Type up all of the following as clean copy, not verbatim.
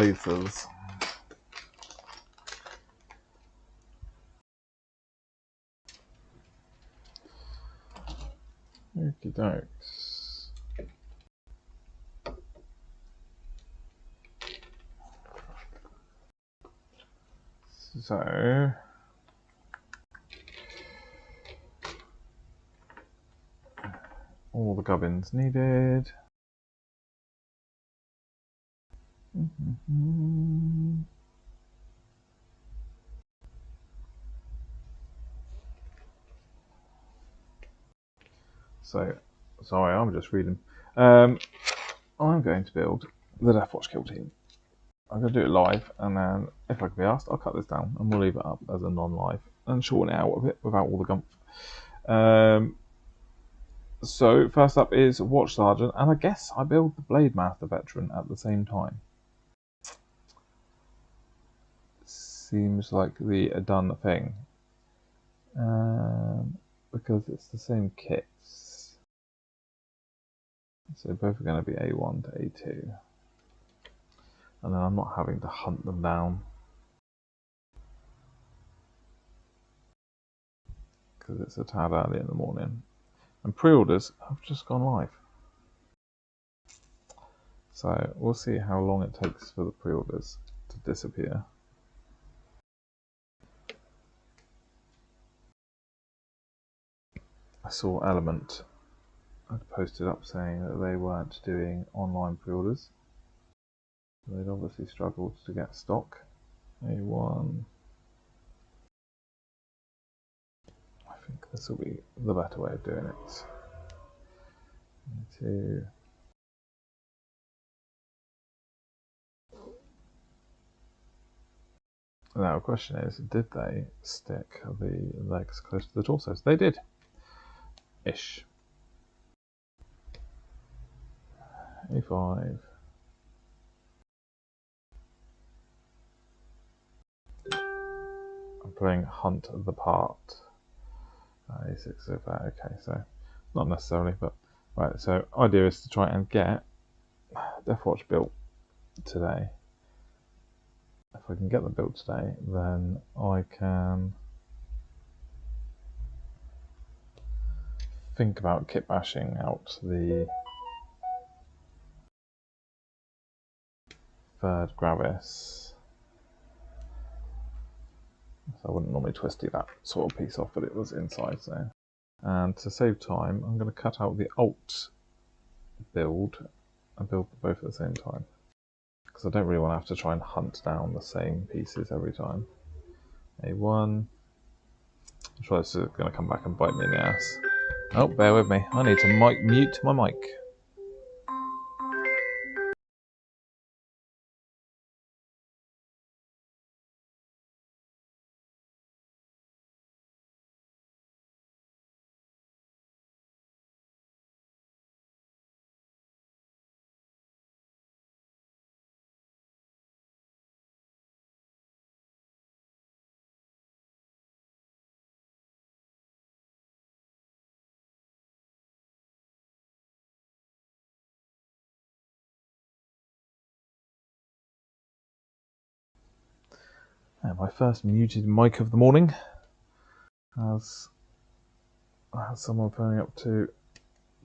bases. Okie dokes. So all the gubbins needed. So, sorry, I'm just reading. I'm going to build the Deathwatch kill team. I'm going to do it live, and then if I can be asked, I'll cut this down and we'll leave it up as a non-live and shorten it out a bit without all the gumph. So first up is Watch Sergeant, and I guess I build the Blade Master Veteran at the same time. Seems like the done thing, because it's the same kits. So both are going to be A1 to A2, and then I'm not having to hunt them down because it's a tad early in the morning. And pre-orders have just gone live. So we'll see how long it takes for the pre-orders to disappear. I saw Element had posted up saying that they weren't doing online pre-orders. They'd obviously struggled to get stock. A1. I think this will be the better way of doing it. A2. Now the question is, did they stick the legs close to the torsos? They did. Ish. A5. I'm playing Hunt the Part. A6 so far. Okay, so not necessarily, but right. So idea is to try and get Deathwatch built today. If I can get them built today, then I can think about kit bashing out the third gravis. So I wouldn't normally twisty that sort of piece off, but it was inside. So, and to save time, I'm going to cut out the alt build and build both at the same time, because I don't really want to have to try and hunt down the same pieces every time. A1. I'm sure this is going to come back and bite me in the ass. Oh, bear with me. I need to mute my mic. And my first muted mic of the morning, as I had someone phoning up to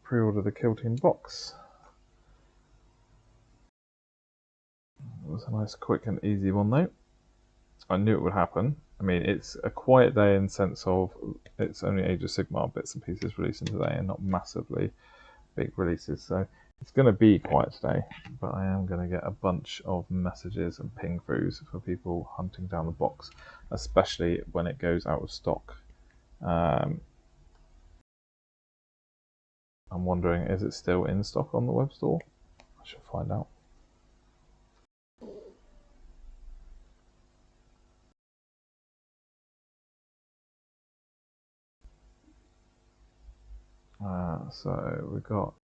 pre-order the Kill Team box. It was a nice, quick and easy one though. I knew it would happen. I mean, it's a quiet day in the sense of it's only Age of Sigmar bits and pieces releasing today and not massively big releases. So it's going to be quiet today, but I am going to get a bunch of messages and ping throughs for people hunting down the box, especially when it goes out of stock. I'm wondering, is it still in stock on the web store? I should find out. So we got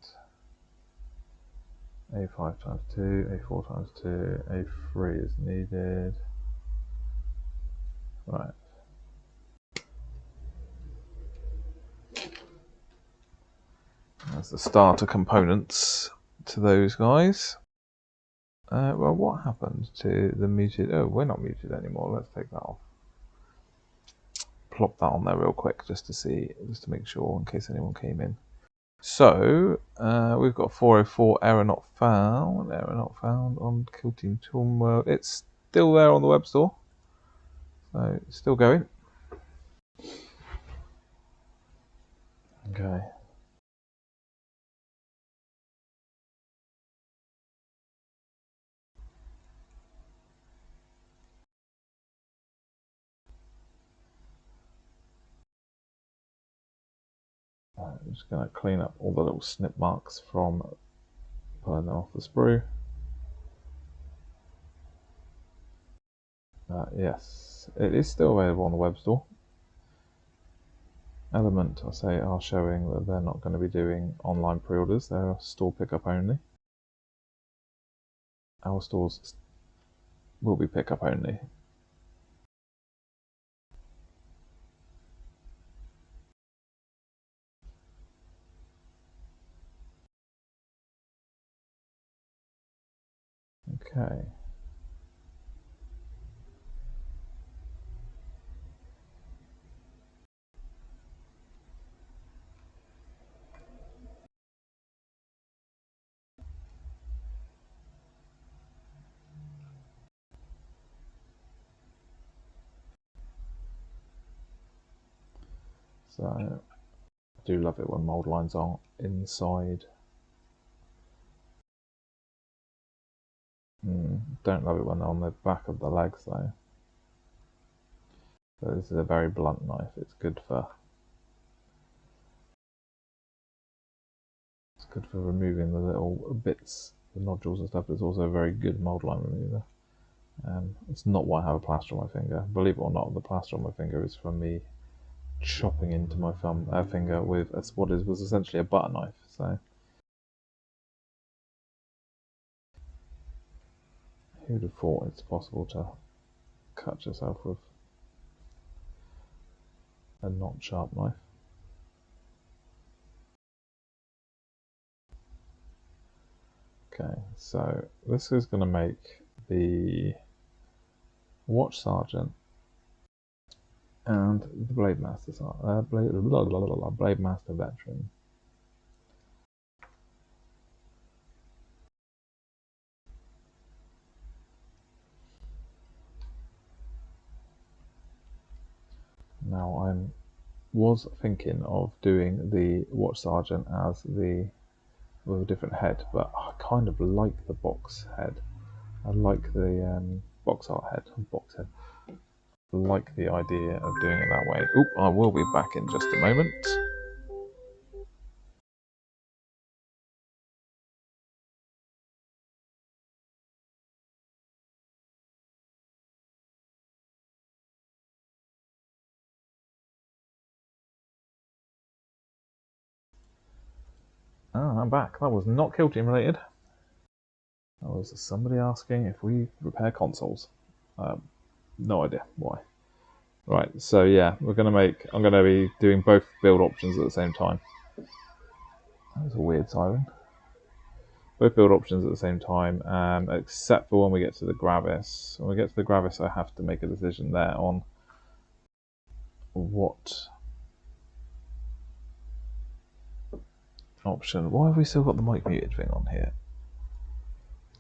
A5 times 2, A4 times 2, A3 is needed. Right. There's the starter components to those guys. Well, what happened to the muted? Oh, we're not muted anymore. Let's take that off. Plop that on there real quick just to see, just to make sure in case anyone came in. So we've got 404 error not found. Error not found on Kill Team Toon World. It's still there on the web store. So it's still going. Okay. I'm just going to clean up all the little snip marks from pulling them off the sprue. Yes, it is still available on the web store. Element, I say, are showing that they're not going to be doing online pre-orders. They're store pickup only. Our stores will be pickup only. Okay. So I do love it when mold lines are inside. Don't love it when they're on the back of the legs though. So this is a very blunt knife. It's good for removing the little bits, the nodules and stuff. It's also a very good mold line remover. It's not why I have a plaster on my finger. Believe it or not, the plaster on my finger is from me chopping into my finger with what was essentially a butter knife. So who'd have thought it's possible to cut yourself with a not sharp knife? Okay, so this is going to make the Watch Sergeant and the Blade Master Blade Master Veteran. Now I was thinking of doing the Watch Sergeant as with a different head, but I kind of like the box head. I like the box art head. I like the idea of doing it that way. Oop, I will be back in just a moment. I'm back. That was not Kill Team related. That was somebody asking if we repair consoles. No idea why. Right, so yeah, I'm going to be doing both build options at the same time. That was a weird siren. Both build options at the same time, except for when we get to the gravis. When we get to the gravis, I have to make a decision there on what option. Why have we still got the mic muted thing on here?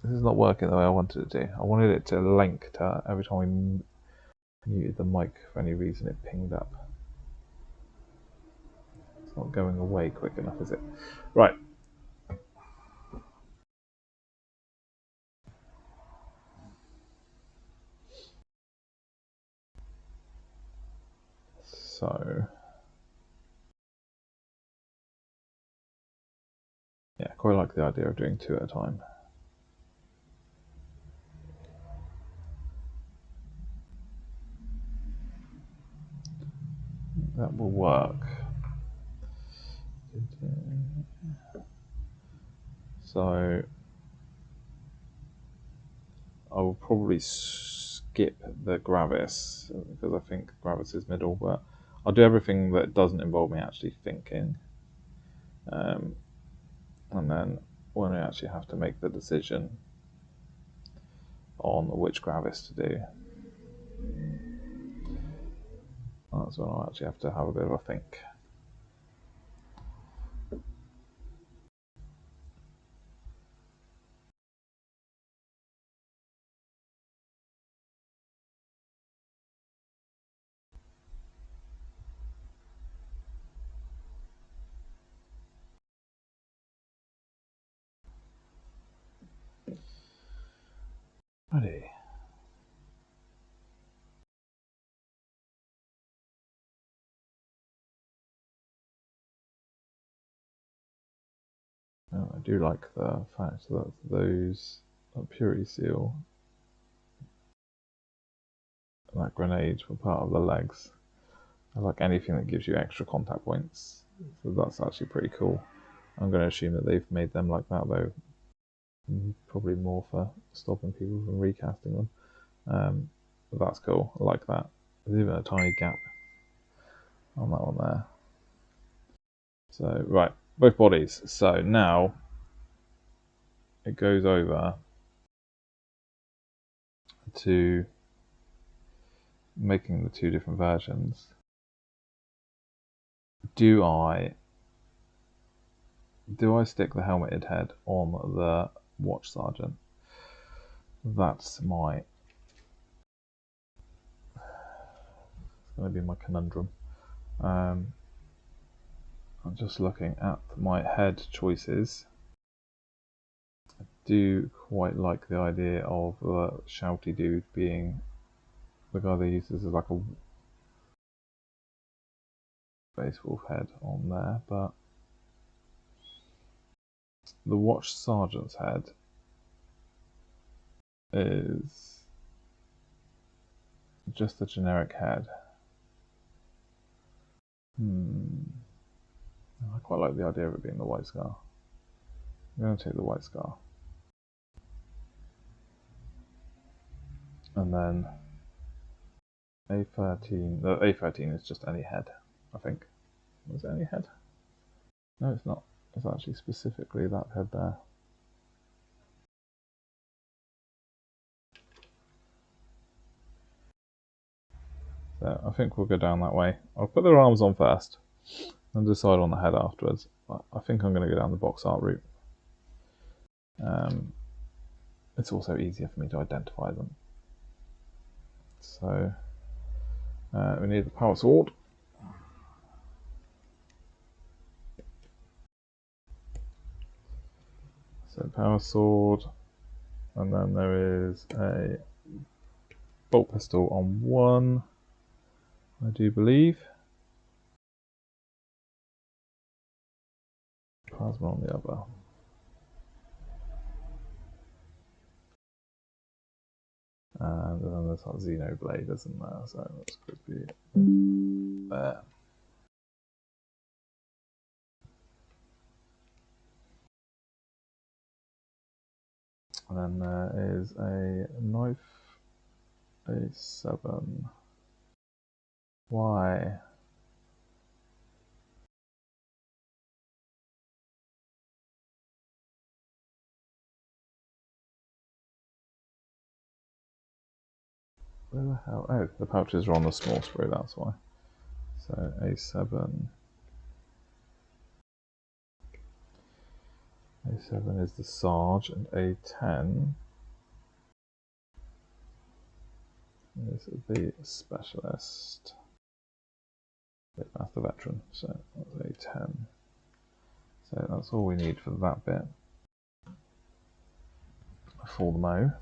This is not working the way I wanted it to. I wanted it to link to every time we muted the mic for any reason it pinged up. It's not going away quick enough, is it? Right. So yeah, quite like the idea of doing two at a time. That will work. So I will probably skip the gravis because I think gravis is middle, but I'll do everything that doesn't involve me actually thinking. And then when I actually have to make the decision, on which gravis to do. That's when I'll actually have to have a bit of a think. Ready. Oh, I do like the fact that those purity seal, that grenade were part of the legs. I like anything that gives you extra contact points, so that's actually pretty cool. I'm going to assume that they've made them like that though, probably more for stopping people from recasting them. But that's cool. I like that. There's even a tiny gap on that one there. So right, both bodies. So now it goes over to making the two different versions. Do I stick the helmeted head on the watch sergeant? That's my going to be my conundrum. I'm just looking at my head choices. I do quite like the idea of the shouty dude being the guy that uses like a base wolf head on there, but the watch sergeant's head is just a generic head. I quite like the idea of it being the white scar. I'm going to take the white scar. And then A13, the A13 is just any head, I think. Was it any head? No, it's not. It's actually specifically that head there. So I think we'll go down that way. I'll put their arms on first and decide on the head afterwards. But I think I'm going to go down the box art route. It's also easier for me to identify them. So we need the power sword. So power sword, and then there is a bolt pistol on one, I do believe. Plasma on the other. And then there's that Xenoblade, isn't there? So let's quickly there. And then there is a knife, A7. Why? Where the hell? Oh, the pouches are on the small sprue, that's why. So A7. A7 is the Sarge, and A10 is the Specialist. That's the Veteran, so that's A10. So that's all we need for that bit. For the Mo.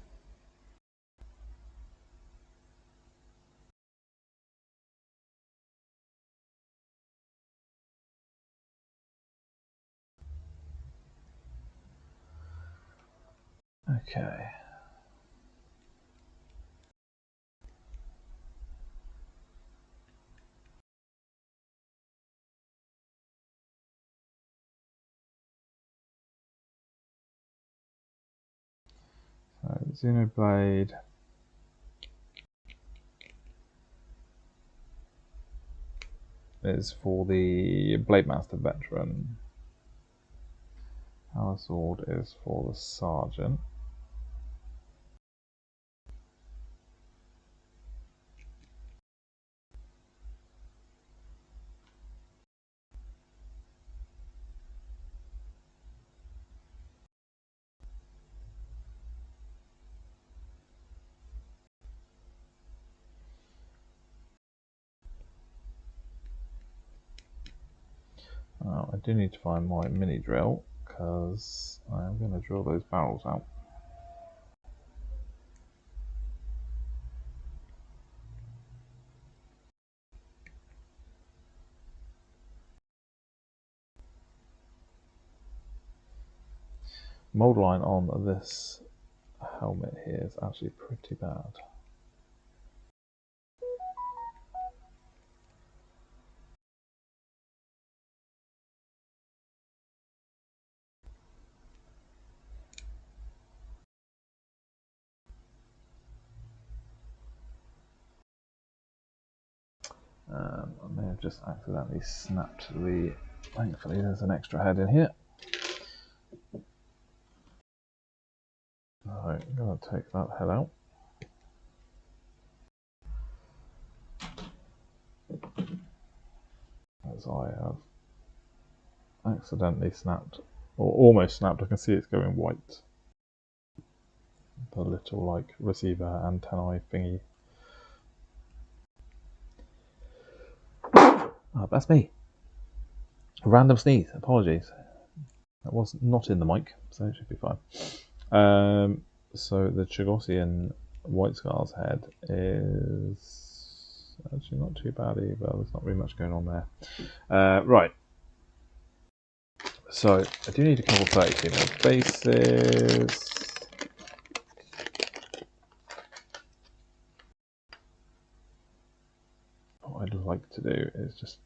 Okay. So Xenoblade is for the Blade Master Veteran. Power Sword is for the Sergeant. I do need to find my mini drill because I'm going to drill those barrels out. Mold line on this helmet here is actually pretty bad. I may have just accidentally snapped the... Thankfully there's an extra head in here. Alright, I'm going to take that head out. As I have accidentally snapped, or almost snapped, I can see it's going white. The little like receiver antennae thingy. Oh, that's me. Random sneeze, apologies. That was not in the mic, so it should be fine. So the Chagosian White Scar's head is actually not too bad either. There's not really much going on there. Right. So I do need a couple 32 mil bases. What I'd like to do is just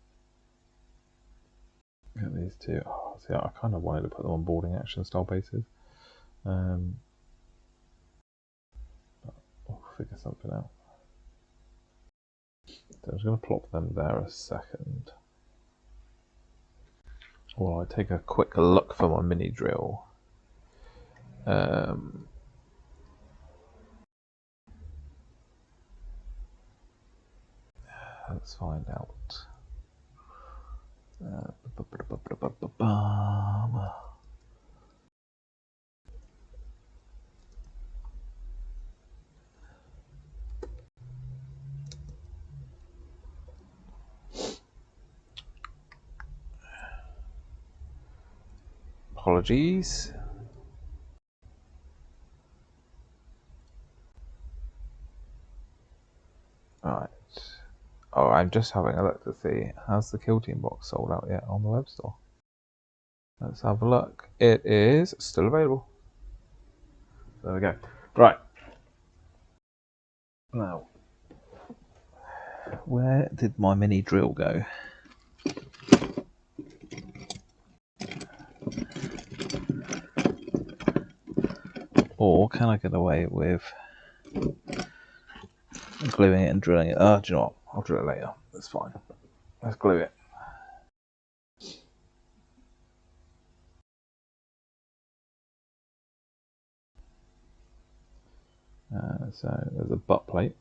get these two. Oh, see, I kind of wanted to put them on boarding action style bases. I'll figure something out. So I'm just going to plop them there a second. Well, I take a quick look for my mini drill. Let's find out. Apologies. Right. Oh, I'm just having a look to see, has the Kill Team box sold out yet on the web store? Let's have a look. It is still available. There we go. Right. Now, where did my mini drill go? Or can I get away with gluing it and drilling it? Do you know what? I'll drill it later. That's fine. Let's glue it. So there's a butt plate.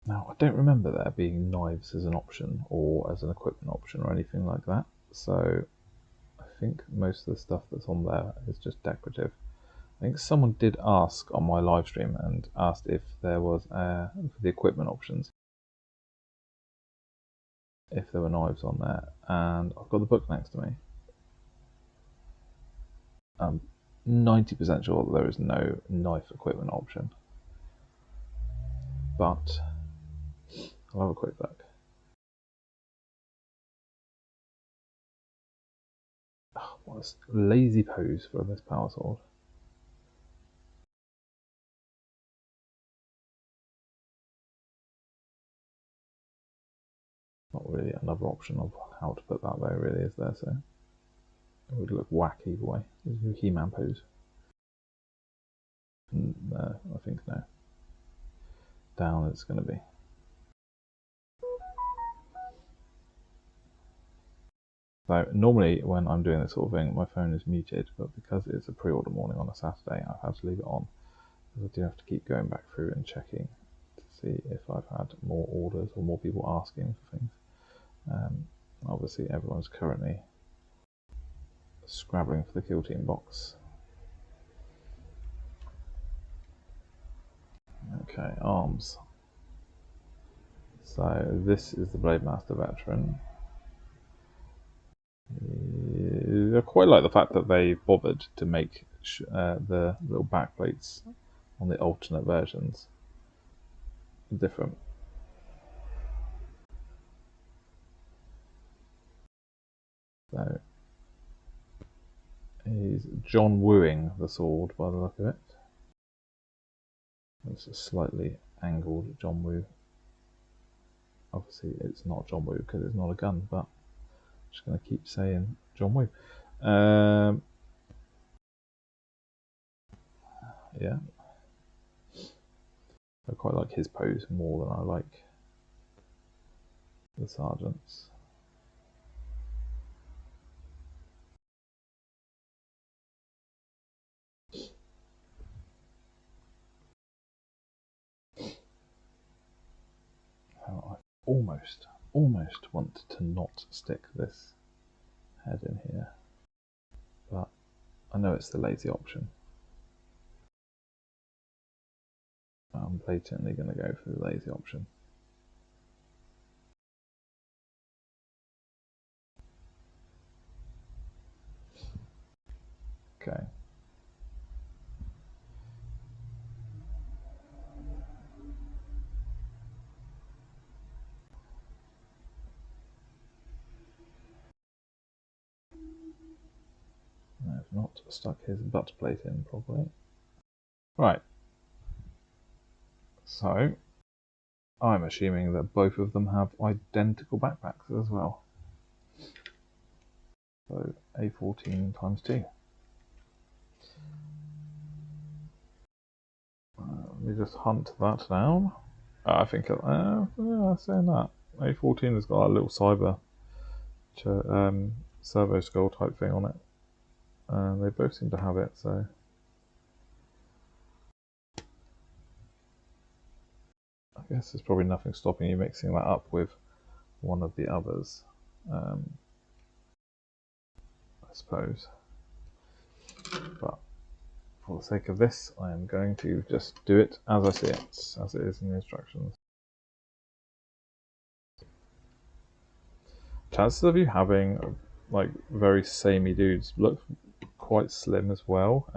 Now, I don't remember there being knives as an option or as an equipment option or anything like that. So I think most of the stuff that's on there is just decorative. I think someone did ask on my live stream and asked if there was for the equipment options, if there were knives on there, and I've got the book next to me. I'm 90% sure that there is no knife equipment option, but I'll have a quick look. Oh, what a lazy pose for this power sword. Not really another option of how to put that there, really, is there? So it would look whack either way. This is a He-Man pose. No, I think no. Down it's going to be. So normally when I'm doing this sort of thing, my phone is muted, but because it's a pre-order morning on a Saturday, I've had to leave it on. I do have to keep going back through and checking to see if I've had more orders or more people asking for things. Obviously everyone's currently scrabbling for the kill team box. Okay, arms. So this is the Blade Master Veteran. I quite like the fact that they bothered to make the little backplates on the alternate versions different. So he's John Wooing the sword by the look of it. It's a slightly angled John Woo. Obviously it's not John Woo because it's not a gun, but I'm just going to keep saying John Woo. Yeah. I quite like his pose more than I like the sergeant's. I almost want to not stick this head in here, but I know it's the lazy option. I'm blatantly going to go for the lazy option. Okay. I've not stuck his butt plate in properly. Right. So, I'm assuming that both of them have identical backpacks as well. So, A14 times 2. Let me just hunt that down. I think, yeah, saying that. A14 has got a little cyber servo skull type thing on it. They both seem to have it, so. I guess there's probably nothing stopping you mixing that up with one of the others, I suppose. But for the sake of this, I am going to just do it as I see it, as it is in the instructions. Chances of you having like very samey dudes look quite slim as well.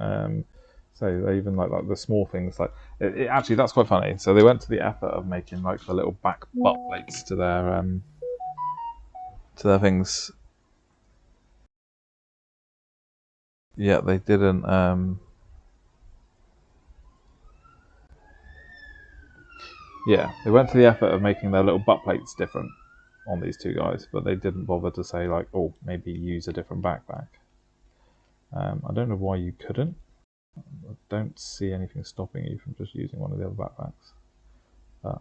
So they even like the small things like actually that's quite funny. So they went to the effort of making like the little back butt plates to their things. Yeah, they didn't. Yeah, they went to the effort of making their little butt plates different on these two guys, but they didn't bother to say like, oh, maybe use a different backpack. I don't know why you couldn't. I don't see anything stopping you from just using one of the other backpacks. But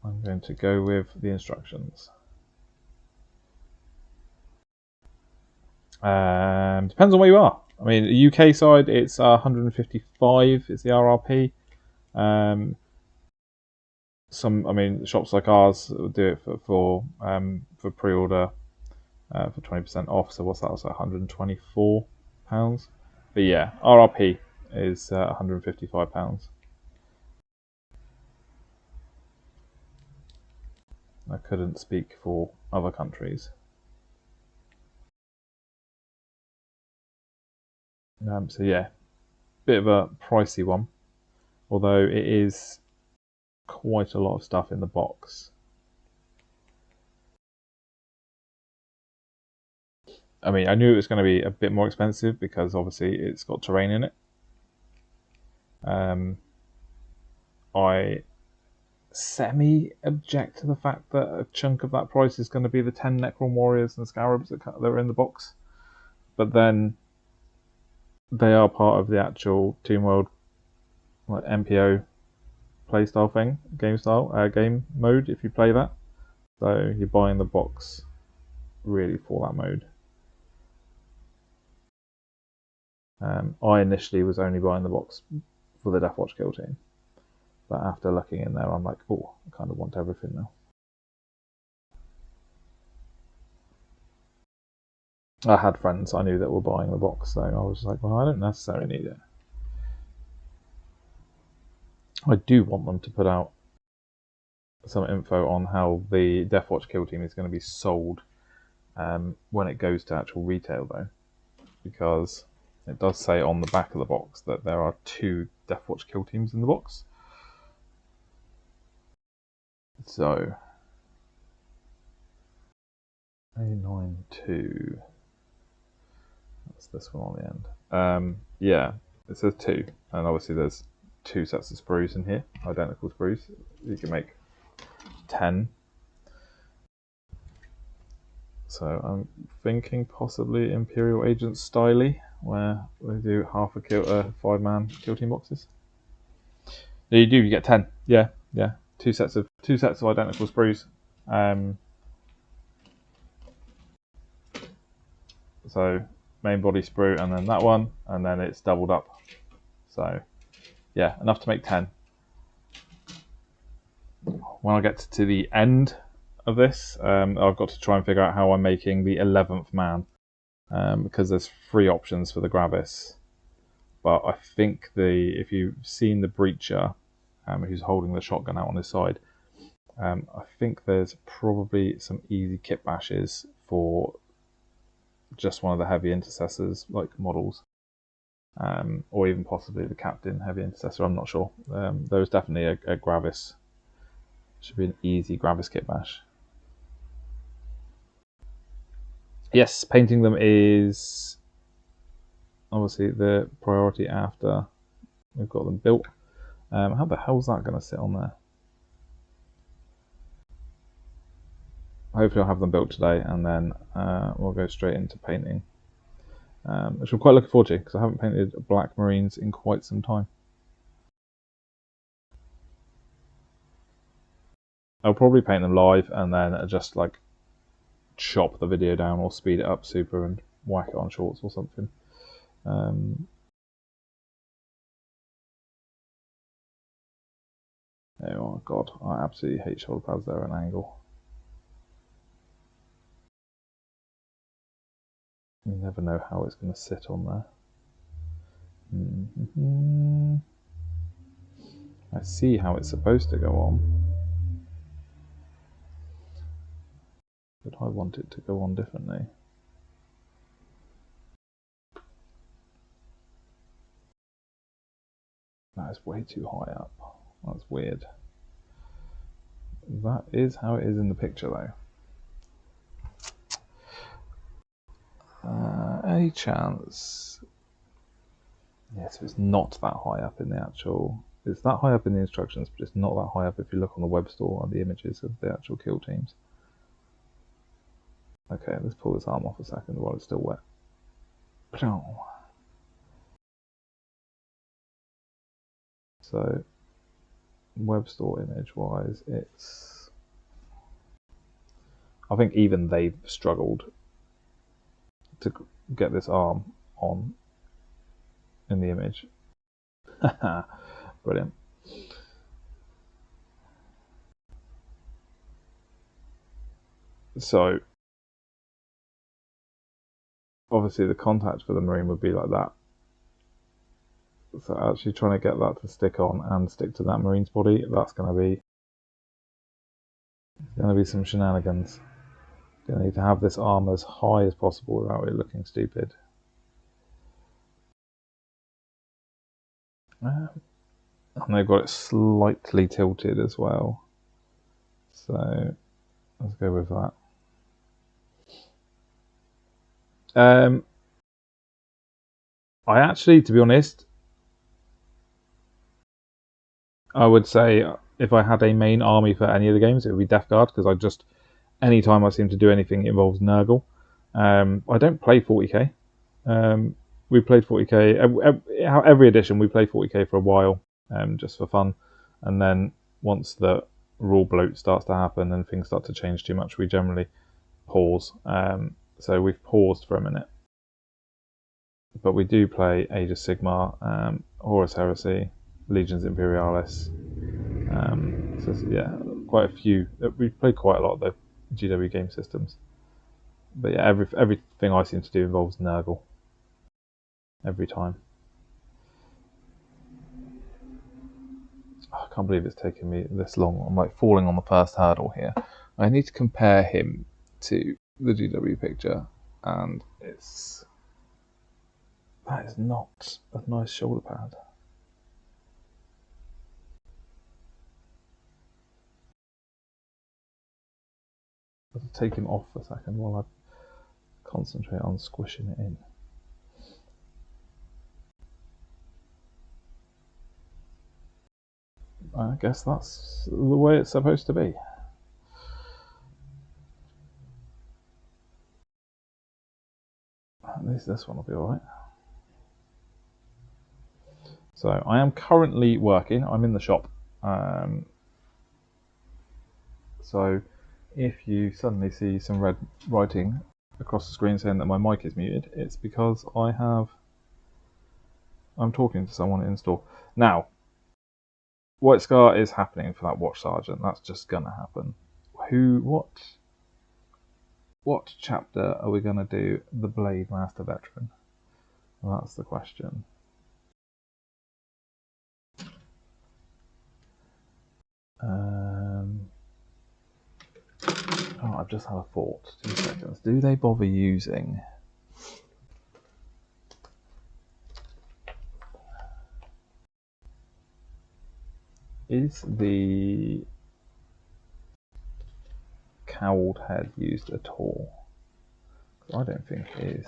I'm going to go with the instructions. Depends on where you are. I mean, the UK side, it's 155 is the RRP. I mean, shops like ours will do it for pre-order for 20% off. So what's that? It's like £124. But yeah, RRP is £155. I couldn't speak for other countries. So yeah, bit of a pricey one, although it is quite a lot of stuff in the box. I mean, I knew it was going to be a bit more expensive because obviously it's got terrain in it. I semi-object to the fact that a chunk of that price is going to be the 10 Necron Warriors and Scarabs that are in the box. But then they are part of the actual Toon World like MPO playstyle thing, game mode if you play that. So you're buying the box really for that mode. I initially was only buying the box for the Deathwatch kill team. But after looking in there, I'm like, oh, I kind of want everything now. I had friends I knew that were buying the box, so I was like, well, I don't necessarily need it. I do want them to put out some info on how the Deathwatch kill team is going to be sold when it goes to actual retail, though, because it does say on the back of the box that there are 2 Deathwatch kill teams in the box. So, A92. That's this one on the end. Yeah, it says 2, and obviously there's 2 sets of sprues in here, identical sprues. You can make 10. So I'm thinking possibly Imperial Agent styly, where they do half a 5-man kill team boxes. Yeah, you do. You get 10. Yeah. Two sets of identical sprues. So main body sprue, and then that one, and then it's doubled up. So yeah, enough to make 10. When I get to the end of this, I've got to try and figure out how I'm making the 11th man, because there's 3 options for the gravis. But I think if you've seen the breacher, who's holding the shotgun out on his side, I think there's probably some easy kit bashes for just one of the heavy intercessors, like models, or even possibly the captain heavy intercessor. I'm not sure. There's definitely a gravis. Should be an easy gravis kit bash. Yes, painting them is obviously the priority after we've got them built. How the hell is that going to sit on there? Hopefully I'll have them built today, and then we'll go straight into painting, which I'm quite looking forward to, because I haven't painted Black Marines in quite some time. I'll probably paint them live and then just like chop the video down or speed it up super and whack it on shorts or something. Oh god, I absolutely hate shoulder pads. They're at an angle. You never know how it's going to sit on there. I see how it's supposed to go on, but I want it to go on differently. That is way too high up. That's weird. That is how it is in the picture, though. Any chance? Yeah, so it's not that high up in the actual. It's that high up in the instructions, but it's not that high up if you look on the web store on the images of the actual kill teams. Okay, let's pull this arm off a second while it's still wet. So, web store image wise, it's. I think even they've struggled to get this arm on in the image. Brilliant. So, obviously the contact for the Marine would be like that. So actually trying to get that to stick on and stick to that Marine's body, that's going to be some shenanigans. Going to need to have this arm as high as possible without it looking stupid. And they've got it slightly tilted as well. So let's go with that. I actually, to be honest, I would say if I had a main army for any of the games, it would be Death Guard, because anytime I seem to do anything, it involves Nurgle. I don't play 40k. We played 40k, every edition we played 40k for a while, just for fun. And then once the rule bloat starts to happen and things start to change too much, we generally pause. So we've paused for a minute. But we do play Age of Sigmar, Horus Heresy, Legions Imperialis. So yeah, quite a few. We've played quite a lot of the GW game systems. But yeah, everything I seem to do involves Nurgle. Every time. I can't believe it's taken me this long. I'm like falling on the first hurdle here. I need to compare him to the GW picture, and that is not a nice shoulder pad. I'll take him off for a second while I concentrate on squishing it in. I guess that's the way it's supposed to be. At least this one will be alright. So I am currently working. I'm in the shop. So if you suddenly see some red writing across the screen saying that my mic is muted, it's because I'm talking to someone in store. Now, White Scar is happening for that Watch Sergeant. That's just gonna happen. What chapter are we gonna do the Blade Master Veteran? Well, that's the question. Oh, I've just had a thought. 2 seconds. Do they bother using? Is the cowled head used at all? I don't think it is.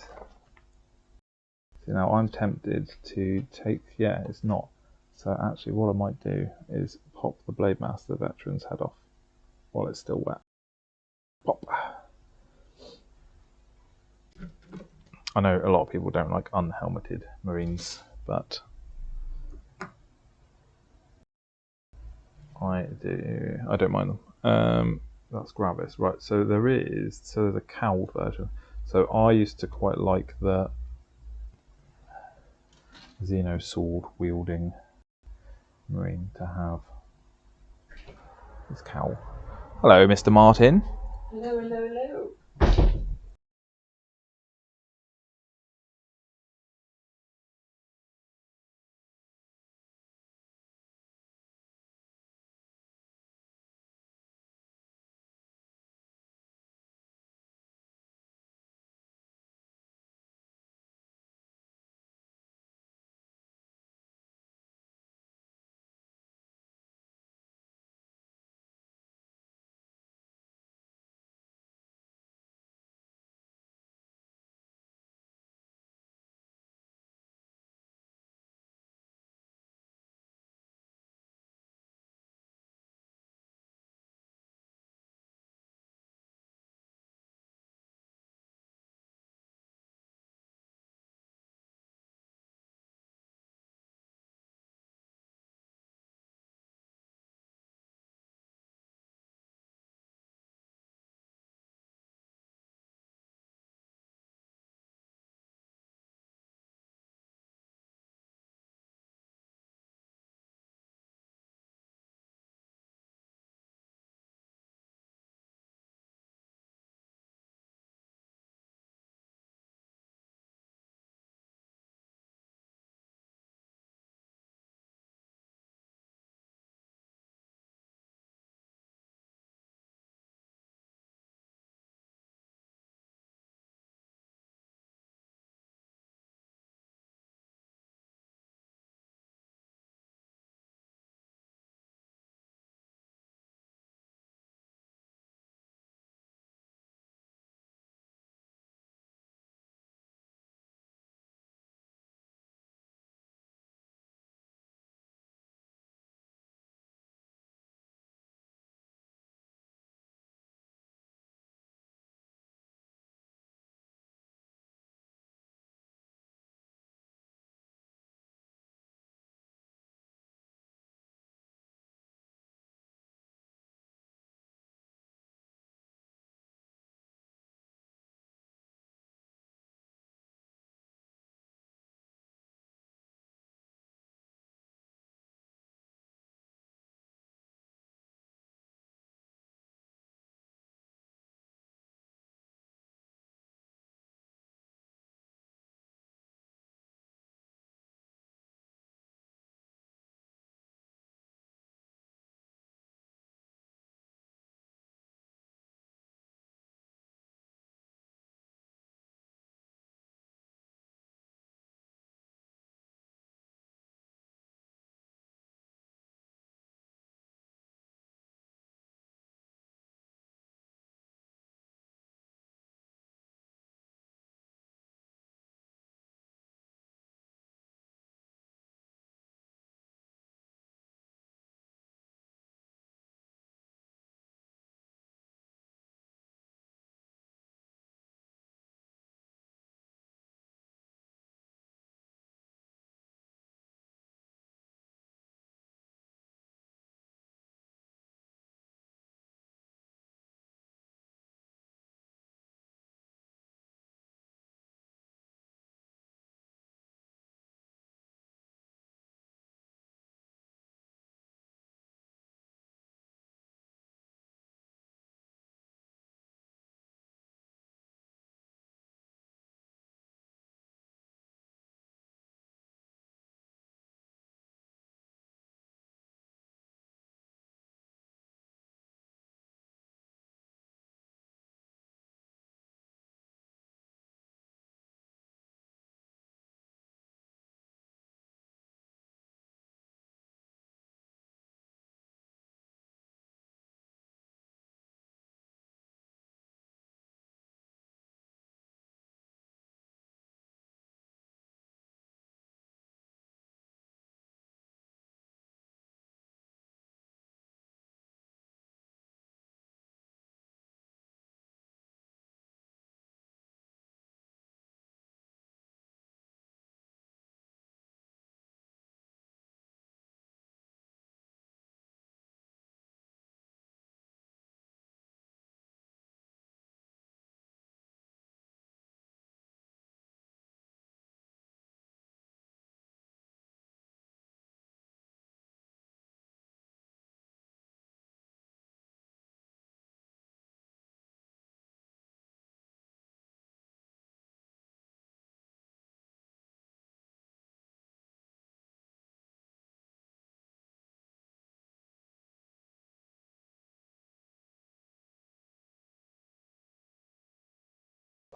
See, now I'm tempted to take. Yeah, it's not. So actually, what I might do is pop the Blade Master Veteran's head off while it's still wet. Pop. I know a lot of people don't like unhelmeted Marines, but I do. I don't mind them. That's gravis, right? So there's a cowled version. So I used to quite like the Xeno sword wielding Marine to have his cowl. Hello, Mr. Martin. Hello, hello, hello.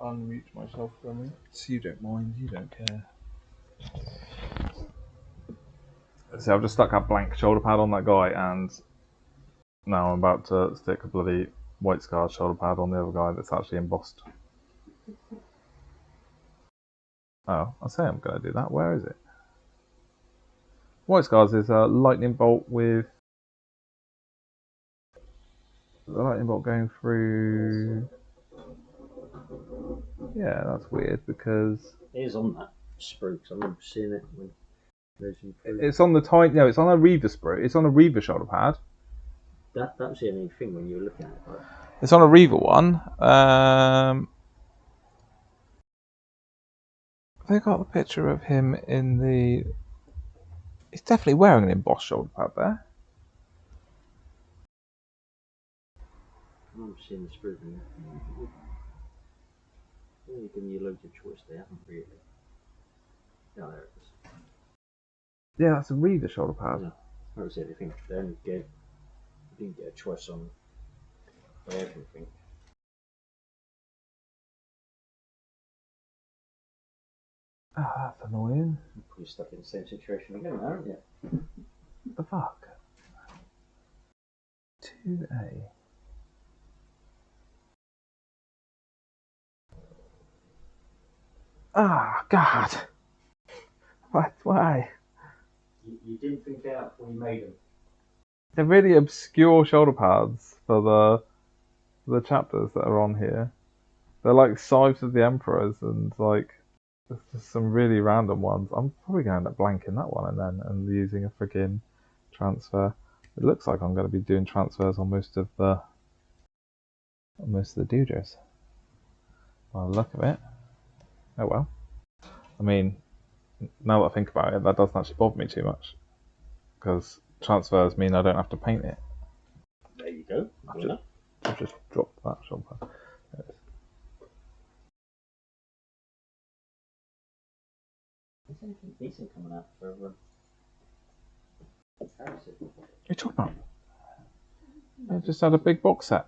unmute myself for a minute. So you don't mind, you don't care. So I've just stuck a blank shoulder pad on that guy, and now I'm about to stick a bloody white scar shoulder pad on the other guy that's actually embossed. Oh, I say I'm going to do that. Where is it? White scars is a lightning bolt with the lightning bolt going through. Yeah, that's weird because It is on that sprue, because I remember seeing it when it's on the tiny. No, it's on a Reaver sprue. It's on a Reaver shoulder pad. that was the only thing when you were looking at it, right? It's on a Reaver one. They got the picture of him in the. He's definitely wearing an embossed shoulder pad there. I remember seeing the sprue and they're giving you loads of choice, they haven't really. Yeah, there it is. Yeah, that's a Reaver shoulder pad. Yeah. That was the only thing. They only gave, you didn't get a choice on everything. Ah, that's annoying. You're probably stuck in the same situation again, aren't you? What the fuck? 2A. Ah, God. What? Why? You didn't think it out before you made them. They're really obscure shoulder pads for the chapters that are on here. They're like Scythes of the Emperors and like there's just some really random ones. I'm probably going to end up blanking that one and using a freaking transfer. It looks like I'm going to be doing transfers on most of the Dooders. By the look of it. Oh well. I mean, now that I think about it, that doesn't actually bother me too much because transfers mean I don't have to paint it. There you go. I've just dropped that shoulder pad. There's anything decent coming out for Harrison. What are you talking about? I just had a big box set.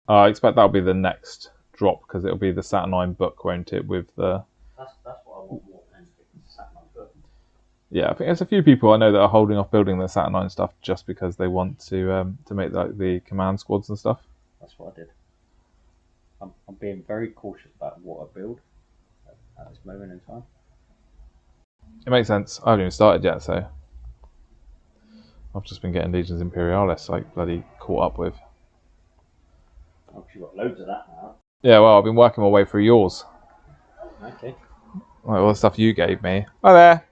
I expect that'll be the next drop because it'll be the Saturnine book, won't it? With the That's what I want more than anything. Saturnine book. yeah, I think there's a few people I know that are holding off building the Saturnine stuff just because they want to make like the command squads and stuff. That's what I did. I'm being very cautious about what I build at this moment in time. It makes sense. I haven't even started yet, so I've just been getting Legions Imperialis like bloody caught up with. Oh, you've got loads of that now. Yeah, well, I've been working my way through yours. Okay. Like all the stuff you gave me. Hi there.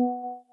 Oh,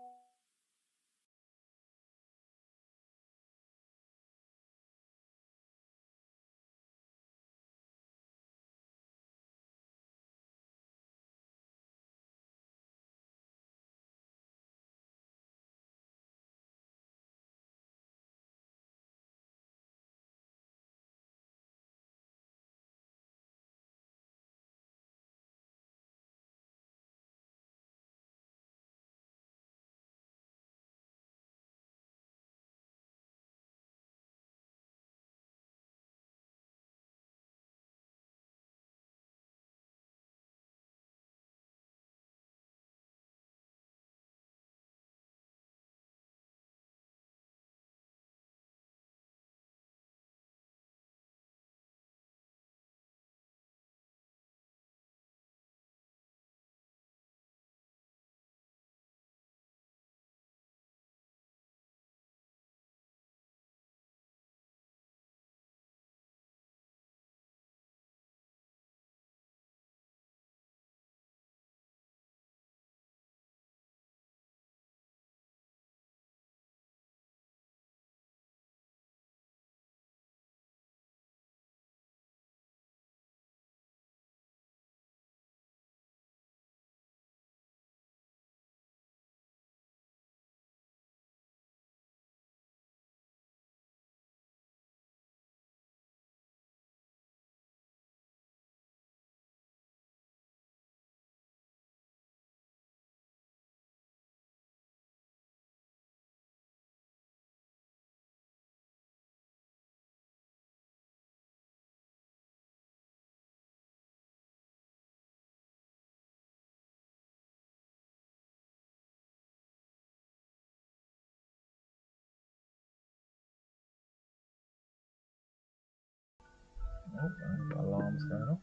alarms going off.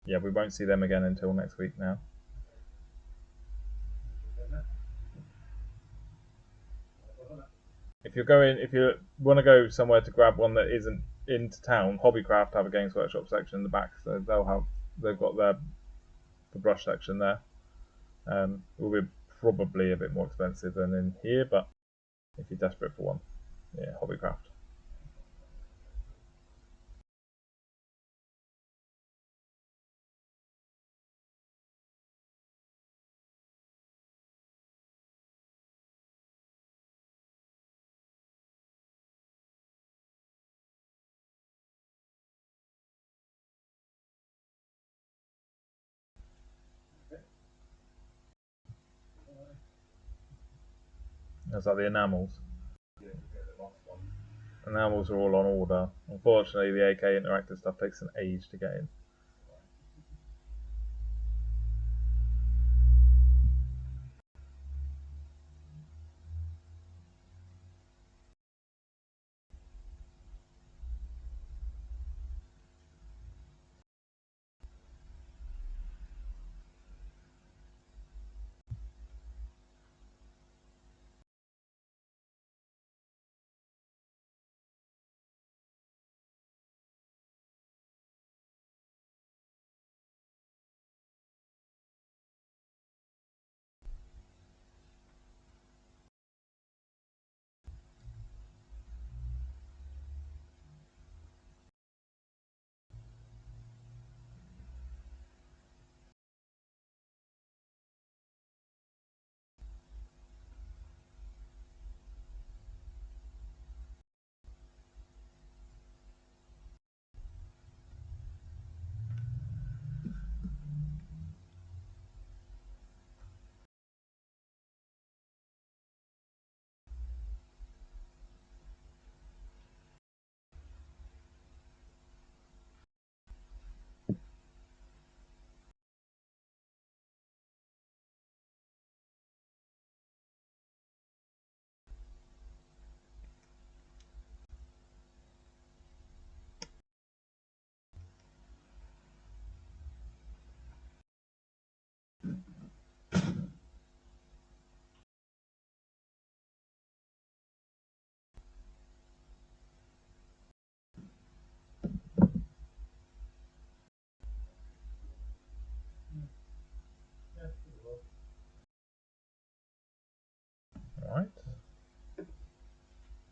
Yeah, we won't see them again until next week now. If you want to go somewhere to grab one that isn't into town, Hobbycraft have a Games Workshop section in the back, so they've got the brush section there. It will be probably a bit more expensive than in here, but if you're desperate for one, yeah, Hobbycraft. That's like the enamels. Enamels are all on order. Unfortunately, the AK interactive stuff takes an age to get in.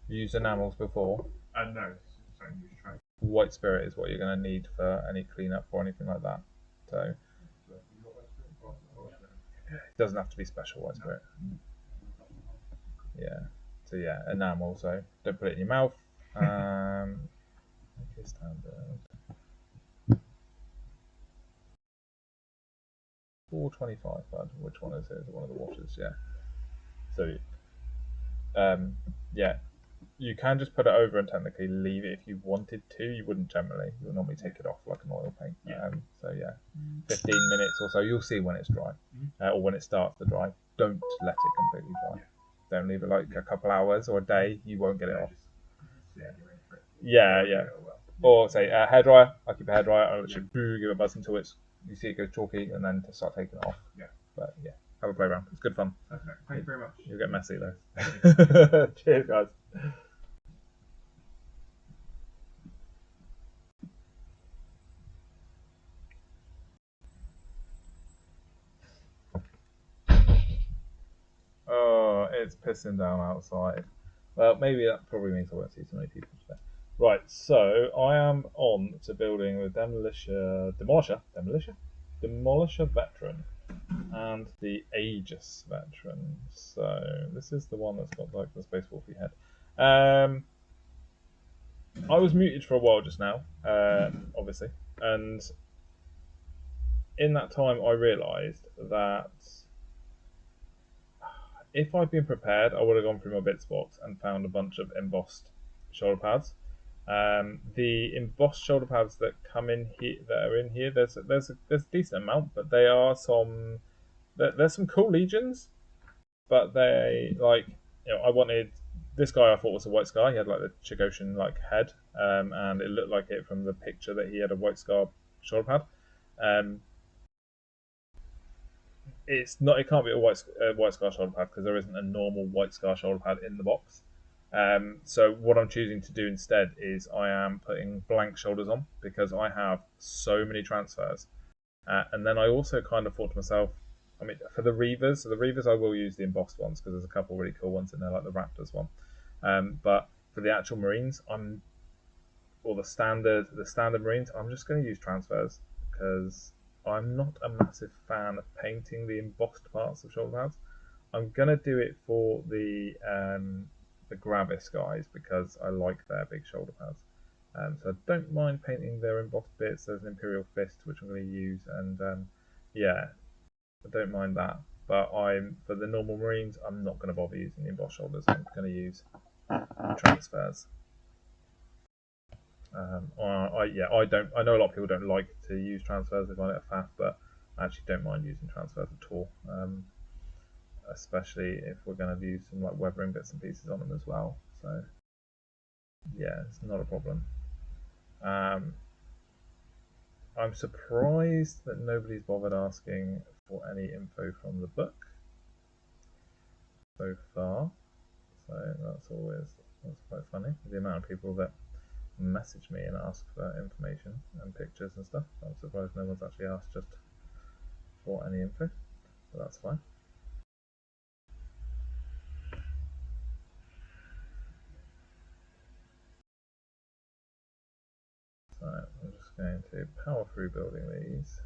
You used enamels before. No, sorry, use track. White spirit is what you're going to need for any cleanup or anything like that. So it doesn't have to be special white spirit. Yeah. So yeah, enamel. So don't put it in your mouth. Okay, standard. 425, bud. Which one is it? Is it one of the washers? Yeah. So, yeah, you can just put it over and technically leave it if you wanted to. You wouldn't generally. You'll normally take it off like an oil paint. Yeah. So yeah, 15 minutes or so. You'll see when it's dry, or when it starts to dry. Don't let it completely dry. Don't leave it like a couple hours or a day. You won't get it off. Yeah. Or say hairdryer. I keep a hairdryer. I'll literally give it a buzz until you see it go chalky, and then to start taking it off. Yeah. But yeah, have a play around. It's good fun. Okay. Thank you very much. You'll get messy though. Cheers, guys. Oh, it's pissing down outside. Well, maybe that probably means I won't see so many people today. Right, so I am on to building the Demolisher Veteran, and the Aegis Veteran. So this is the one that's got like the Space Wolfy head. I was muted for a while just now, obviously, and in that time I realised that if I'd been prepared, I would have gone through my bits box and found a bunch of embossed shoulder pads. The embossed shoulder pads that come in here, that are in here, there's a decent amount, but they are there's some cool legions, but they I wanted this guy. I thought was a white scar. He had like the Chagosian like head, and it looked like it from the picture that he had a white scar shoulder pad. It's not. It can't be a white scar shoulder pad because there isn't a normal white scar shoulder pad in the box. So what I'm choosing to do instead is I am putting blank shoulders on because I have so many transfers, and then I also kind of thought to myself, I mean, for the Reavers, I will use the embossed ones because there's a couple really cool ones in there, like the Raptors one. But for the actual Marines, the standard Marines, I'm just going to use transfers because I'm not a massive fan of painting the embossed parts of shoulder pads. I'm going to do it for the gravis guys because I like their big shoulder pads. So I don't mind painting their embossed bits. There's an Imperial Fist which I'm going to use, and yeah, I don't mind that. But for the normal Marines, I'm not going to bother using the embossed shoulders. I'm going to use transfers. I don't. I know a lot of people don't like to use transfers; they find it a faff, but I actually don't mind using transfers at all. Especially if we're going to use some like weathering bits and pieces on them as well. So yeah, it's not a problem. I'm surprised that nobody's bothered asking for any info from the book so far. So that's quite funny. The amount of people that message me and ask for information and pictures and stuff. I'm surprised no one's actually asked just for any info, but that's fine. So I'm just going to power through building these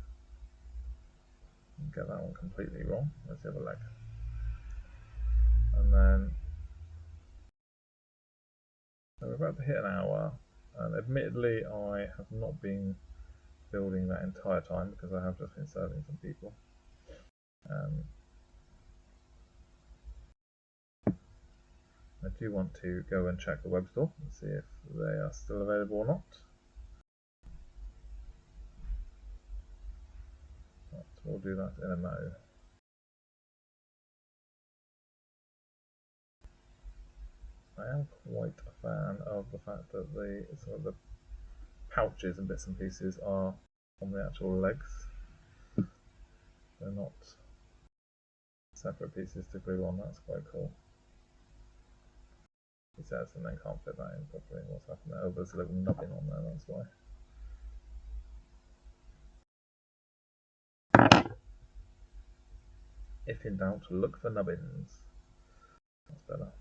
and get that one completely wrong. Let's have a leg. And then we're about to hit an hour, and admittedly I have not been building that entire time because I have just been serving some people. I do want to go and check the web store and see if they are still available or not. But we'll do that in a mo. I am quite a fan of the fact that some of the pouches and bits and pieces are on the actual legs. They're not separate pieces to glue on. That's quite cool. He says, and then can't fit that in properly. What's happened there? Oh, there's a little nubbin on there, that's why. If in doubt, look for nubbins. That's better.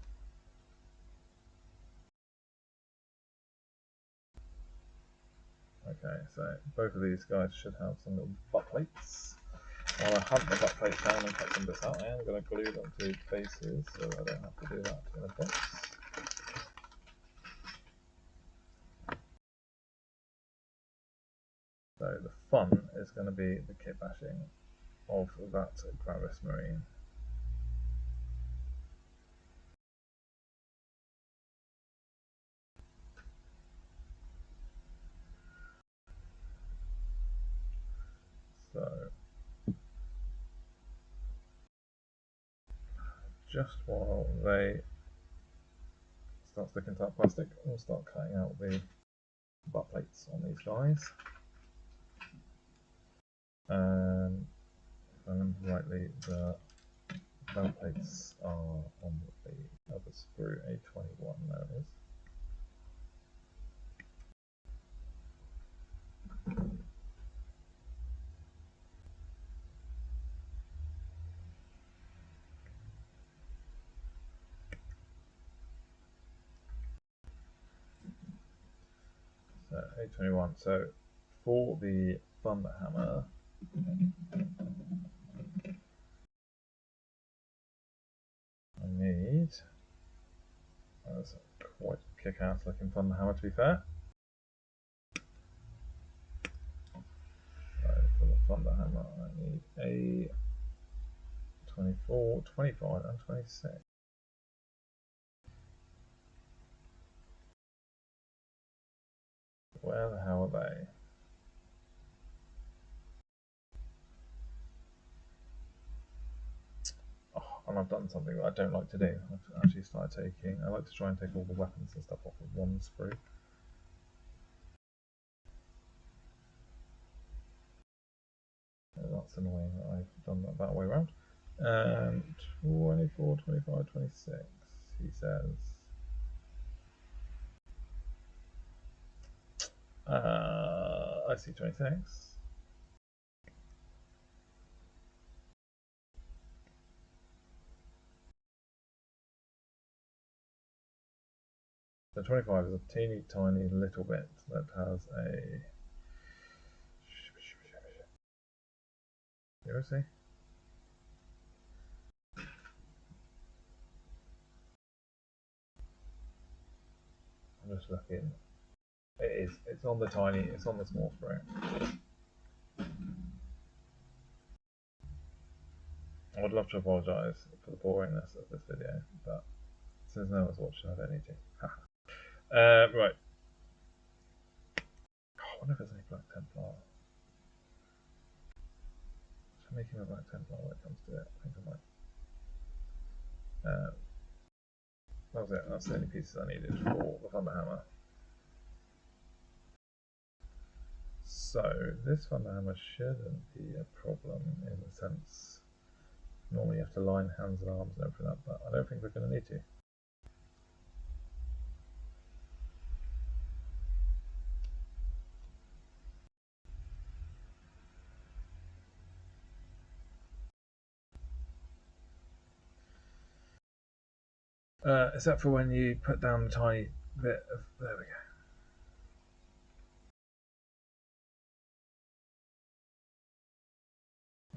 Okay, so both of these guys should have some little butt plates. While I hunt the butt plates down and cut some bits out, I am going to glue them to bases so I don't have to do that in a bit. So the fun is going to be the kit bashing of that Gravis Marine. So just while they start sticking to that plastic, we'll start cutting out the butt plates on these guys. And if I remember rightly, the butt plates are on the other sprue, A21 there it is. So A21. So for the Thunder Hammer, I need that's quite a kick-ass looking Thunder Hammer to be fair. So for the Thunder Hammer, I need a 24, 25, and 26. Where the hell are they? Oh, and I've done something that I don't like to do. I've actually started taking. I like to try and take all the weapons and stuff off of one sprue. That's annoying that I've done that way around. 24, 25, 26. He says. I see 26. So 25 is a teeny tiny little bit that has a. You see? I'm just looking. It is. It's on the tiny. It's on the small sprue. I would love to apologise for the boringness of this video, but since no one's watching, I don't need to. Right. I wonder if there's any Black Templar. Should I make him a Black Templar when it comes to it? I think I might. That was it. That's the only pieces I needed for the Thunder Hammer. So this Thunder Hammer shouldn't be a problem in the sense. Normally you have to line hands and arms and everything up, but I don't think we're going to need to. Except for when you put down the tiny bit of. There we go.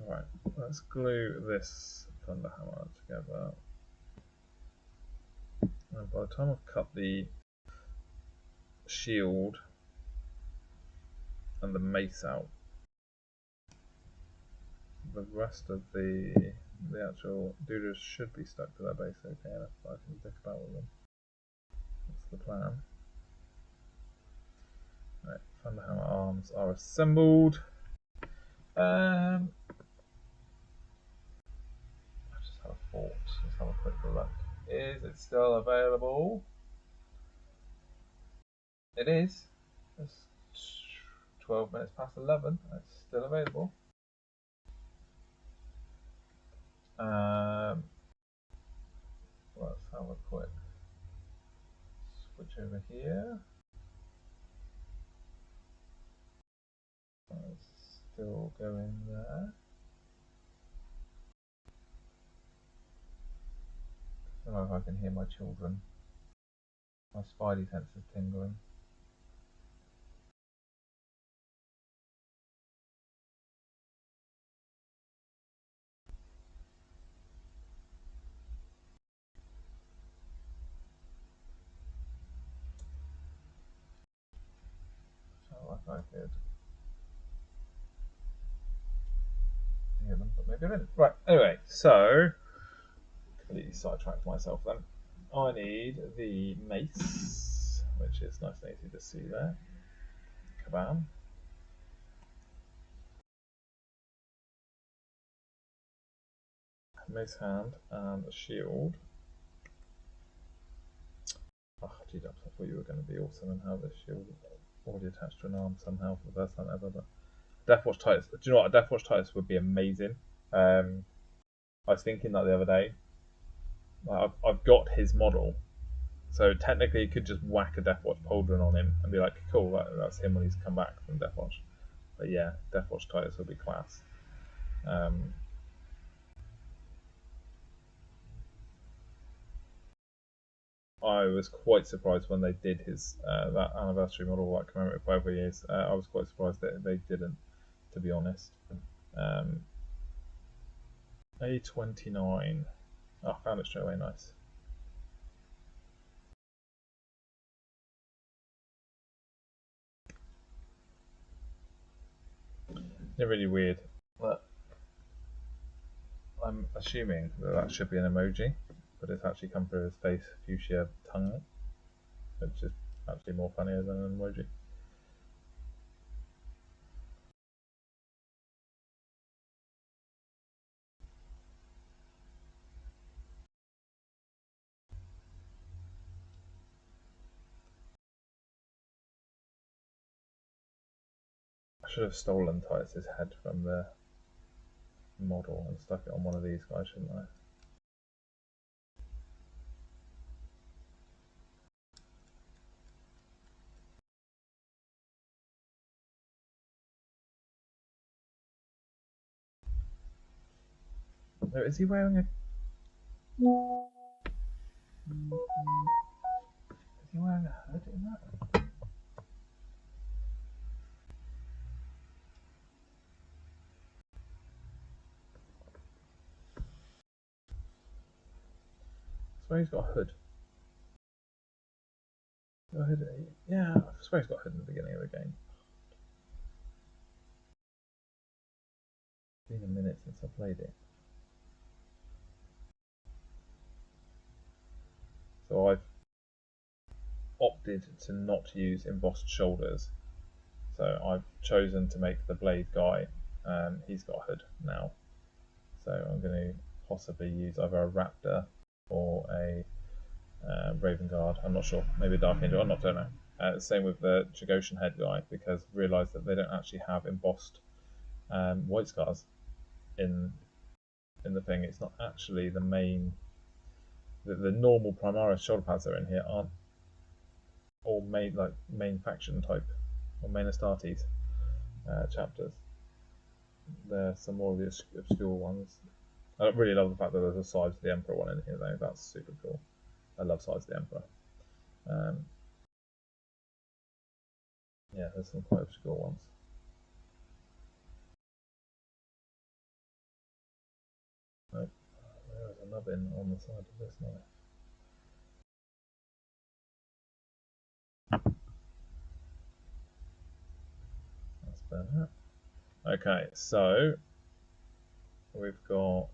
Alright, let's glue this Thunder Hammer together. And by the time I've cut the shield and the mace out, the rest of the actual doodles should be stuck to their base okay enough that I can dick about with them. That's the plan. Right, Thunderhammer arms are assembled. I just had a thought. Let's have a quick look. Is it still available? It is. It's 12 minutes past 11. It's still available. Let's have a quick switch over here. It's still going there. I don't know if I can hear my children. My spidey sense is tingling. if I could hear them, but maybe I didn't. Right, anyway, so completely sidetracked myself then. I need the mace, which is nice and easy to see there. Kabam. Mace hand and a shield. Oh, G-dubs, I thought you were going to be awesome and have this shield already attached to an arm somehow for the first time ever. But Deathwatch Titus, do you know what? A Deathwatch Titus would be amazing. I was thinking that the other day. I've got his model, so technically you could just whack a Deathwatch pauldron on him and be like, cool, that's him when he's come back from Deathwatch. But yeah, Deathwatch Titus would be class. I was quite surprised when they did his that anniversary model, like commemorative 5 years. I was quite surprised that they didn't, to be honest. A29. Oh, found it straight away. Nice. They're really weird. But I'm assuming that should be an emoji, but it's actually come through his face, fuchsia tongue, which is actually more funnier than an emoji. I should have stolen Titus's head from the model and stuck it on one of these guys, shouldn't I? No, is he wearing a? Is he wearing a hood in that? I swear he's got a hood. Yeah, I swear he's got a hood in the beginning of the game. It's been a minute since I played it. So I've opted to not use embossed shoulders. So I've chosen to make the blade guy. He's got a hood now. So I'm going to possibly use either a raptor or a Raven Guard. I'm not sure. Maybe a Dark Angel. I don't know. Same with the Chagosian head guy, because I realised that they don't actually have embossed white scars in the thing. It's not actually the main. The normal Primaris shoulder pads that are in here aren't all main faction type or main Astartes chapters. There's some more of the obscure ones. I really love the fact that there's a Sides of the Emperor one in here though. That's super cool. I love Sides of the Emperor. Yeah, there's some quite obscure ones. Oh, there's a nubbin on the side of this knife. That's better. Okay, so we've got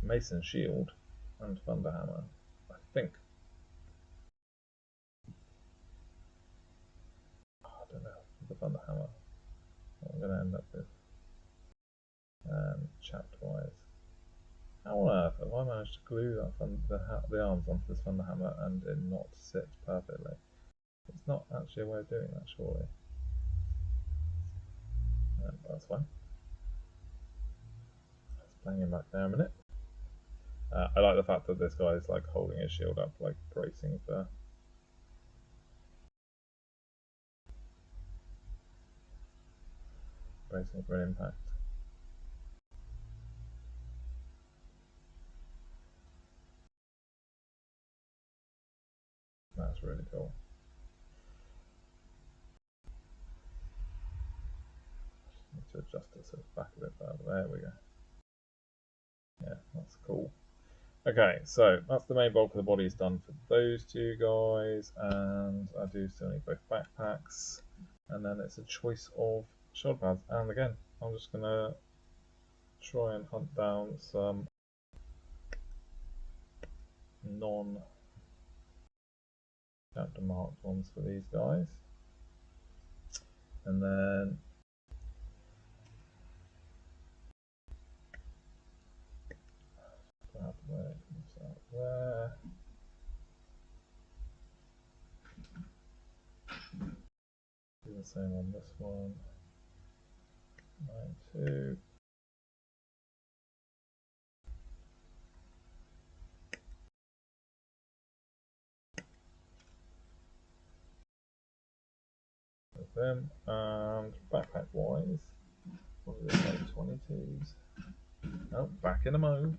Mason Shield and Thunderhammer. I think. Oh, I don't know. The Thunderhammer. What I'm going to end up with. Chapter wise. How on earth have I managed to glue that the arms onto this Thunderhammer and it not sit perfectly? It's not actually a way of doing that, surely. That's fine. Let's bang him back there a minute. I like the fact that this guy is like holding his shield up, like bracing for an impact. That's really cool. Need to adjust it so it's back a bit further. There we go. Yeah, that's cool. Okay, so that's the main bulk of the bodies done for those two guys, and I do still need both backpacks, and then it's a choice of shoulder pads. And again, I'm just gonna try and hunt down some non-chapter marked ones for these guys, and then grab that there. Do the same on this one. 9-2. With them, and backpack wise, what did it say? 22s. Oh, back in a mo.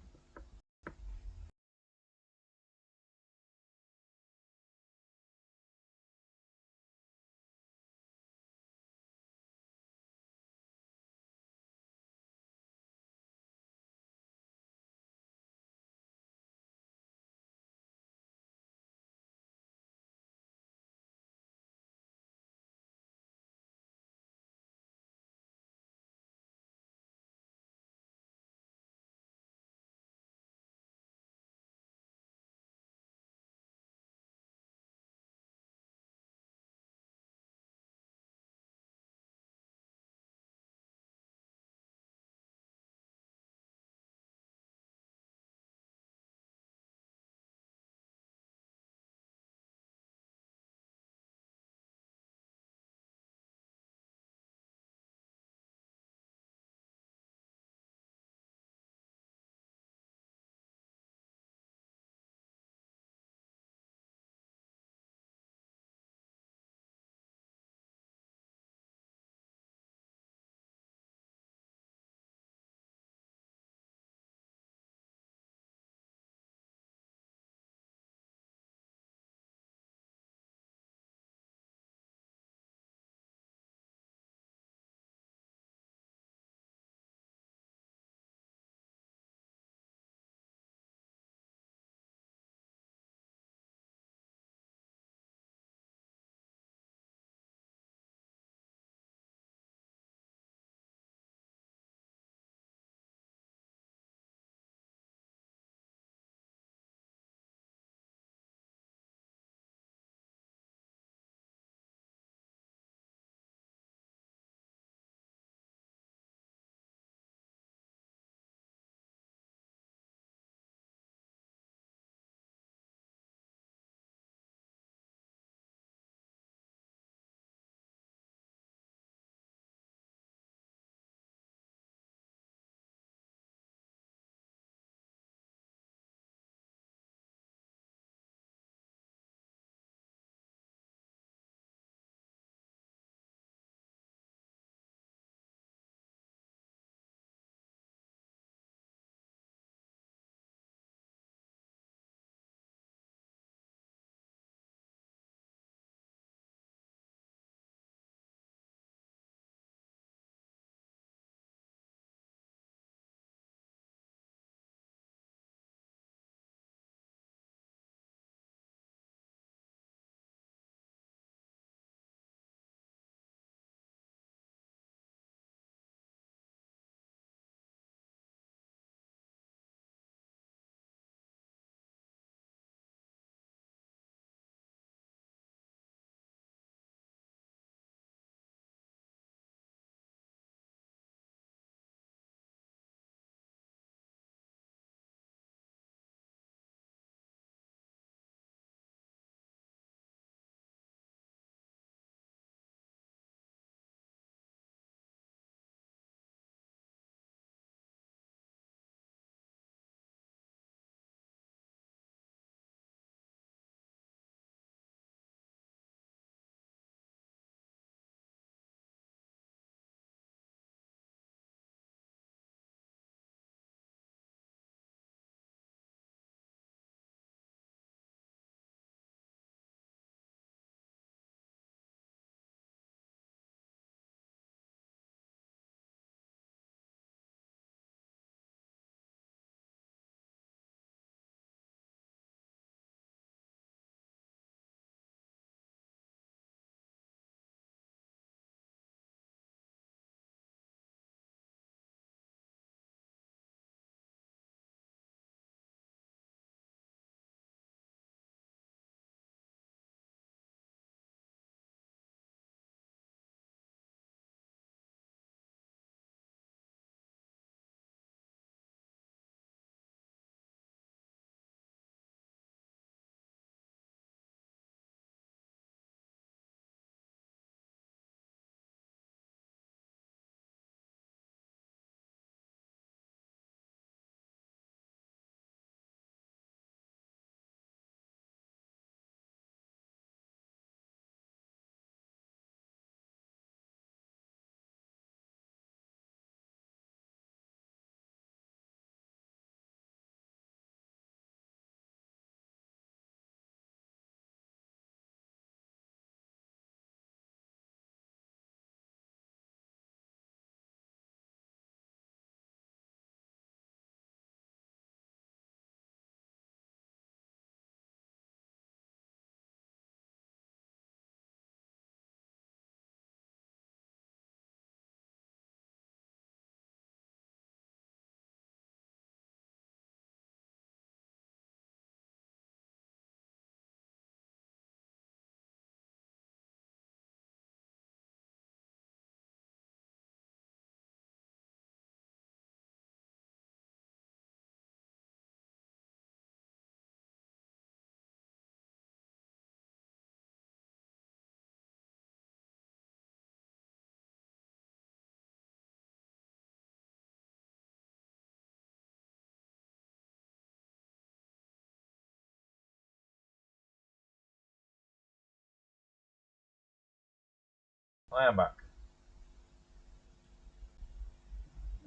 I am back.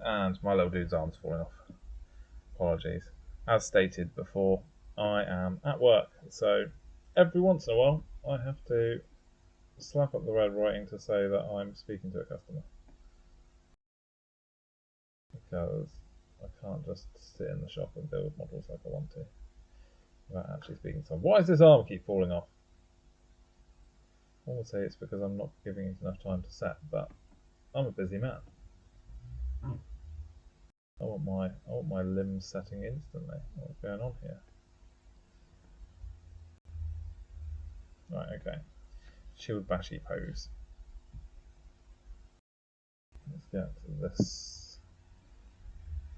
And my little dude's arm's falling off. Apologies. As stated before, I am at work, so every once in a while I have to slap up the red writing to say that I'm speaking to a customer. Because I can't just sit in the shop and build models like I want to without actually speaking to someone. Why does this arm keep falling off? I would say it's because I'm not giving it enough time to set, but I'm a busy man. I want my limbs setting instantly. What's going on here? Right, okay. Shield bashy pose. Let's get this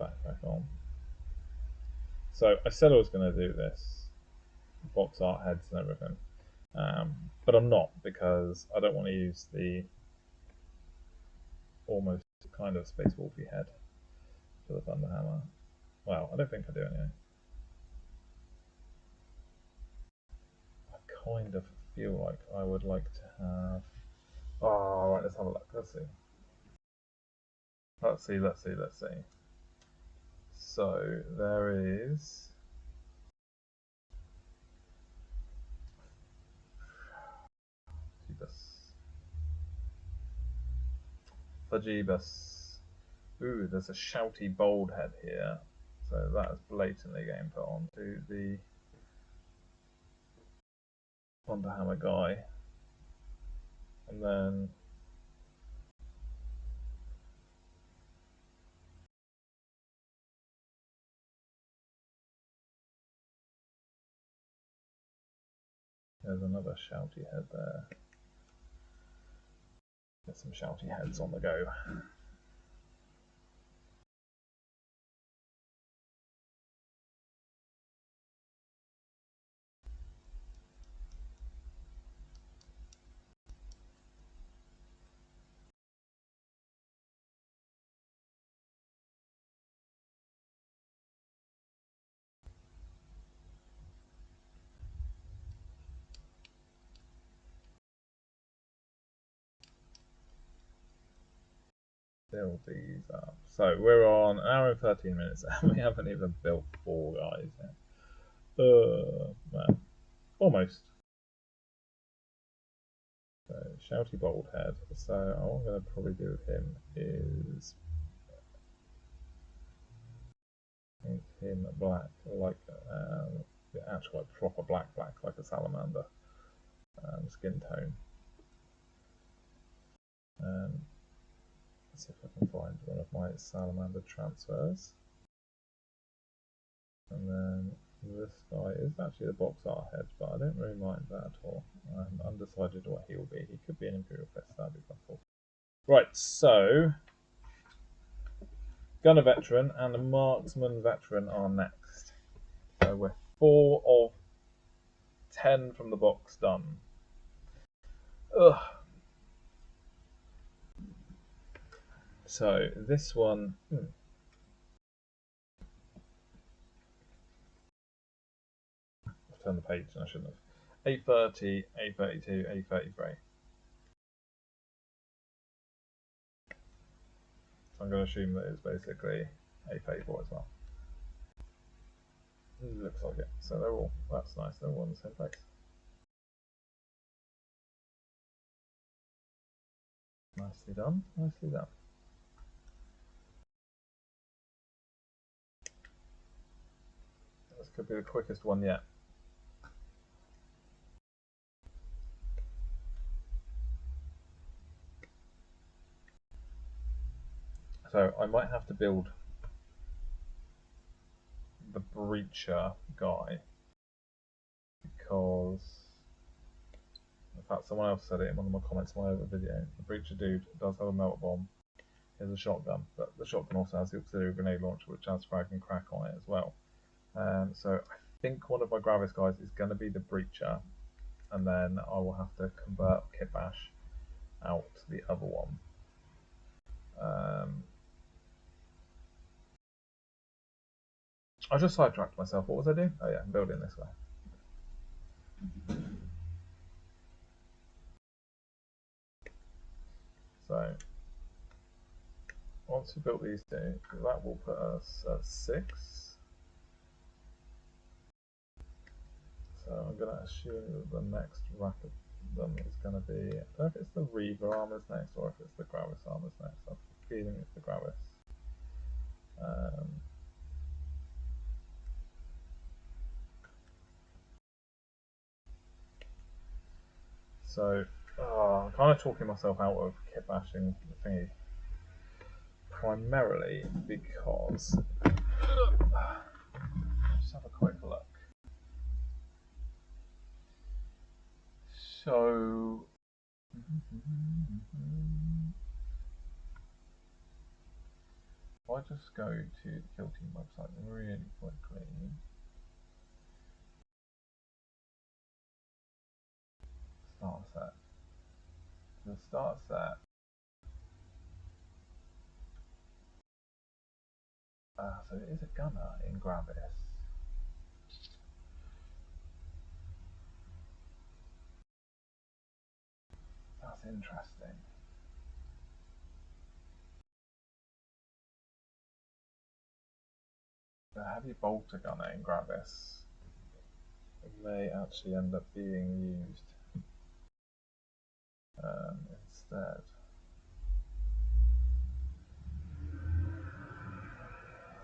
backpack on. So I said I was going to do this, box art heads and everything, but I'm not because I don't want to use the almost kind of Space Wolfy head for the Thunder Hammer. Well, I don't think I do anyway. I kind of feel like I would like to have. Oh, right, let's have a look. Let's see. So there is. Fajibus. Ooh, there's a shouty bold head here. So that is blatantly getting put onto the Hammer guy. And then there's another shouty head there. Get some shouty heads on the go. Build these up. So we're on an hour and 13 minutes and we haven't even built 4 guys yet. Man. Almost. So shouty bold head. So what I'm going to probably do with him is paint him black, like the actual like, proper black, like a salamander skin tone. Let's see if I can find one of my salamander transfers. And then this guy is actually the box art head, but I don't really mind that at all. I'm undecided what he will be. He could be an Imperial Fist, that'd be cool. Right, so Gunner Veteran and a Marksman Veteran are next. So we're 4 of 10 from the box done. Ugh. So this one. I've turned the page and I shouldn't have. A30, A32, A33. So I'm going to assume that it's basically A34 as well. It looks like it. So they're all. That's nice. They're all in the same place. Nicely done. Nicely done. This could be the quickest one yet. So I might have to build the breacher guy because, in fact, someone else said it in one of my comments in my other video. The breacher dude does have a melt bomb. He has a shotgun, but the shotgun also has the auxiliary grenade launcher, which has frag and crack on it as well. So I think one of my gravis guys is going to be the breacher, and then I will have to convert Kitbash out to the other one. I just sidetracked myself. What was I doing? Oh yeah, I'm building this guy. So once we built these two, that will put us at 6. So I'm going to assume that the next rack of them is going to be, I don't know if it's the Reaver armors next or if it's the Gravis armors next. I'm feeling it's the Gravis. So I'm kind of talking myself out of kit bashing the thingy, primarily because let's have a quick look. So if I just go to the Kill Team website really quickly. Starter set. The starter set. So it is a gunner in Gravis. That's interesting. The heavy bolter gunner in Gravis may actually end up being used instead.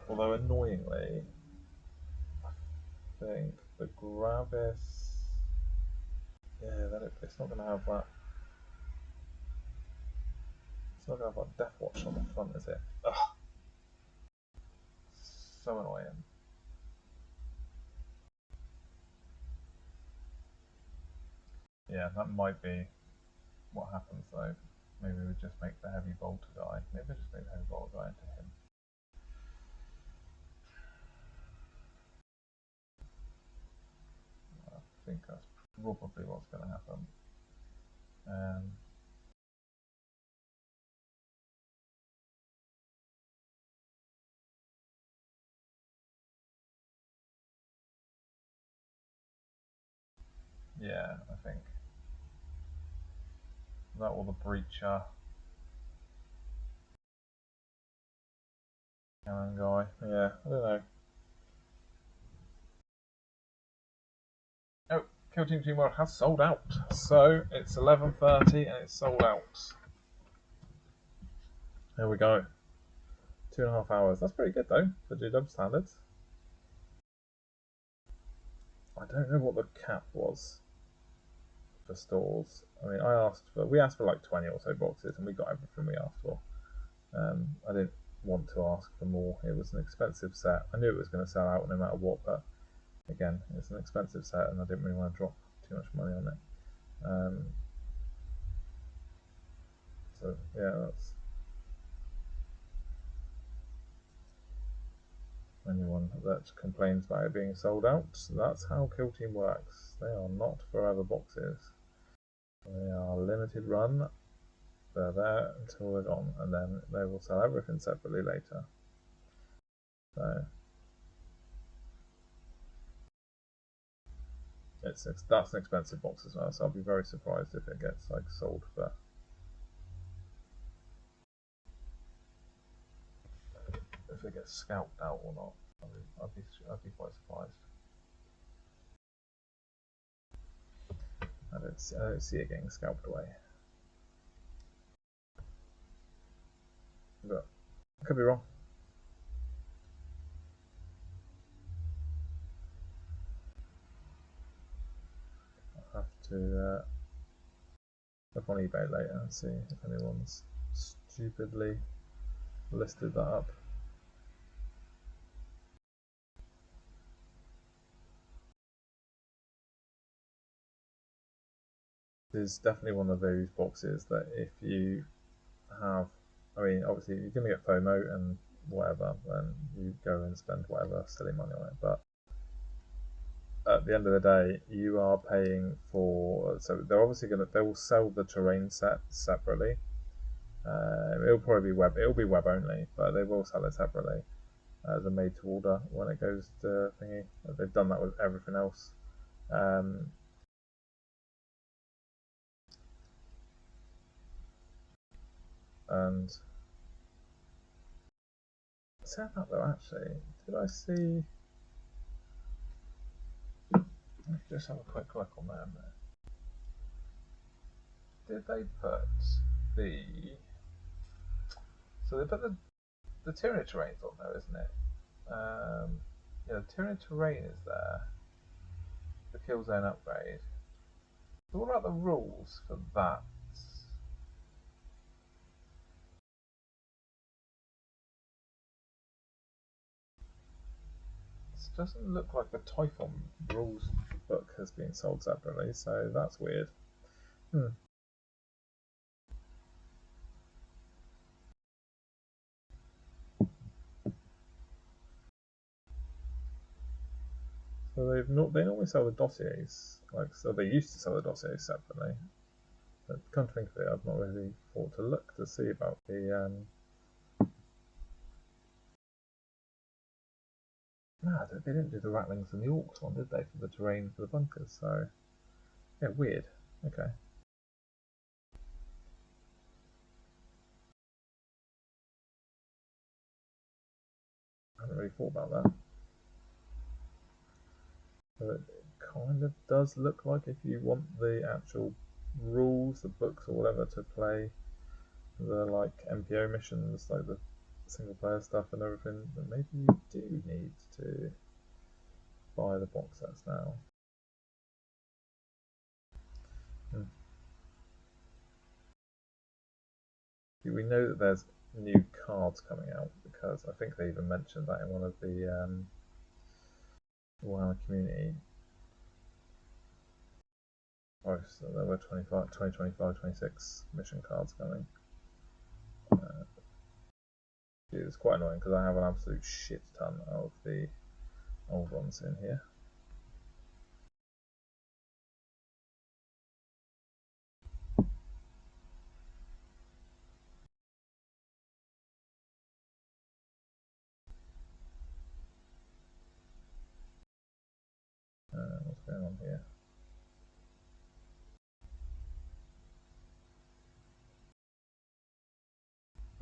Although annoyingly, I think the Gravis, then it's not going to have that. It's not going to have that Death Watch on the front, is it? Ugh. So annoying. Yeah, that might be what happens though. Maybe we just make the heavy bolter guy. Maybe just make the heavy bolter guy into him. I think that's probably what's going to happen. Yeah, I think that or the breacher cannon guy. Yeah, I don't know. Oh, Kill Team Teamwork has sold out. So it's 11:30 and it's sold out. There we go. 2.5 hours. That's pretty good though for GW standards. I don't know what the cap was for stalls. I mean, we asked for like 20 or so boxes, and we got everything we asked for. I didn't want to ask for more. It was an expensive set. I knew it was going to sell out no matter what, but again, it's an expensive set, and I didn't really want to drop too much money on it. So yeah, that's anyone that complains about it being sold out. That's how Kill Team works. They are not forever boxes. They are limited run. They're there until they're gone, and then they will sell everything separately later. So that's an expensive box as well. So I'll be very surprised if it gets like sold for. If it gets scalped out or not, I'd be quite surprised. I don't see it getting scalped away, but I could be wrong. I'll have to look on eBay later and see if anyone's stupidly listed that up. There's definitely one of those boxes that if you have, I mean, obviously you're going to get FOMO and whatever, then you go and spend whatever silly money on it. But at the end of the day, you are paying for. So they're obviously they will sell the terrain set separately. It'll probably be web. It'll be web only, but they will sell it separately as a made to order when it goes to thingy. They've done that with everything else. And saying that though, actually, did I see? Let's just have a quick look on there. Did they put the? So they put the tyranny terrain's on there, isn't it? Yeah, the tyranny terrain is there. The kill zone upgrade. So what about the rules for that? This doesn't look like the Typhon rules book has been sold separately, so that's weird. So they normally sell the dossiers, so they used to sell the dossiers separately. But come to think of it, I've not really thought to look to see about the no, they didn't do the rattlings and the orcs one, did they, for the terrain for the bunkers? So yeah, weird. Okay. I haven't really thought about that. So it kind of does look like if you want the actual rules, the books or whatever to play the like MPO missions, like the single player stuff and everything, then maybe you do need to buy the box sets now. We know that there's new cards coming out because I think they even mentioned that in one of the Warhammer community. Oh, so there were 2025, 26 mission cards coming. It's quite annoying because I have an absolute shit ton of the old ones in here. What's going on here?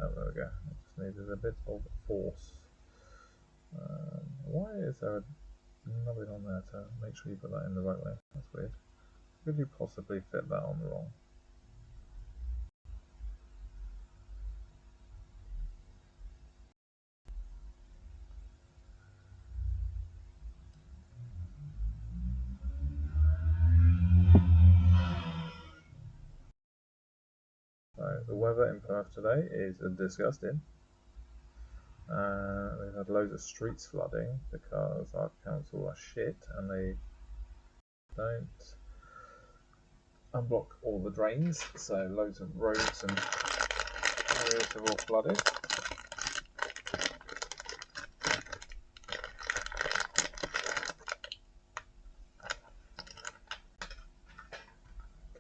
Oh, there we go. I just needed a bit of force. Why is there nothing on there to make sure you put that in the right way? That's weird. Could you possibly fit that on the wrong? So the weather in Perth today is disgusting. We've had loads of streets flooding because our council are shit and they don't unblock all the drains, so loads of roads and areas have all flooded.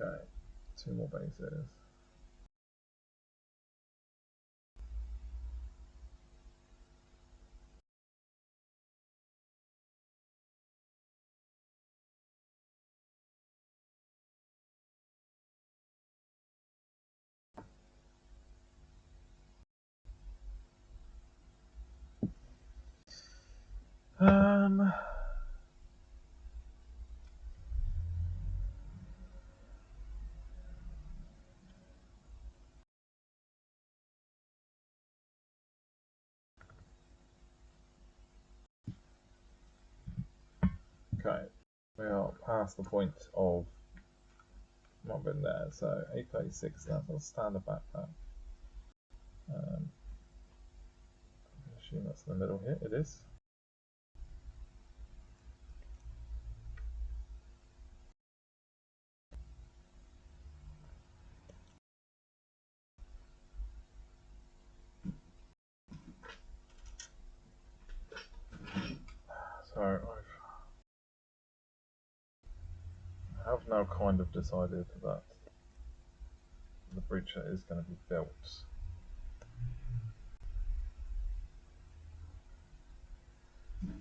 Okay, 2 more bases. Okay, we are past the point of not been there, so 836, that's a standard backpack. I assume that's in the middle here, it is. So I have now kind of decided that the breacher is going to be built.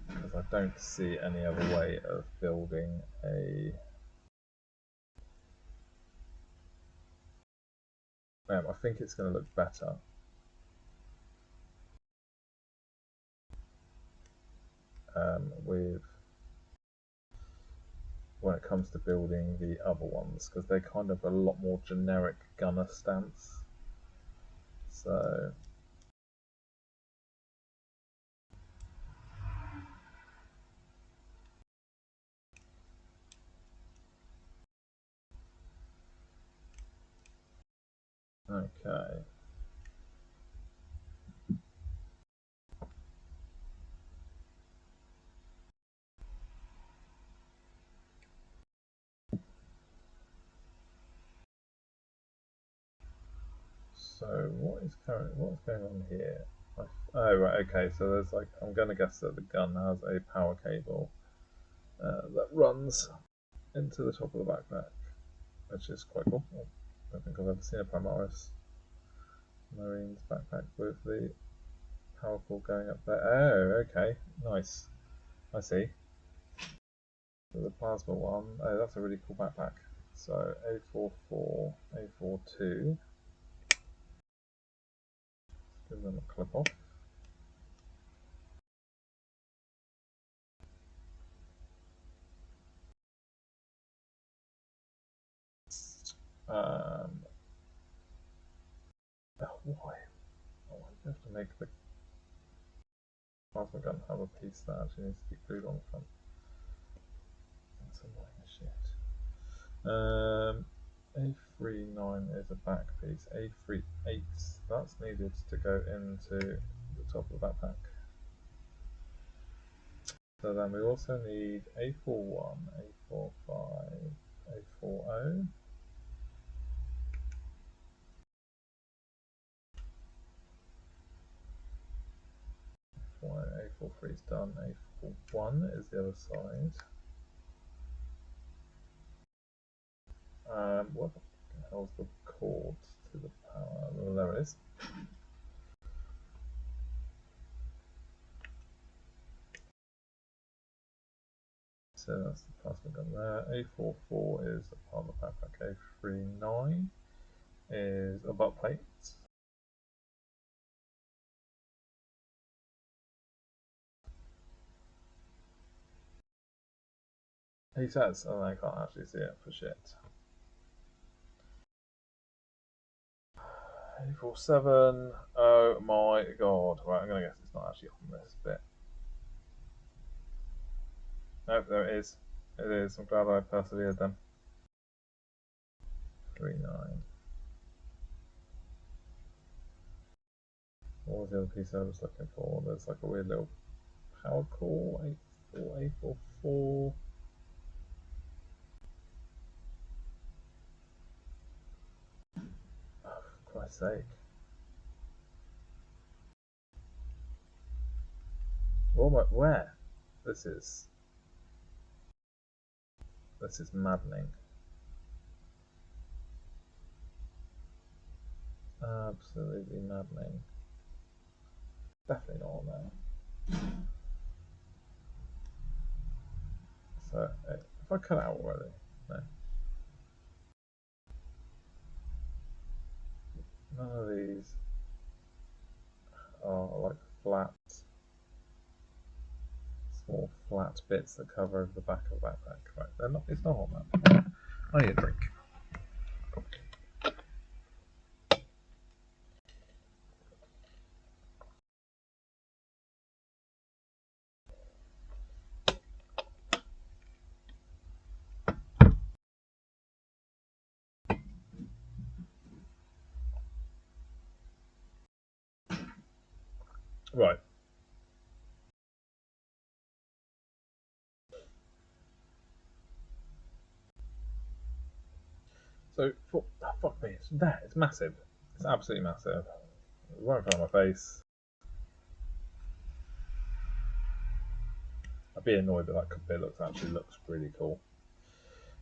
Because I don't see any other way of building a I think it's going to look better. With when it comes to building the other ones, because they're kind of a lot more generic gunner stance. So okay. So what's going on here? Oh right, okay. So there's like, I'm going to guess that the gun has a power cable that runs into the top of the backpack, which is quite cool. I don't think I've ever seen a Primaris Marines backpack with the power cord going up there. Oh, okay, nice. I see. So the plasma one. Oh, that's a really cool backpack. So A44, A42. Give them a clip off. Why? Oh, I have to make the plasma gun have a piece that actually needs to be glued on the front. That's annoying as shit. A39 is a back piece. A38, that's needed to go into the top of the backpack. So then we also need A41, A45, A40. A43 is done. A41 is the other side. What the hell's the cord to the power? Well, there it is. So that's the plasma gun there. A44 is a part of the backpack. A39 is a butt plate. He says, and I can't actually see it for shit. A47, oh my god. Right, I'm gonna guess it's not actually on this bit. Nope, there it is. It is. I'm glad I persevered then. 39. What was the other piece I was looking for? There's like a weird little power core. A44. Oh, for Christ's sake. Where? This is maddening. Absolutely maddening. Definitely not on there. So if I cut it out already, no. None of these are like flat, small flat bits that cover over the back of the backpack. Right, they're not. It's not on that. I need a drink. Right. So, fuck me, it's there. It's massive. It's absolutely massive. Right in front of my face. I'd be annoyed, but that bit actually looks really cool.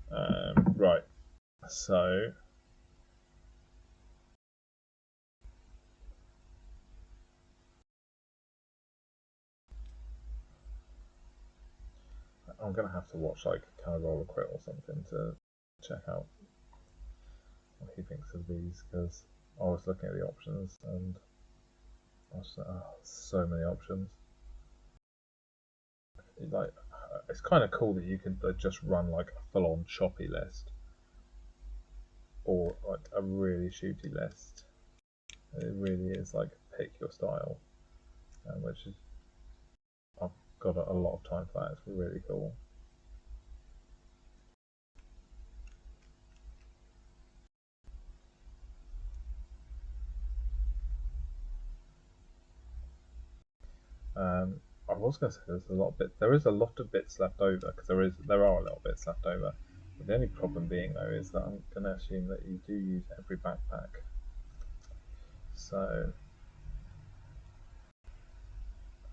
Right. So I'm gonna have to watch like Can I Roll a Crit or something to check out what he thinks of these, because I was looking at the options and I was like, oh, so many options. Like, it's kind of cool that you can just run like a full-on choppy list or like a really shooty list. It really is like pick your style, which is, I've got a lot of time for that. It's really cool. I was going to say there is a lot of bits left over, because there are a lot of bits left over. But the only problem being though is that I'm going to assume that you do use every backpack. So,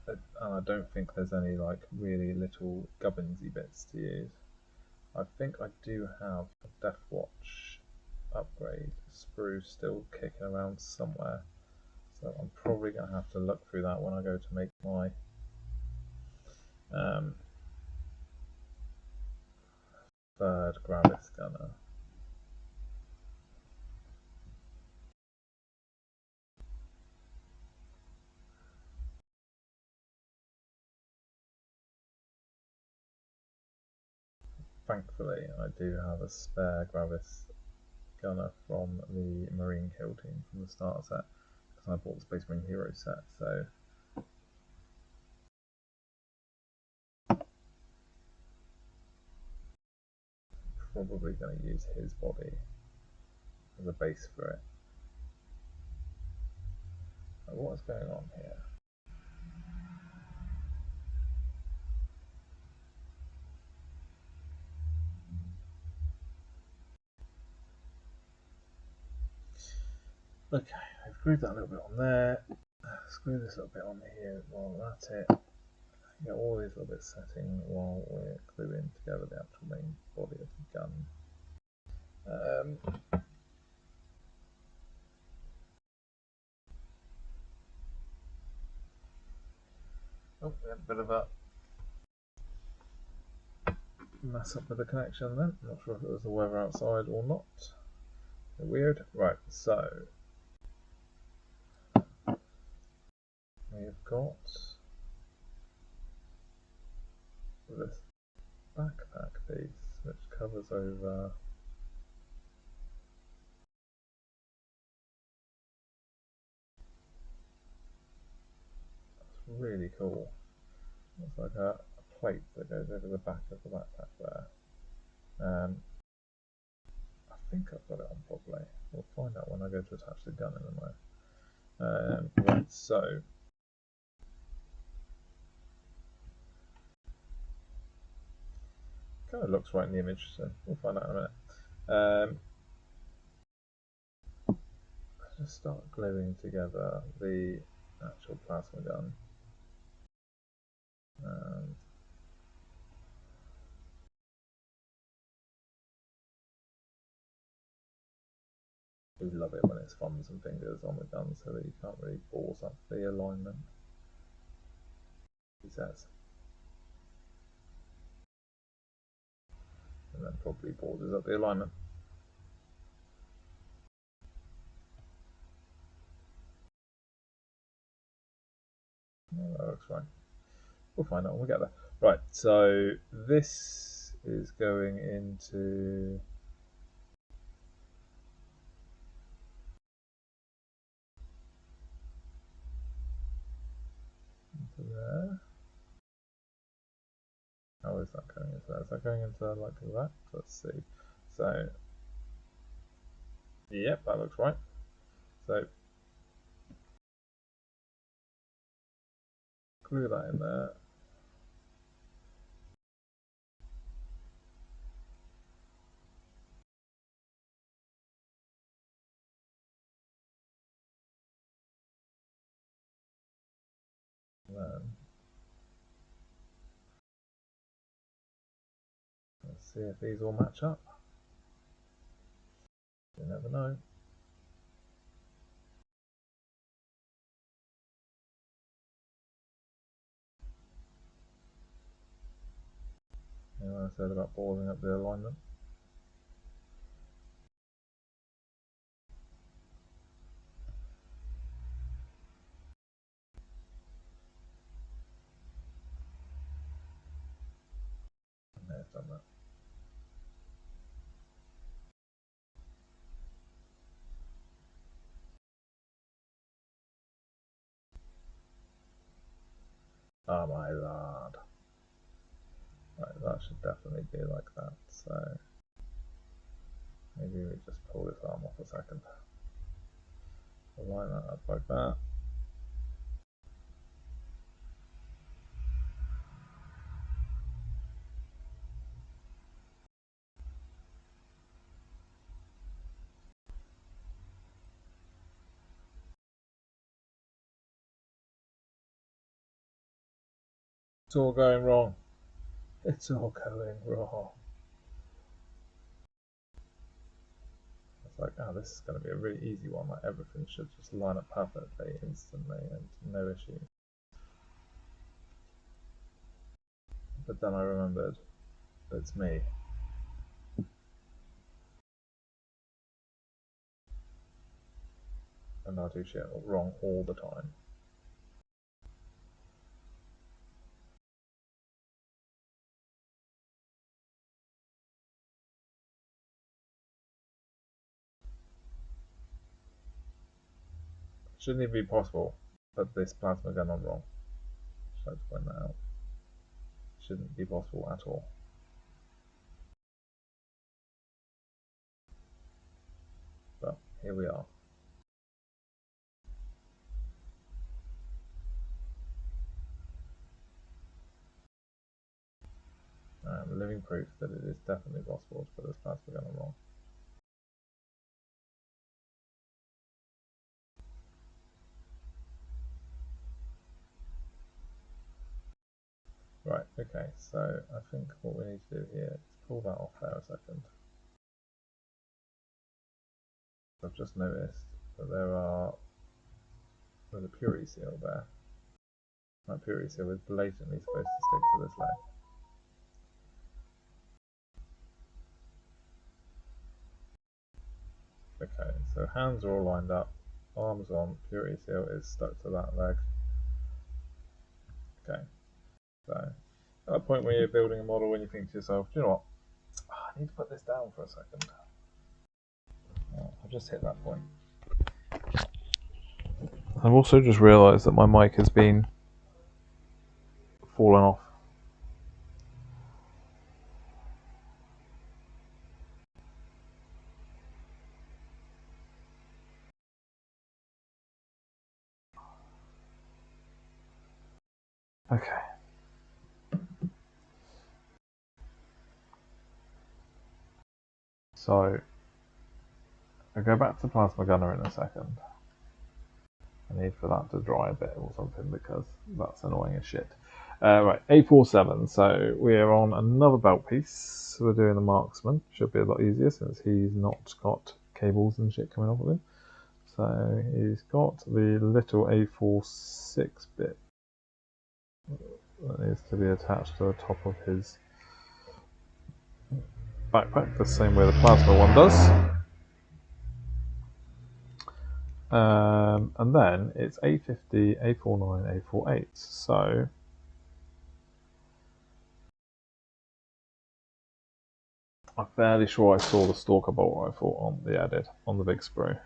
and I don't think there's any like really little gubbinsy bits to use. I think I do have a Death Watch upgrade sprue still kicking around somewhere. So I'm probably going to have to look through that when I go to make my third gravis gunner. Thankfully, I do have a spare gravis gunner from the Marine kill team from the starter set, because I bought the Space Marine Hero set, so probably going to use his body as a base for it. What's going on here? Okay, I've screwed that a little bit on there. Screw this little bit on here while that's it. Get all these little bits setting while we're gluing together the actual main body of the gun. Oh, we had a bit of a mess up with the connection then. I'm not sure if it was the weather outside or not. Weird. Right, so we've got this backpack piece which covers over really cool. It's like a plate that goes over the back of the backpack there. I think I've got it on properly. We'll find out when I go to attach the gun in a moment. Right, so kind of looks right in the image, so we'll find out in a minute. Let's just start gluing together the actual plasma gun. We love it when it's thumbs and fingers on the gun so that you can't really force up the alignment. He says. And then probably borders up the alignment. Oh, that looks fine. We'll find out when we get there. Right, so this is going into there. How is that going into there? Is that going into like that? Let's see. So, yep, that looks right. So, glue that in there. And then, let's see if these all match up. You never know. You know what I said about balling up the alignment? Oh my lord. Right, that should definitely be like that, so maybe we just pull this arm off a second. Line that up like that. It's all going wrong. It's all going wrong. It's like, oh, this is going to be a really easy one. Like everything should just line up perfectly instantly and no issue. But then I remembered it's me. And I do shit wrong all the time. Shouldn't even be possible, but this plasma gun on wrong. Just like to point that out. Shouldn't be possible at all. But here we are. Living proof that it is definitely possible to put this plasma gun on wrong. Right, okay, so I think what we need to do here is pull that off there a second. I've just noticed that there's a purity seal there. That purity seal is blatantly supposed to stick to this leg. Okay, so hands are all lined up, arms on, purity seal is stuck to that leg. Okay, so at that point where you're building a model and you think to yourself, do you know what, I need to put this down for a second. I've just hit that point. I've also just realised that my mic has been fallen off. Okay. So I'll go back to plasma gunner in a second. I need for that to dry a bit or something because that's annoying as shit. Right, A47. So we are on another belt piece. We're doing the marksman. Should be a lot easier since he's not got cables and shit coming off of him. So he's got the little A46 bit that needs to be attached to the top of his backpack, the same way the plasma one does. And then it's A50, A49, A48. So I'm fairly sure I saw the Stalker bolt rifle on the edit, on the big sprue.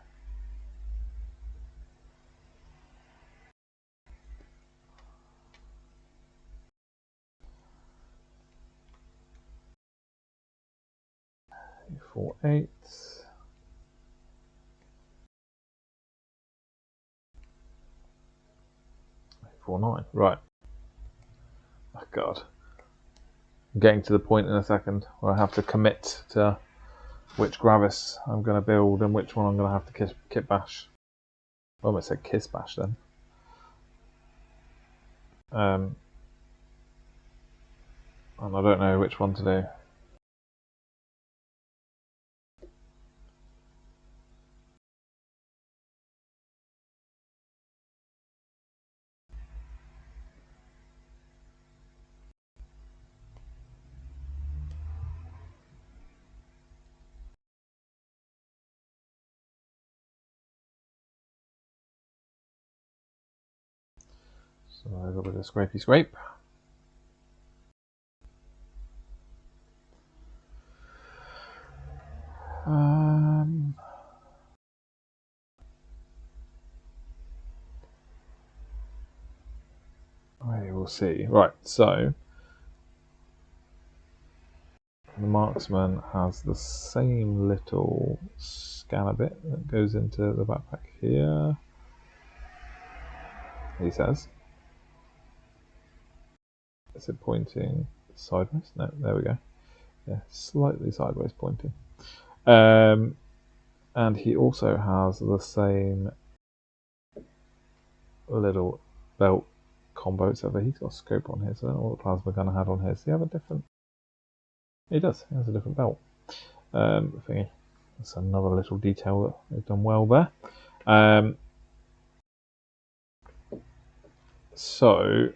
A48. A49, right. Oh god. I'm getting to the point in a second where I have to commit to which gravis I'm going to build and which one I'm going to have to kit bash. I almost said kiss bash then. And I don't know which one to do. So a little bit of scrapey scrape. will see. Right, so the marksman has the same little scanner bit that goes into the backpack here. He says. Is it pointing sideways? No, there we go. Yeah, slightly sideways pointing. And he also has the same little belt combo, except that he's got a scope on here, so I don't know what the plasma gun had on here. Does he have a different? He does. He has a different belt thingy. That's another little detail that they've done well there. So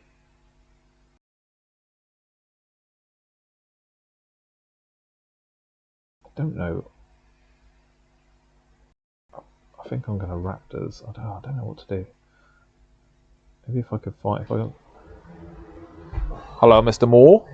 I don't know. I think I'm going to Raptors. I don't know what to do. Maybe if I could fight. If I don't. Hello, Mr. Moore.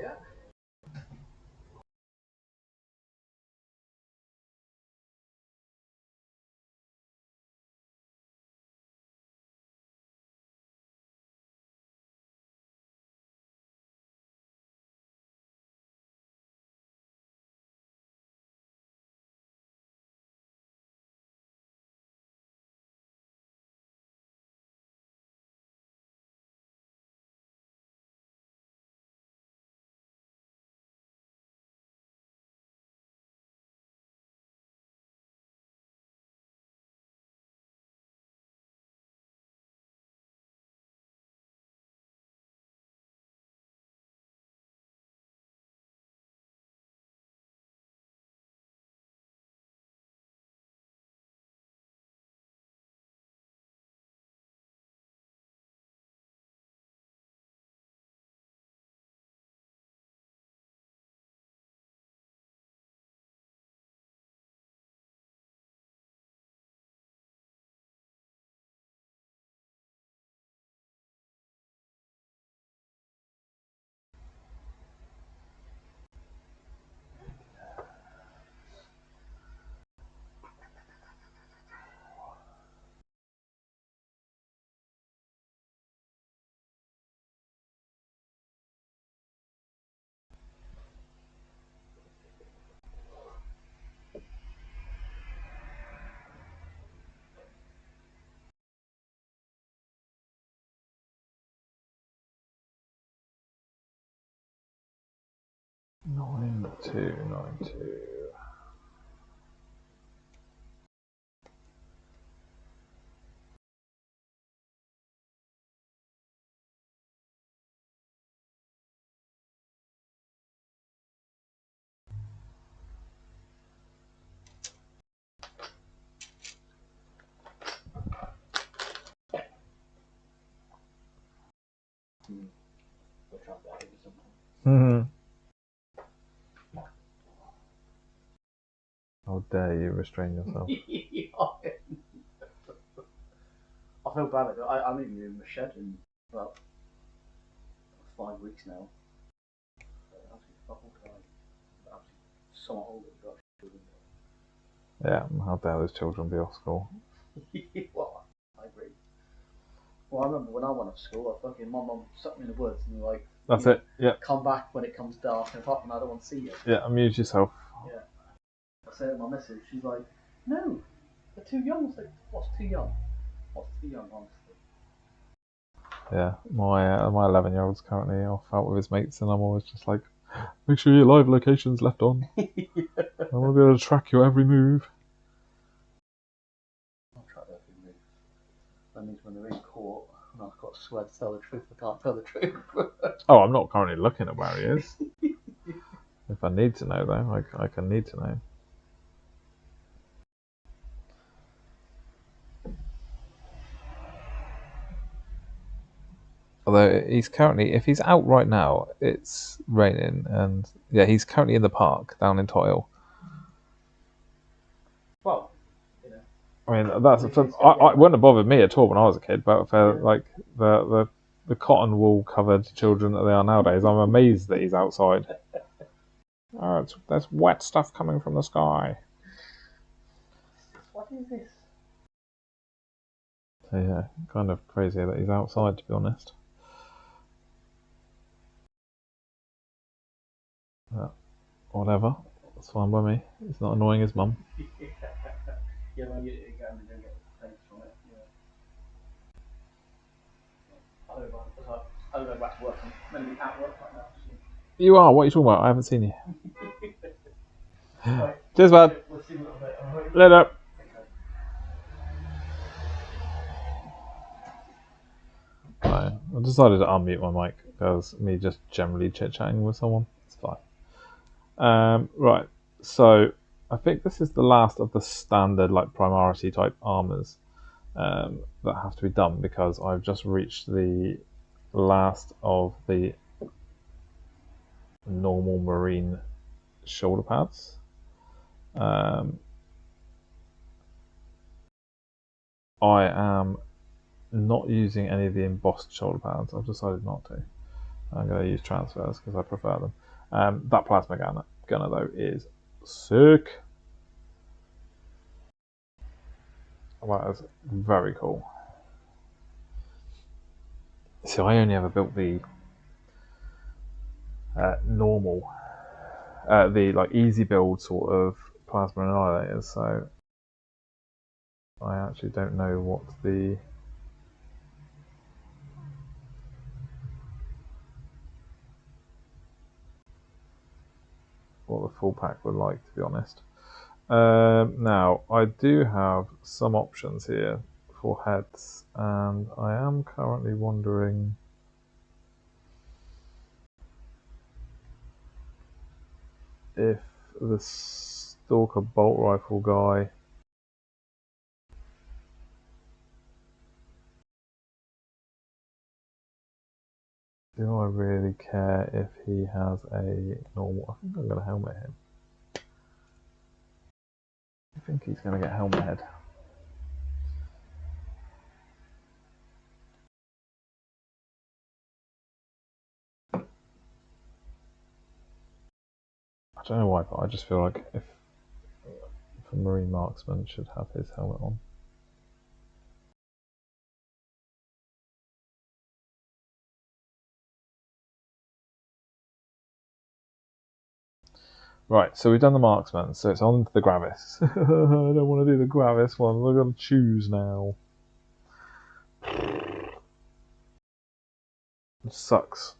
Nine two. 292. How dare you restrain yourself? I feel bad. I'm even in the shed in about 5 weeks now. Absolutely fucking crying. Absolutely so old that got children. Yeah, how dare those children be off school? Well, I agree. Well, I remember when I went off school, my mum stuck me in the woods and like. That's it. Yeah. Come back when it comes dark, and apart from that, I don't want to see you. Yeah, amuse yourself. Yeah. I say to my missus, she's like, "No, they're too young." I was like, "What's too young? What's too young, honestly?" Yeah, my 11-year-old's currently off out with his mates, and I'm always just like, make sure your live location's left on. I want to be able to track your every move. I'll track their every move. That means when they're in court, and I've got to swear to tell the truth, I can't tell the truth. Oh, I'm not currently looking at where he is. If I need to know, though, I can need to know. Although he's currently, if he's out right now, it's raining, and yeah, he's currently in the park down in Toyle. Well, you know. I mean, that's it wouldn't have bothered me at all when I was a kid, but for like the cotton wool covered children that they are nowadays, I'm amazed that he's outside. Oh, there's wet stuff coming from the sky. What is this? So yeah, kind of crazy that he's outside, to be honest. Whatever, it's fine by me. It's not annoying his mum. Yeah, well, you go and don't get thanks from it. Yeah. I'll go back to work. I'm meant to be at work right now. You are? What are you talking about? I haven't seen you. Right. Cheers, bud. We'll see a little bit. All right. Later. Right. I decided to unmute my mic because me just generally chit-chatting with someone. It's fine. Right. So I think this is the last of the standard like priority type armors that have to be done because I've just reached the last of the normal marine shoulder pads. I am not using any of the embossed shoulder pads. I've decided not to. I'm going to use transfers because I prefer them. That plasma gunner though is sick. That is very cool. So I only ever built the normal, the like easy build sort of plasma annihilators. So I actually don't know what the full pack would like, to be honest. Now I do have some options here for heads, and I am currently wondering if the Stalker bolt rifle guy do I really care if he has a normal. I think I'm going to helmet him. I think he's going to get helmet head. I don't know why, but I just feel like if a marine marksman should have his helmet on. Right, so we've done the marksman, so it's on to the gravis. I don't want to do the gravis one, I've got to choose now. It sucks.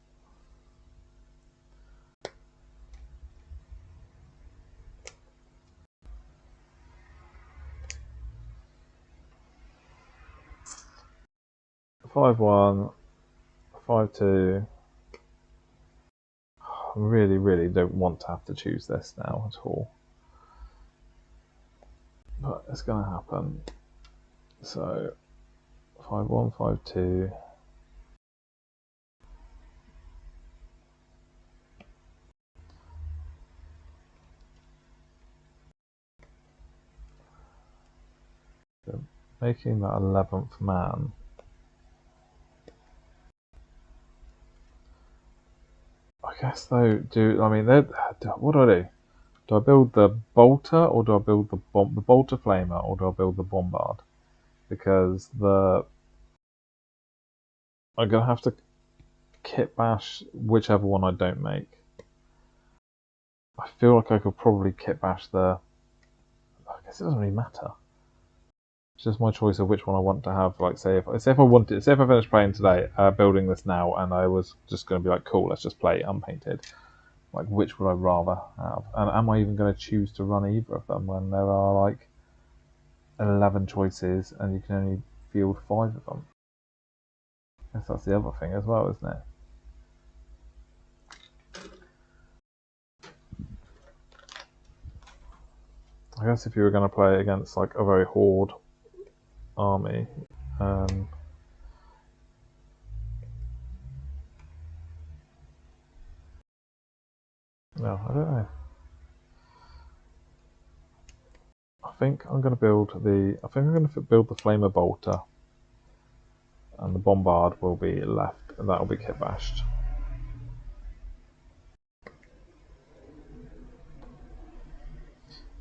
Five one, 5-2. I really don't want to have to choose this now at all. But it's going to happen. So 5-1, 5-2. Making that 11th man. I guess though, what do I do? Do I build the bolter or do I build the bolter flamer or do I build the bombard? Because I'm gonna have to kit bash whichever one I don't make. I feel like I could probably kit bash I guess it doesn't really matter. It's just my choice of which one I want to have. Like, say if I finished playing today, building this now, and I was just going to be like, cool, let's just play unpainted. Like, which would I rather have? And am I even going to choose to run either of them when there are like 11 choices and you can only field 5 of them? I guess that's the other thing as well, isn't it? I guess if you were going to play against like a very Horde army, no, I don't know. I think I'm going to build the flamer bolter, and the bombard will be left, and that'll be kit bashed.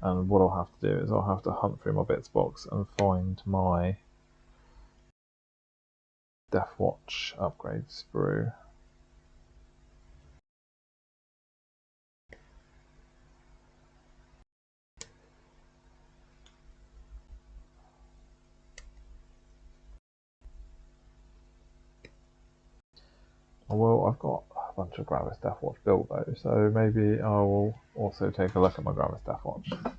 And what I'll have to do is I'll have to hunt through my bits box and find my Death Watch upgrade sprue. Well, I've got a bunch of Gravis Deathwatch built though, so maybe I will also take a look at my Gravis Deathwatch.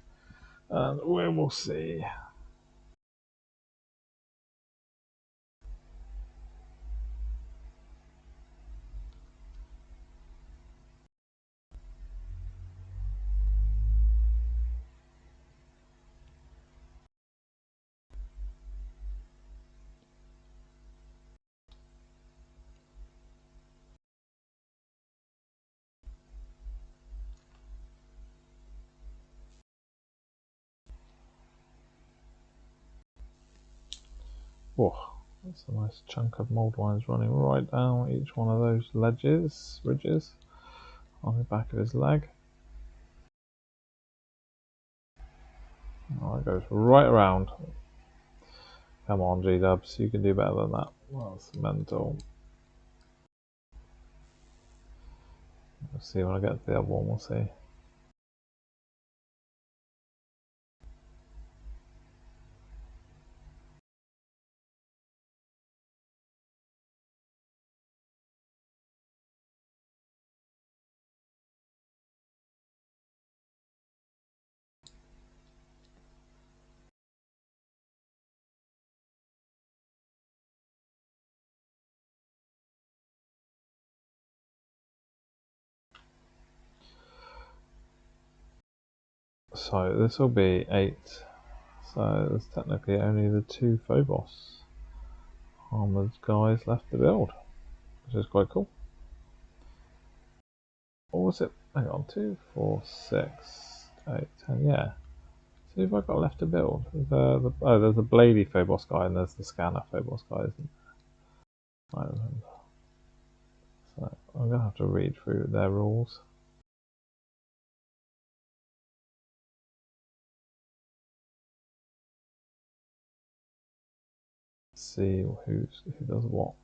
And we will see. Oh, that's a nice chunk of mould lines running right down each one of those ridges on the back of his leg. Oh, it goes right around. Come on, G-dubs, you can do better than that. That's mental. We'll see when I get to the other one, we'll see. So this will be 8. So there's technically only the 2 Phobos armoured guys left to build, which is quite cool. Or was it? Hang on, 2, 4, 6, 8, 10. Yeah. So who have I got left to build? There's the Blady Phobos guy and there's the Scanner Phobos guy, isn't there? I remember. So I'm gonna have to read through their rules. See who does what.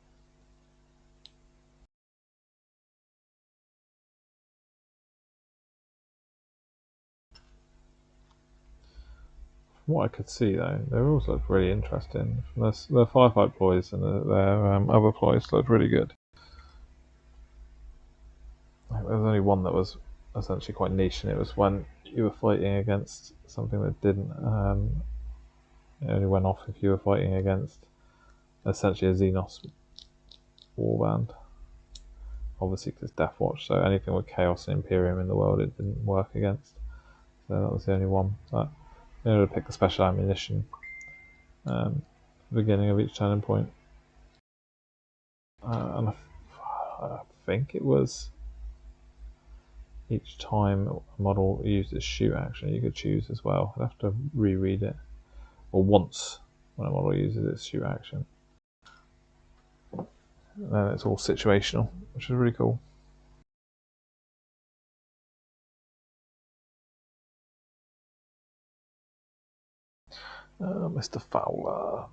From what I could see though, their rules look really interesting. The Firefight boys and their other ploys looked really good. There was only one that was essentially quite niche, and it was when you were fighting against something that didn't. It only went off if you were fighting against essentially a Xenos warband. Obviously, because it's Deathwatch, so anything with Chaos and Imperium in the world, it didn't work against. So that was the only one. But in order to pick the special ammunition, at the beginning of each turning point, and I think it was each time a model used its shoot action, you could choose as well. I'd have to reread it. Or once when a model uses its shoot action. And then it's all situational, which is really cool. Mr. Fowler.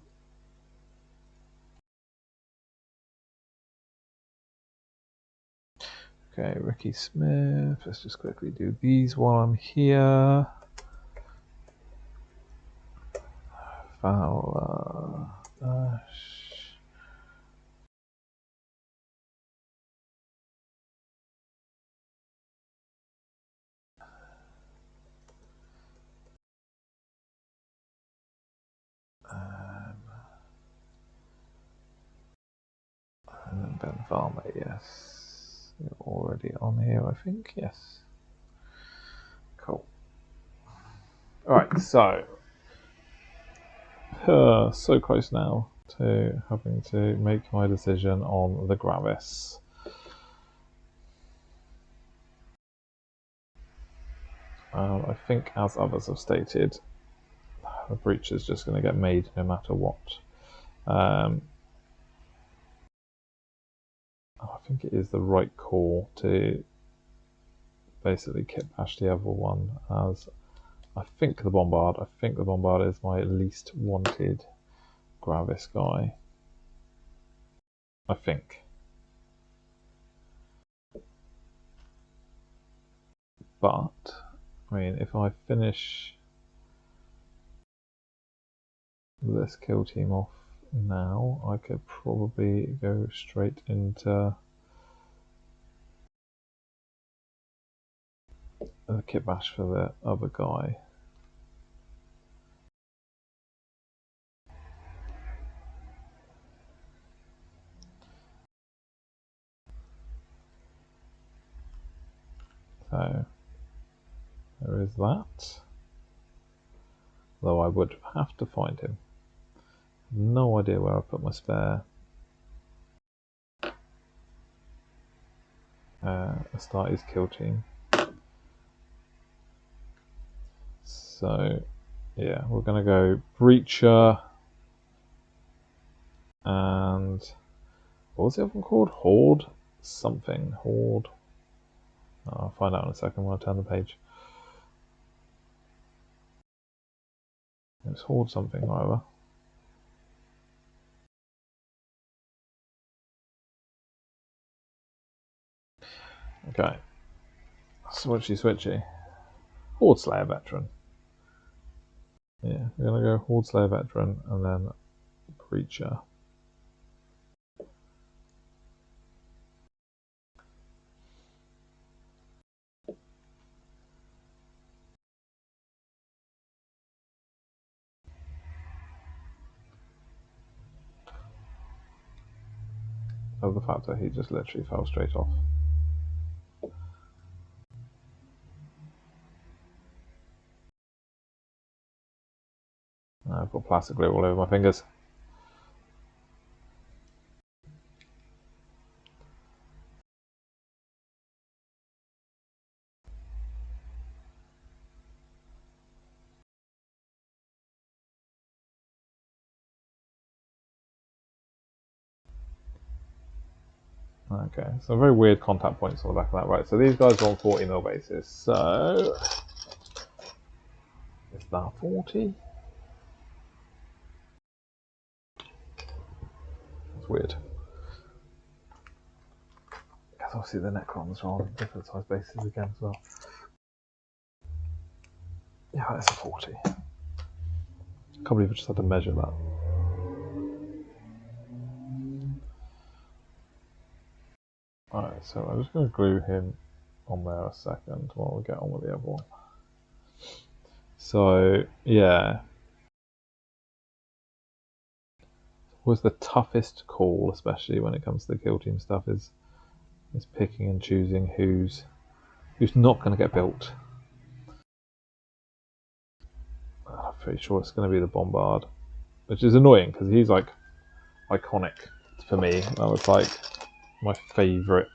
Okay, Ricky Smith. Let's just quickly do these while I'm here. Fowler. Dash. And then Ben Farmer, yes. You're already on here, I think, yes. Cool. Alright, so so close now to having to make my decision on the Gravis. I think, as others have stated, the breach is just going to get made no matter what. I think it is the right call to basically kit bash the other one, as I think the Bombard is my least wanted Gravis guy. I think. But, I mean, if I finish this kill team off now, I could probably go straight into a kit bash for the other guy. So there is that. Though I would have to find him. No idea where I put my spare. Start his kill team. So yeah, we're gonna go Breacher and what was the other one called? Horde something. Horde. Oh, I'll find out in a second when I turn the page. It's Horde something, however. Okay. Switchy. Horde Slayer Veteran. Yeah, we're gonna go Horde Slayer Veteran and then Preacher. Of the fact that he just literally fell straight off. I've got plastic glue all over my fingers. Okay, so very weird contact points on the back of that. Right, so these guys are on 40 mil basis. So is that 40? That's weird. Because obviously the Necrons are on different size bases again as well. Yeah, that's a 40. I can't believe I just had to measure that. Alright, so I'm just going to glue him on there a second while we get on with the other one. So, yeah. Was the toughest call, especially when it comes to the kill team stuff, is picking and choosing who's not going to get built. I'm pretty sure it's going to be the Bombard, which is annoying because he's like iconic for me. That was like my favourite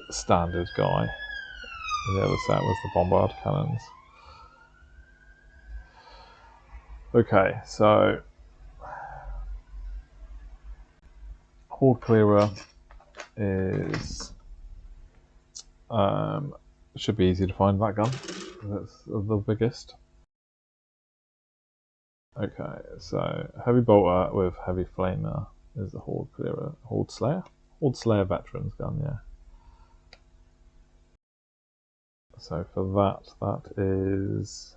standard guy. And the other set was the Bombard cannons. Okay, so Horde Clearer is should be easy to find that gun. That's the biggest. Okay, so Heavy Bolter with Heavy Flamer is the Horde Clearer. Horde Slayer Veterans gun, yeah. So for that is...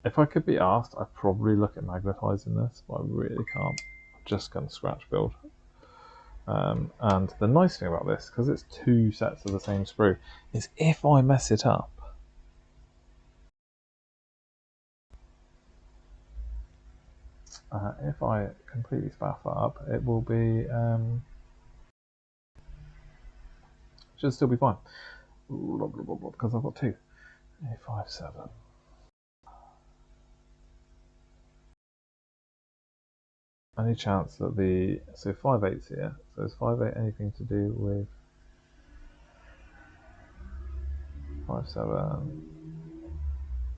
If I could be asked, I'd probably look at magnetising this, but I really can't. I'm just going to scratch build. And the nice thing about this, because it's two sets of the same sprue, is if I mess it up, if I completely spaff that up, it will be... should still be fine. Because I've got two. 5-7. Any chance that the... So 5-8's here. So is 5-8 anything to do with 5-7?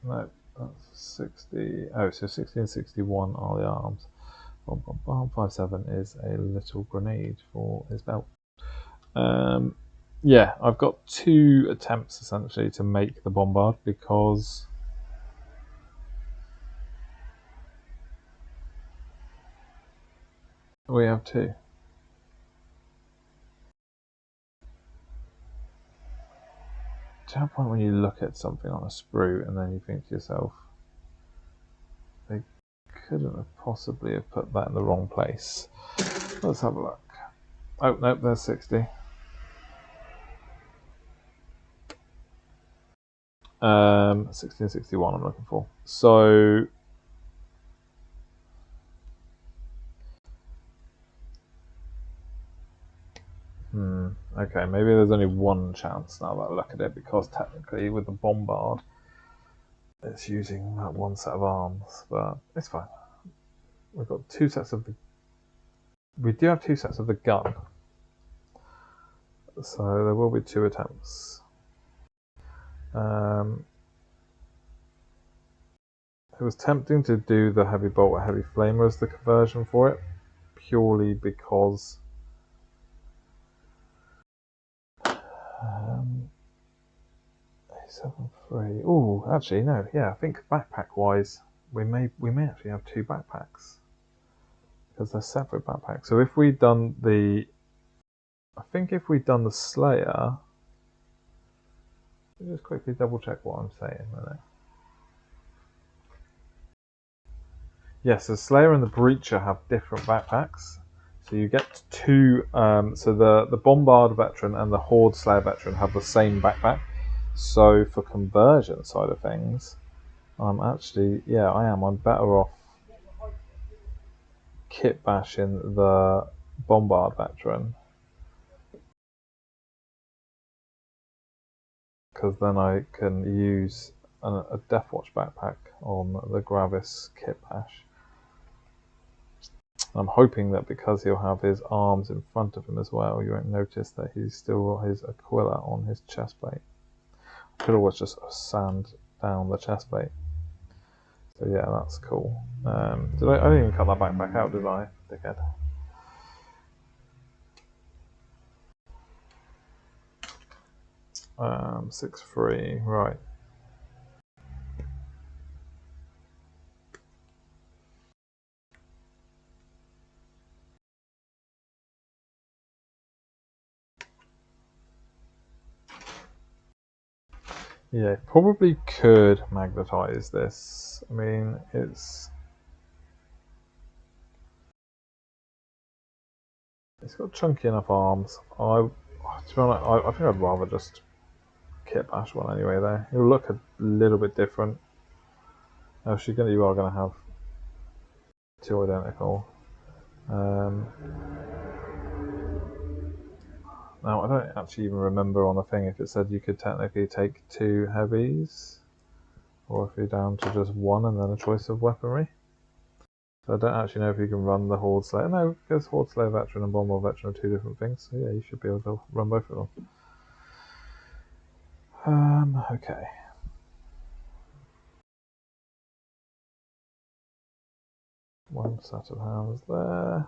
No, that's 60. Oh, so 60 and 61 are the arms. 5-7 is a little grenade for his belt. Yeah, I've got two attempts essentially to make the Bombard because we have two. To a point when you look at something on a sprue and then you think to yourself, they couldn't have possibly have put that in the wrong place. Let's have a look. Oh, nope, there's 60. 60 and 61 I'm looking for. So okay, maybe there's only one chance now that I look at it, because technically with the bombard it's using that one set of arms, but it's fine. We've got two sets of the... We do have two sets of the gun, so there will be two attempts. It was tempting to do the heavy bolt or heavy flamer as the conversion for it, purely because A73. Oh, actually no. Yeah, I think backpack wise, we may actually have two backpacks, because they're separate backpacks. So if we'd done the, I think if we'd done the Slayer, let me just quickly double check what I'm saying a minute. Yes, the Slayer and the Breacher have different backpacks. So you get two, so the Bombard Veteran and the Horde Slayer Veteran have the same backpack. So for conversion side of things, I'm actually, yeah, I'm better off kit bashing the Bombard Veteran, because then I can use a Deathwatch backpack on the Gravis kit bash. I'm hoping that because he'll have his arms in front of him as well, you won't notice that he's still got his Aquila on his chest plate. I could always just sand down the chest plate. So yeah, that's cool. I didn't even cut that backpack out, did I, dickhead? Um, 6-3, right. Yeah, probably could magnetize this. I mean, it's got chunky enough arms. To be honest, I think I'd rather just kit bash one anyway. There, it'll look a little bit different. Oh, you are gonna have two identical. Now I don't actually even remember on the thing if it said you could technically take two heavies, or if you're down to just one and then a choice of weaponry. So I don't actually know if you can run the Horde Slayer. No, because Horde Slayer Veteran and Bombard Veteran are two different things. So yeah, you should be able to run both of them. Okay. One set of hands there.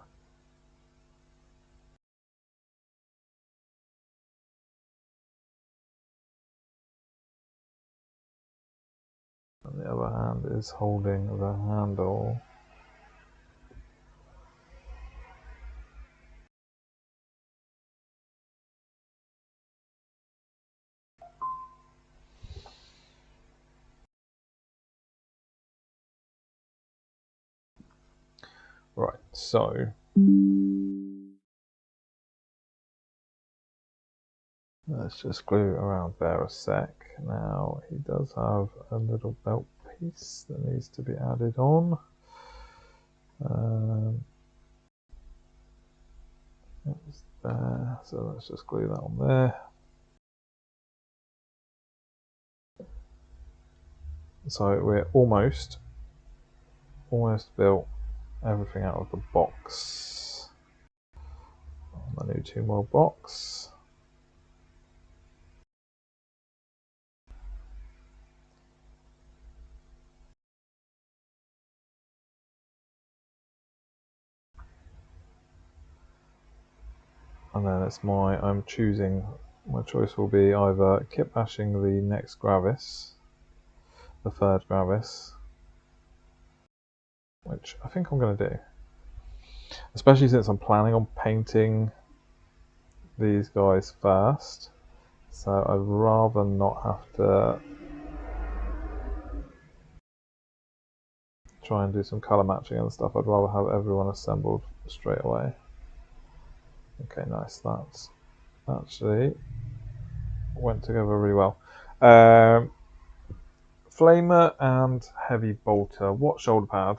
And the other hand is holding the handle. Right, so let's just glue around there a sec. Now he does have a little belt piece that needs to be added on. That was there, so let's just glue that on there. So we're almost built everything out of the box. On the new 2 more box. And then it's I'm choosing, my choice will be either kit bashing the next Gravis, the third Gravis, which I think I'm going to do. Especially since I'm planning on painting these guys first. So I'd rather not have to try and do some colour matching and stuff. I'd rather have everyone assembled straight away. Okay, nice. That's actually went together really well. Flamer and Heavy Bolter. What shoulder pad?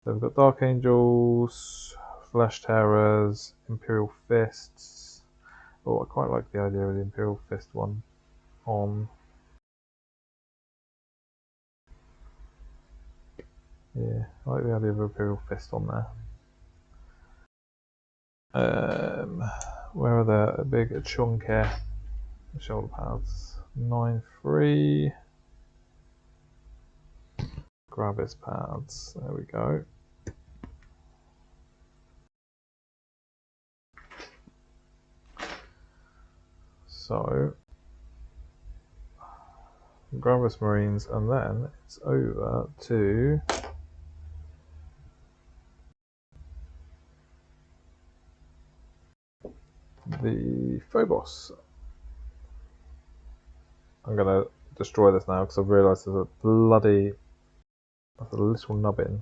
So we've got Dark Angels, Flesh Terrors, Imperial Fists. Oh, I quite like the idea of the Imperial Fist one on. Yeah, I like the idea of Imperial Fist on there. Where are the big chunky shoulder pads? 9-3. Gravis pads. There we go. So, Gravis Marines, and then it's over to the Phobos. I'm gonna destroy this now because I've realised there's a little nubbin.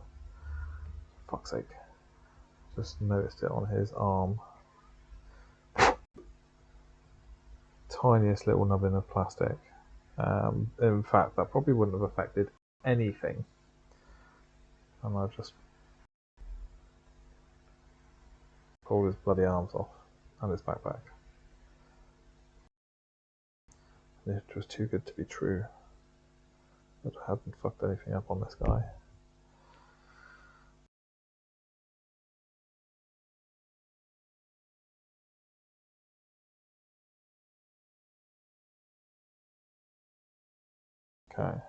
Fuck's sake. Just noticed it on his arm. Tiniest little nubbin of plastic. In fact, that probably wouldn't have affected anything. And I've just pulled his bloody arms off and his backpack. It was too good to be true. But I hadn't fucked anything up on this guy. Okay.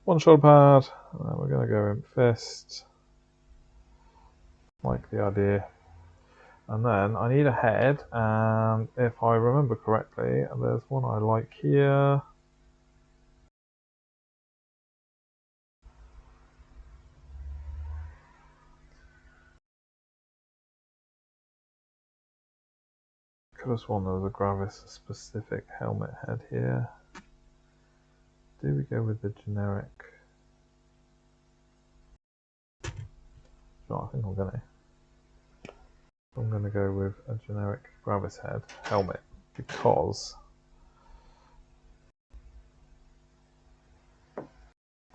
One shoulder pad, and then we're going to go in fist. Like the idea. And then I need a head, and if I remember correctly, there's one I like here. Could have sworn there was a Gravis specific helmet head here. Do we go with the generic? No, I think I'm gonna go with a generic Gravis head helmet because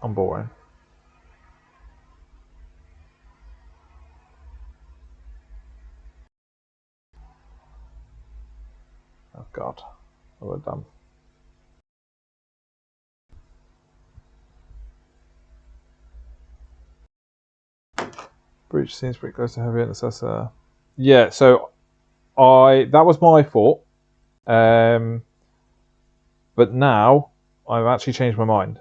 I'm boring. Oh god, what have I done? Breach seems pretty close to heavy intercessor. Yeah, so that was my fault. But now I've actually changed my mind.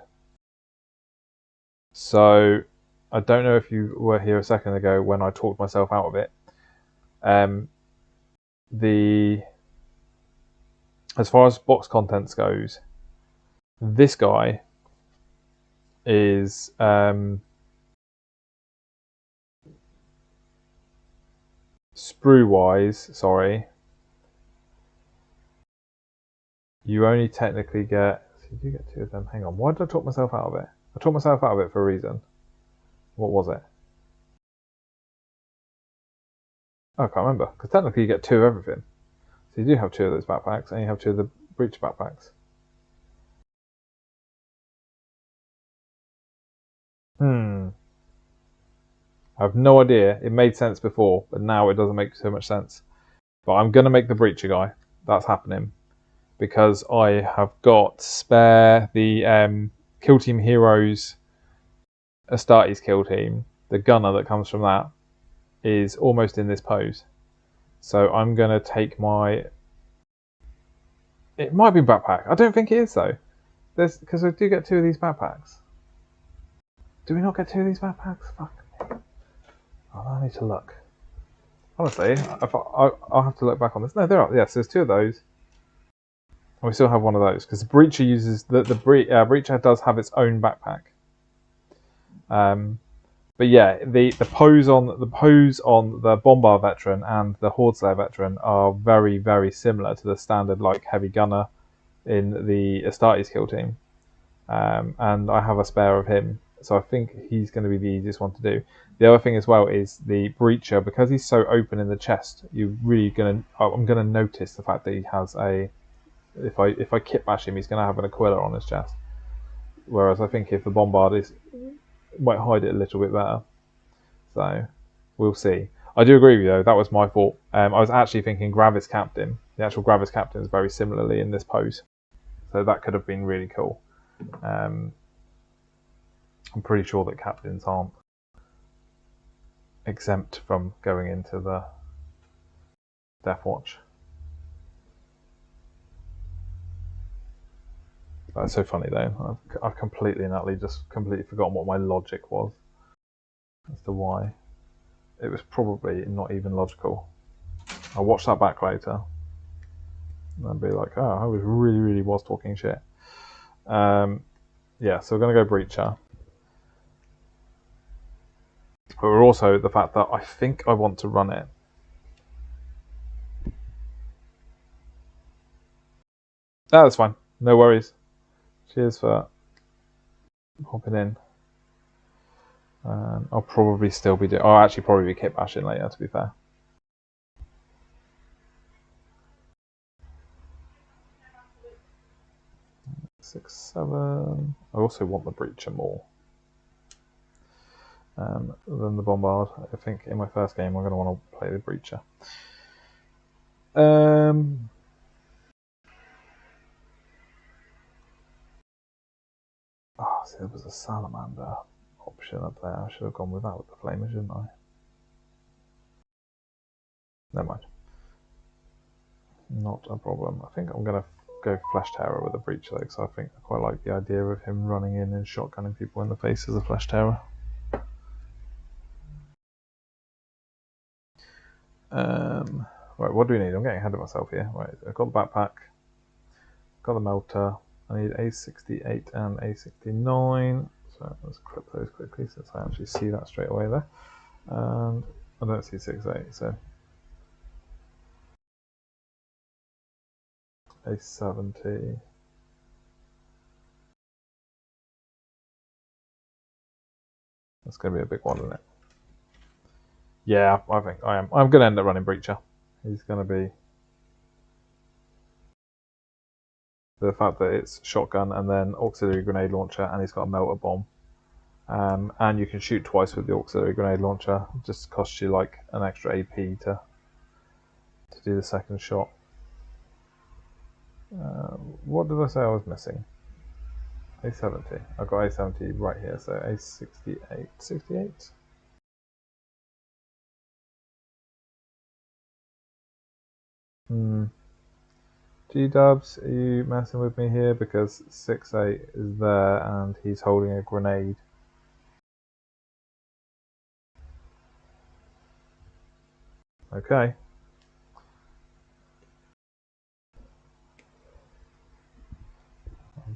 So I don't know if you were here a second ago when I talked myself out of it. As far as box contents goes, this guy is sprue wise, sorry. You only technically get, so you do get 2 of them. Hang on, why did I talk myself out of it? I talked myself out of it for a reason. What was it? Oh, I can't remember, because technically you get 2 of everything. So you do have 2 of those backpacks, and you have 2 of the breach backpacks. I have no idea. It made sense before, but now it doesn't make so much sense. But I'm going to make the breacher guy. That's happening. Because I have got spare the Kill Team Heroes Astartes kill team. The gunner that comes from that is almost in this pose. So I'm going to take my... It might be backpack. I don't think it is though. Because I do get 2 of these backpacks. Do we not get 2 of these backpacks? Fuck. Oh, I need to look. Honestly, I'll have to look back on this. No, there are. Yes, there's 2 of those. And we still have one of those because the breacher uses breacher does have its own backpack. But yeah, the pose on the Bombard veteran and the Horde Slayer veteran are very, very similar to the standard like heavy gunner in the Astartes kill team, and I have a spare of him, so I think he's going to be the easiest one to do. The other thing as well is the breacher, because he's so open in the chest. I'm gonna notice the fact that he has a. If I kit bash him, he's going to have an Aquila on his chest. Whereas I think if the bombard might hide it a little bit better. So we'll see. I do agree with you though. That was my fault. I was actually thinking gravis captain. The actual gravis captain is very similarly in this pose, so that could have been really cool. I'm pretty sure that captains aren't exempt from going into the Death Watch. That's so funny though. I've completely and utterly just completely forgotten what my logic was as to why. It was probably not even logical. I'll watch that back later and I'll be like, oh, I really was talking shit. Yeah, so we're going to go Breacher. But we're also the fact that I think I want to run it. That's fine. No worries. Cheers for hopping in. I'll probably still be doing. I'll actually probably be kit bashing later, to be fair. Six, 7. I also want the Breacher more than the Bombard. I think in my first game I'm going to want to play the Breacher. Oh, see, there was a Salamander option up there. I should have gone with that with the Flamer, shouldn't I? Never mind. Not a problem. I think I'm going to go Flesh Terror with a Breacher though, because I think I quite like the idea of him running in and shotgunning people in the face as a Flesh Terror. Right, what do we need? I'm getting ahead of myself here. Right, I've got the backpack, got the melter. I need A68 and A69. So let's clip those quickly since I actually see that straight away there. And I don't see 6.8, so A70. That's going to be a big one, isn't it? Yeah, I think I am. I'm going to end up running Breacher. He's going to be the fact that it's shotgun and then auxiliary grenade launcher, and he's got a melter bomb. And you can shoot twice with the auxiliary grenade launcher. It just costs you like an extra AP to do the second shot. What did I say I was missing? A70. I've got A70 right here, so A68. 68? G-dubs, are you messing with me here? Because 6.8 is there and he's holding a grenade. Okay.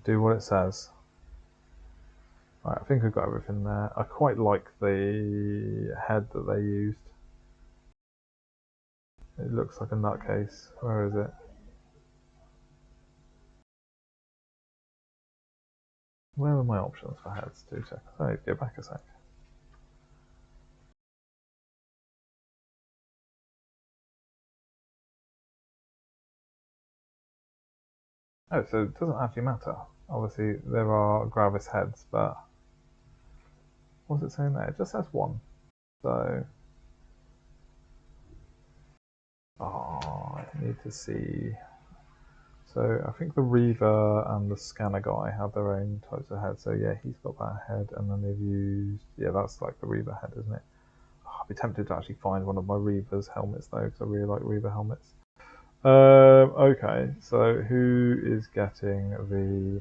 Do what it says. Right, I think we've got everything there. I quite like the head that they used. It looks like a nutcase. Where is it? Where are my options for heads? 2 seconds. I need to go back a sec. Oh, so it doesn't actually matter. Obviously, there are gravis heads, but what's it saying there? It just says 1. So, I need to see. So I think the Reaver and the Scanner guy have their own types of heads. So yeah, he's got that head, and then they've used, yeah, that's like the Reaver head, isn't it? I'd be tempted to actually find one of my Reaver's helmets though, because I really like Reaver helmets. Okay, so who is getting the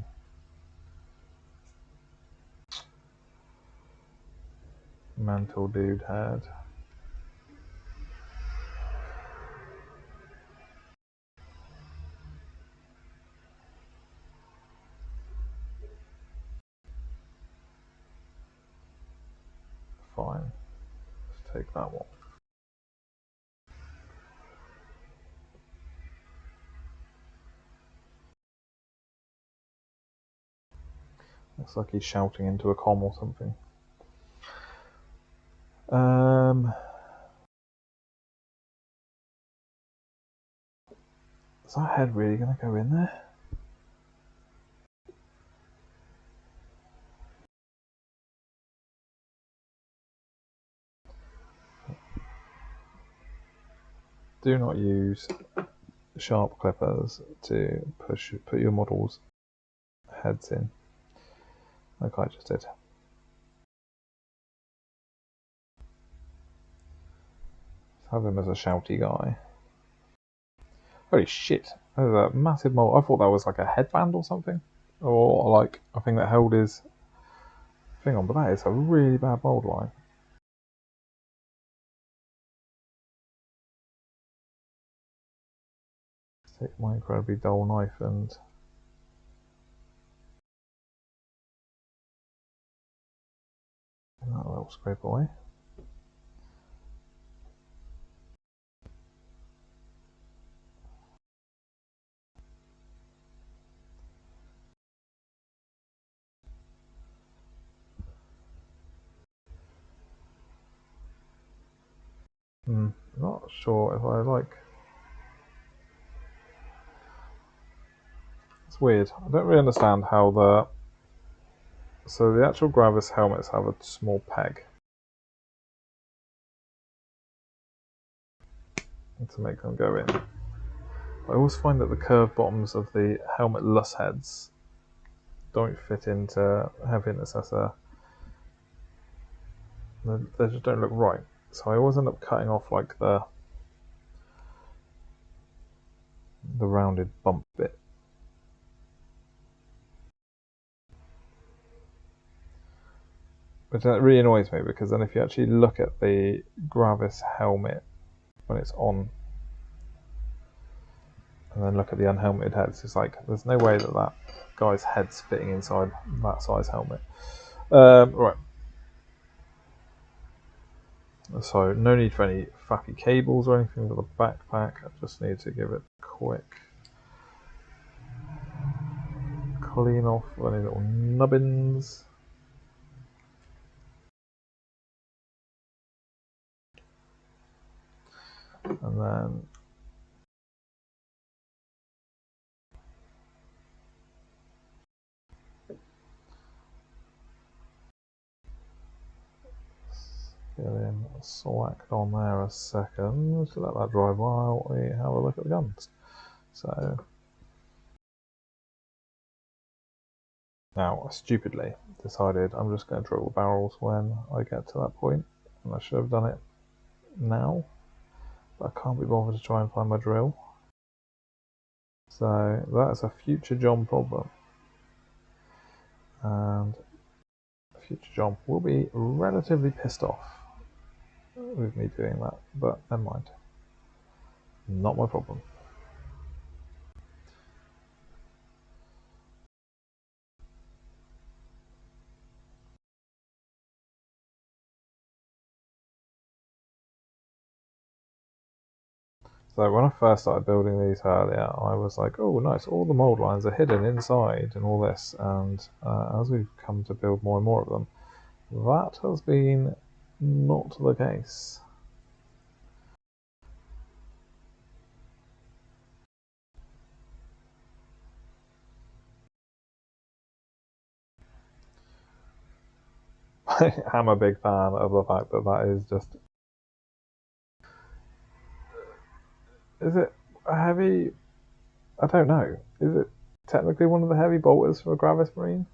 Mental Dude head? Fine, let's take that one. Looks like he's shouting into a comm or something. Is that head really going to go in there? Do not use sharp clippers to put your models' heads in, like I just did. Let's have him as a shouty guy. Holy shit! There's a massive mold. I thought that was like a headband or something, or like a thing that held his thing on, but that is a really bad mold line. Take my incredibly dull knife and that little scrape away. Not sure if I like. It's weird. I don't really understand how the. So the actual gravis helmets have a small peg to make them go in. I always find that the curved bottoms of the helmet-less heads don't fit into heaviness as a. They just don't look right. So I always end up cutting off like the rounded bump bit. But that really annoys me because then if you actually look at the gravis helmet when it's on and then look at the unhelmeted heads, it's like there's no way that that guy's head's fitting inside that size helmet. Right. So no need for any faffy cables or anything with the backpack. I just need to give it a quick clean off any little nubbins. And then get him slacked on there a second. Let that dry while we have a look at the guns. So now I stupidly decided I'm just going to drill the barrels when I get to that point, and I should have done it now, but I can't be bothered to try and find my drill. So that's a future John problem, and future John will be relatively pissed off with me doing that, but never mind. Not my problem. So when I first started building these earlier, I was like, oh nice, all the mold lines are hidden inside and all this, and as we've come to build more and more of them, that has been not the case. I am a big fan of the fact that that is just... Is it a heavy... I don't know. Is it technically one of the heavy bolters for a Gravis Marine?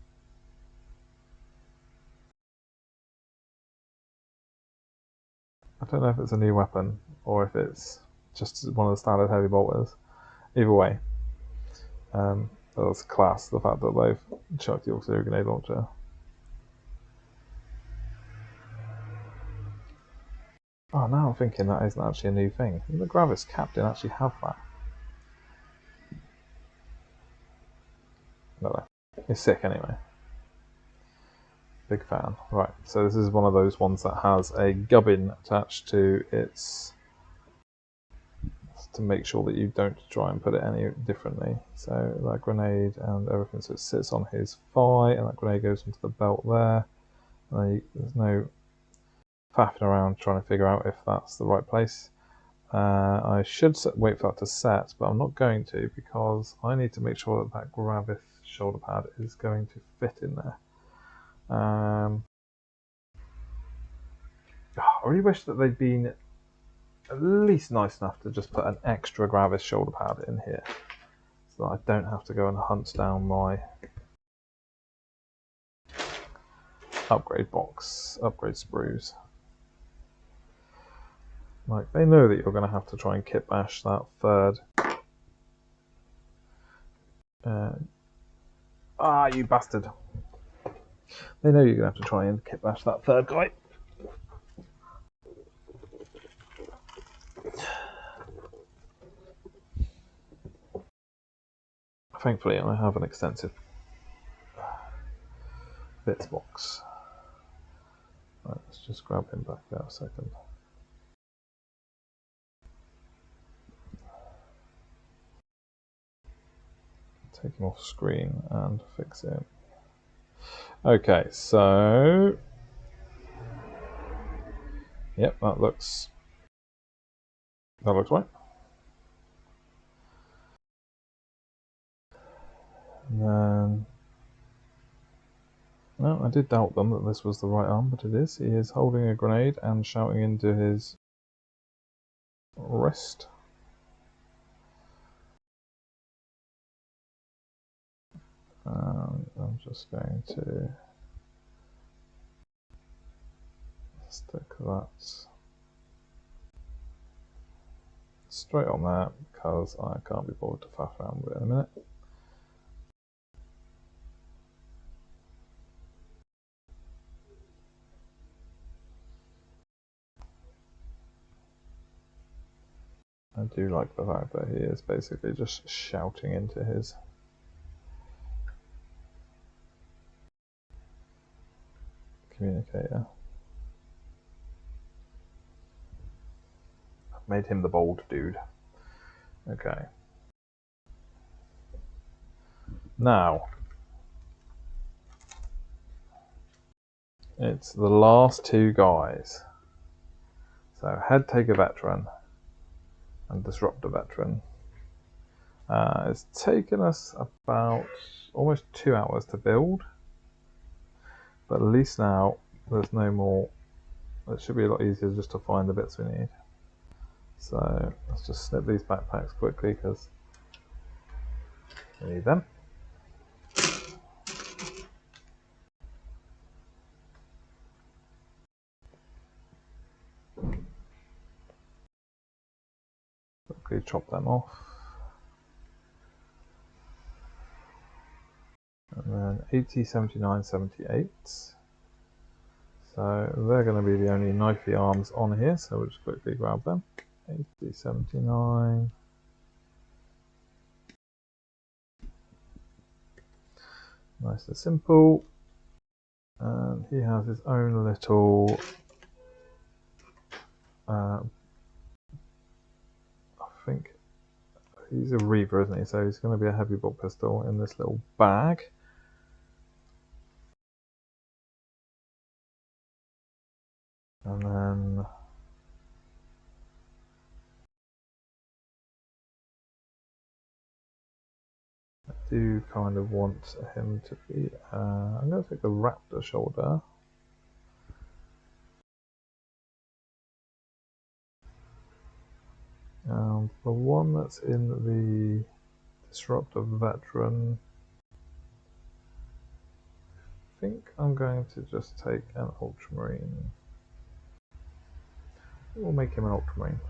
I don't know if it's a new weapon or if it's just one of the standard heavy bolters. Either way, that's class, the fact that they've chucked the auxiliary grenade launcher. Oh, now I'm thinking that isn't actually a new thing. Didn't the Gravis Captain actually have that? No, it's sick anyway. Big fan. Right, so this is one of those ones that has a gubbin attached to its to make sure that you don't try and put it any differently. So that grenade and everything, so it sits on his thigh, and that grenade goes into the belt there. And there's no faffing around trying to figure out if that's the right place. I should wait for that to set, but I'm not going to, because I need to make sure that that gravis shoulder pad is going to fit in there. I really wish that they'd been at least nice enough to just put an extra gravis shoulder pad in here, so that I don't have to go and hunt down my upgrade box, upgrade sprues. Like, they know that you're going to have to try and kit bash that third. You bastard. They know you're going to have to try and kit bash that third guy. Thankfully, I have an extensive bits box. Right, let's just grab him back there a second. Take him off screen and fix it. Okay, so yep, that looks right. And then, no, I did doubt them that this was the right arm, but it is. He is holding a grenade and shouting into his wrist. I'm just going to stick that straight on there, because I can't be bothered to faff around with it in a minute. I do like the fact that he is basically just shouting into his communicator. I've made him the bold dude. Okay. Now, it's the last two guys. So, Head Taker Veteran and Disruptor Veteran. It's taken us about almost 2 hours to build, but at least now there's no more. It should be a lot easier just to find the bits we need. So let's just snip these backpacks quickly because we need them. Quickly chop them off. And then 80, 79, 78. So they're going to be the only knifey arms on here, so we'll just quickly grab them. 80, 79. Nice and simple. And he has his own little I think he's a Reaver, isn't he? So he's going to be a heavy bolt pistol in this little bag. And then I do kind of want him to be. I'm going to take the Raptor shoulder. The one that's in the Disruptor Veteran, I think I'm going to just take an Ultramarine. We'll make him an Ultramarine.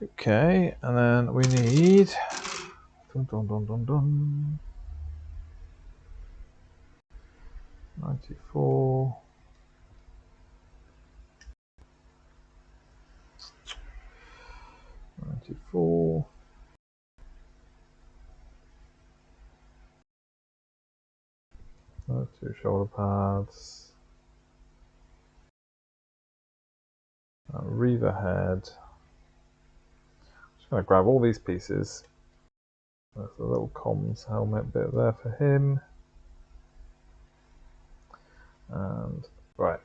Okay, and then we need 94. 94. Two shoulder pads. Reaver head. Just going to grab all these pieces. There's a little comms helmet bit there for him. And right.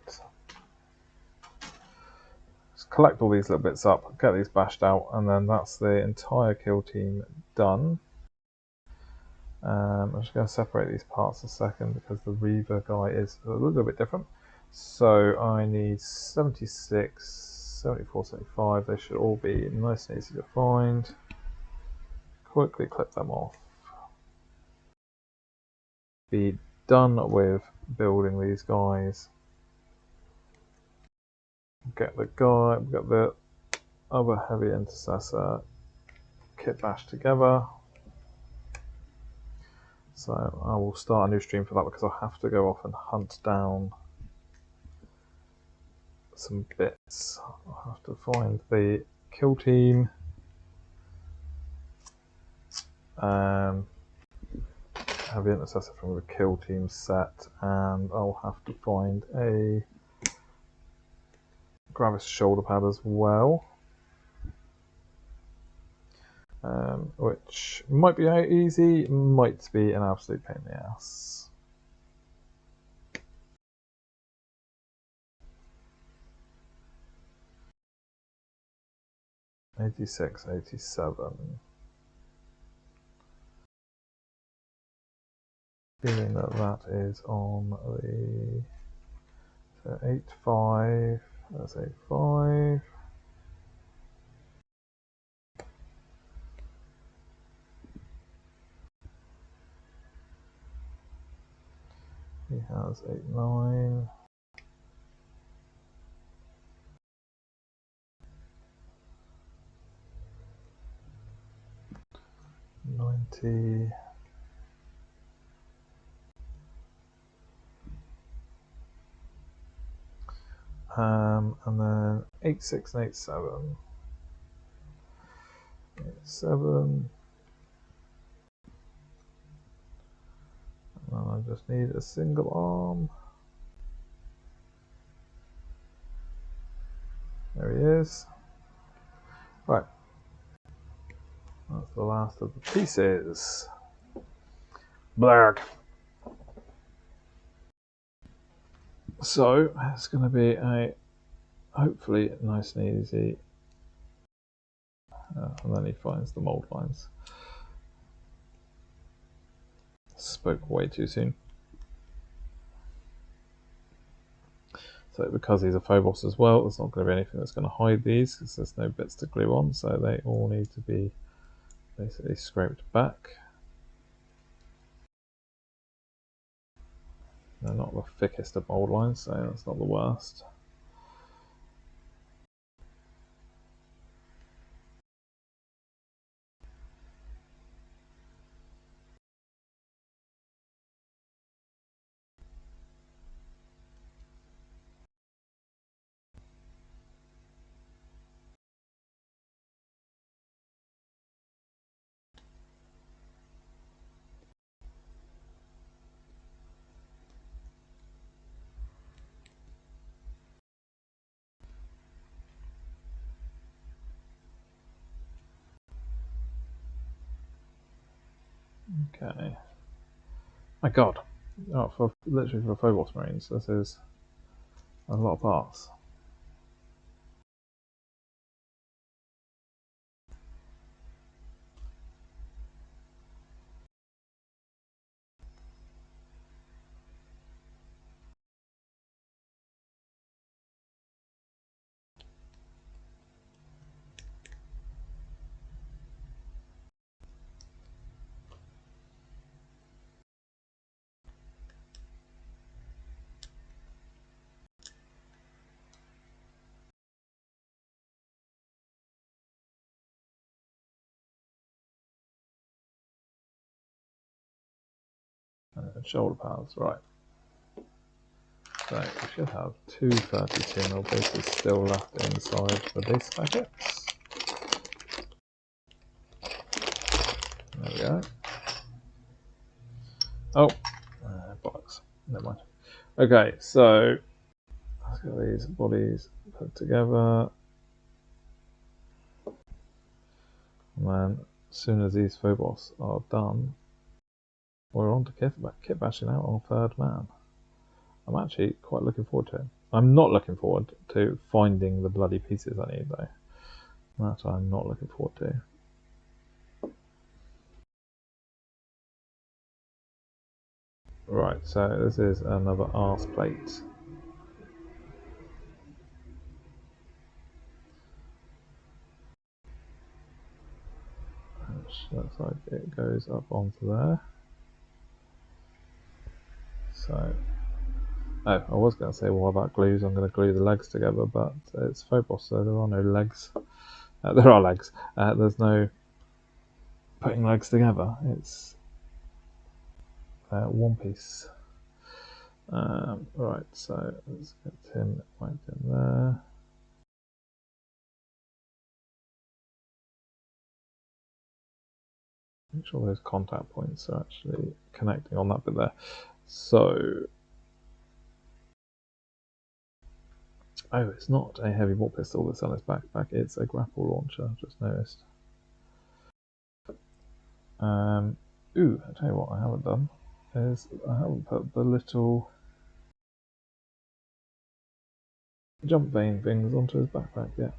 Just collect all these little bits up, get these bashed out, and then that's the entire kill team done. I'm just going to separate these parts a second because the Reaver guy is a little bit different. So I need 76, 74, 75. They should all be nice and easy to find. Quickly clip them off. Be done with building these guys. Get the other heavy intercessor kit bashed together. So I will start a new stream for that because I'll have to go off and hunt down some bits. I'll have to find the kill team. Heavy intercessor from the kill team set, and I'll have to find a gravis shoulder pad as well. Which might be easy, might be an absolute pain in the ass. '86, '87. Feeling that is on the 85. That's 85. He has 89. 90. And then 86 and 87. 87. And I just need a single arm. There he is. Right. That's the last of the pieces. Blurg. So it's going to be a hopefully nice and easy. And then he finds the mold lines. Spoke way too soon. So because he's a Phobos as well, there's not going to be anything that's going to hide these because there's no bits to glue on, so they all need to be basically scraped back. They're not the thickest of mold lines, so that's not the worst. Okay. My God. Oh, literally for Phobos Marines, this is a lot of parts. Shoulder pads, right. So we should have two 32mm pieces still left inside the base packets. There we go. Oh, bollocks. Never mind. Okay, so let's get these bodies put together. And then as soon as these phobos are done, we're on to kit bashing out on third man. I'm actually quite looking forward to it. I'm not looking forward to finding the bloody pieces I need though. That I'm not looking forward to. Right, so this is another arse plate. Which looks like it goes up onto there. So, oh, I was going to say, what about glues? I'm going to glue the legs together, but it's Phobos, so there are no legs. There are legs. There's no putting legs together. It's one piece. Right, so let's get him right in there. Make sure those contact points are actually connecting on that bit there. So, oh, it's not a heavy bolt pistol that's on his backpack, it's a grapple launcher, I've just noticed. Ooh, I'll tell you what I haven't done, is I haven't put the little jump vein things onto his backpack yet.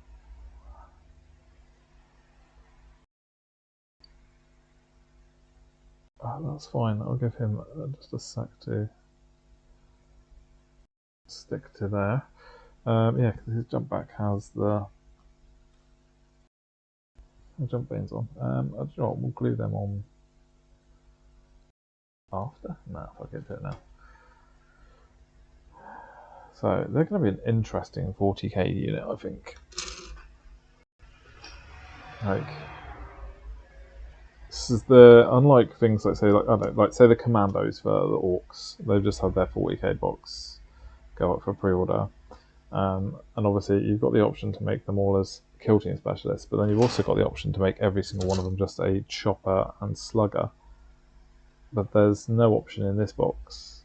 Oh, that's fine, I'll give him just a sec to stick to there. Yeah, because his jump back has the jump veins on. I don't know what, we'll glue them on after? No, I'll get to it now. So they're going to be an interesting 40k unit, I think. Like, this is unlike things like say like I don't know, like say the commandos for the orcs, they've just had their 40k box go up for pre-order, and obviously you've got the option to make them all as kill team specialists, but then you've also got the option to make every single one of them just a chopper and slugger. But there's no option in this box.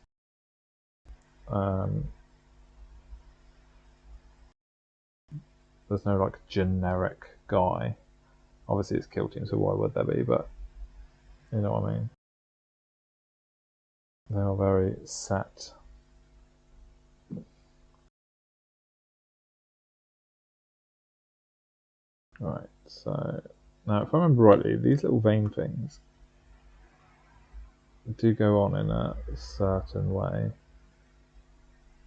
There's no like generic guy. Obviously it's kill team, so why would there be? But you know what I mean. They are very set. Right, so now if I remember rightly, these little vein things do go on in a certain way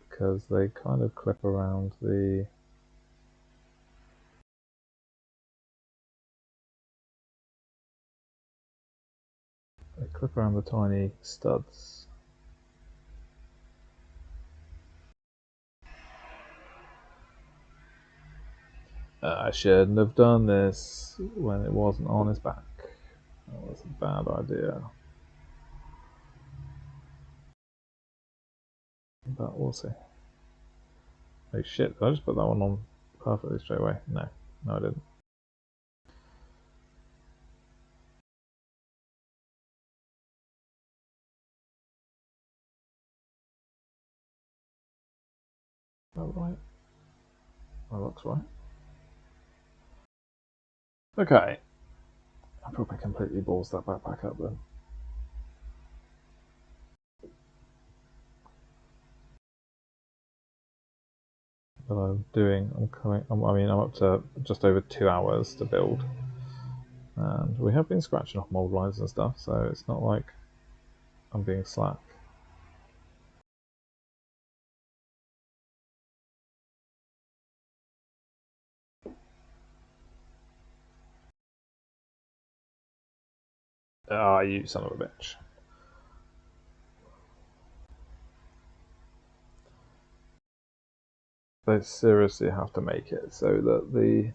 because they kind of clip around the tiny studs. I shouldn't have done this when it wasn't on his back. That was a bad idea. But we'll see. Oh shit, did I just put that one on perfectly straight away? No, I didn't. That right? That looks right. Okay. I probably completely balls that backpack up then. But I'm up to just over 2 hours to build. And we have been scratching off mold lines and stuff, so it's not like I'm being slack. Ah, you son of a bitch. They seriously have to make it so that the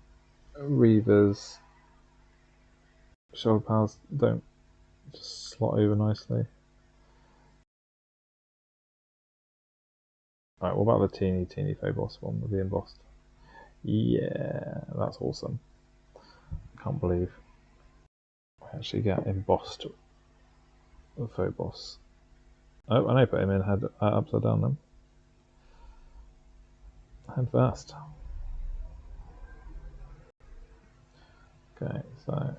Reavers shoulder pads don't just slot over nicely. Right, what about the teeny Phobos one with the embossed? Yeah, that's awesome. Can't believe I actually get embossed Phobos. Oh, I know, put him in head upside down then. Head first. Okay, so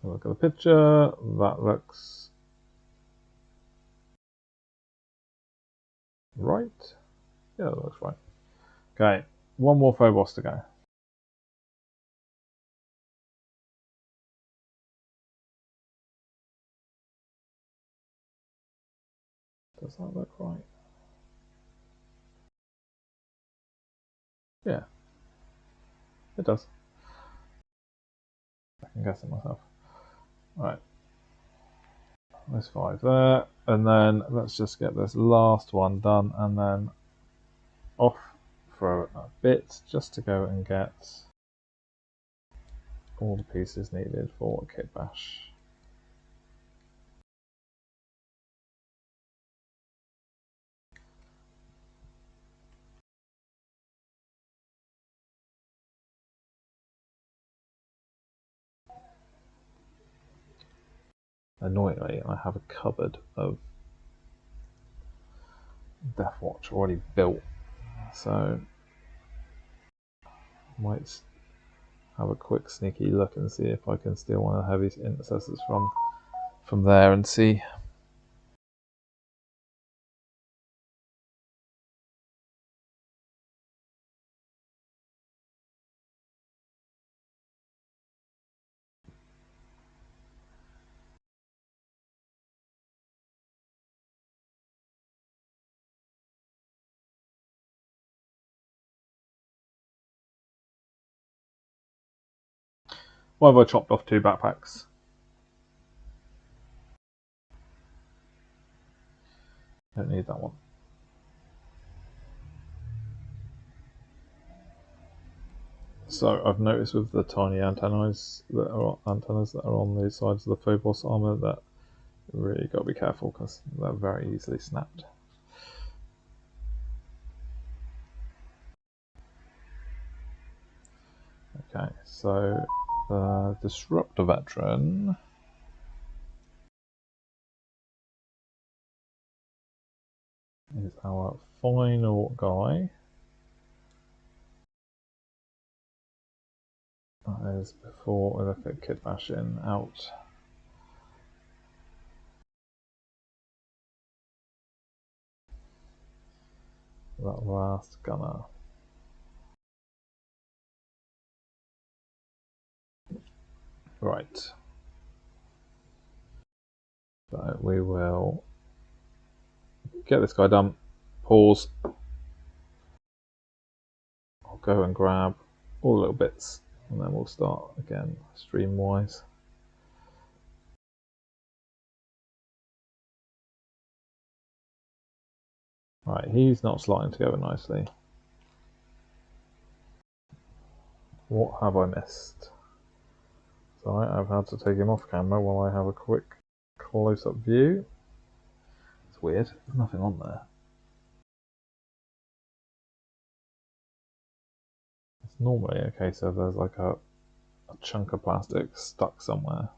look at the picture. That looks right. Yeah, that looks right. Okay, one more Phobos to go. Does that look right? Yeah, it does. I can guess it myself. Right, there's 5 there, and then let's just get this last one done, and then off for a bit just to go and get all the pieces needed for Kit Bash. Annoyingly, I have a cupboard of Deathwatch already built, so I might have a quick sneaky look and see if I can steal one of the heavy intercessors from there and see. Why have I chopped off 2 backpacks? Don't need that one. So I've noticed with the tiny antennas that are on the sides of the Phobos armor that you really got to be careful because they're very easily snapped. Okay, so the Disruptor Veteran is our final guy. That is before we look at Kit Bashin out. That last gunner. Right. So we will get this guy done. Pause. I'll go and grab all the little bits and then we'll start again stream wise. Right, he's not slotting together nicely. What have I missed? Sorry, I've had to take him off camera while I have a quick close-up view. It's weird, there's nothing on there. It's normally a case of there's like a chunk of plastic stuck somewhere.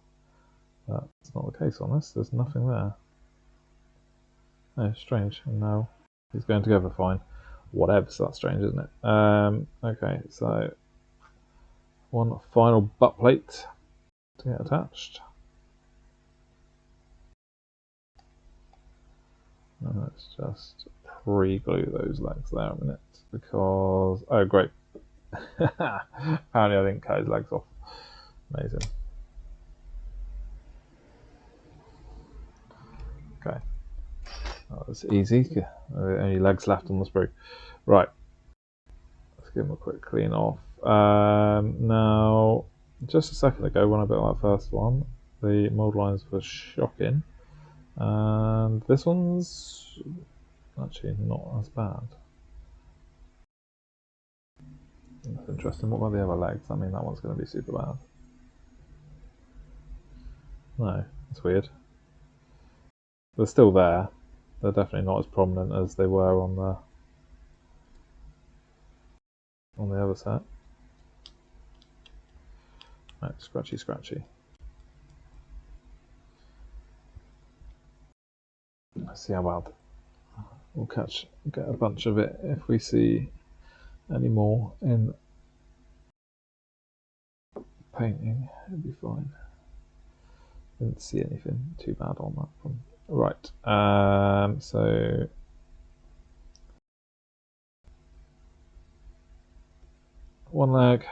That's not the case on this, there's nothing there. Oh, strange, and now he's going together fine. Whatever, so that's strange, isn't it? Okay, so one final butt plate to get attached. And let's just pre-glue those legs there a minute because, oh great, apparently I didn't cut his legs off. Amazing. Okay, that was easy. Only legs left on the sprue. Right, let's give him a quick clean off. Now, just a second ago when I built that first one, the mold lines were shocking, and this one's actually not as bad. That's interesting. What about the other legs? I mean, that one's going to be super bad. No, that's weird. They're still there. They're definitely not as prominent as they were on the other set. Right, scratchy, scratchy. Let's see how bad. We'll get a bunch of it if we see any more in painting. It'll be fine. Didn't see anything too bad on that one. Right. So one leg.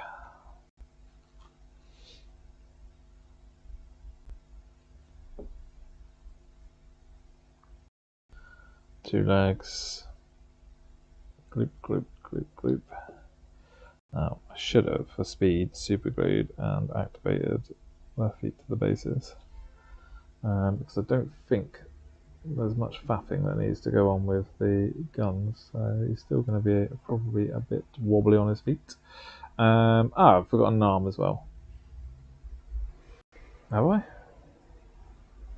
Two legs. Gloop, gloop, gloop, gloop. Now, I should have, for speed, super glued and activated their feet to the bases. Because I don't think there's much faffing that needs to go on with the guns. So he's still going to be probably a bit wobbly on his feet. I've forgotten an arm as well. Have I?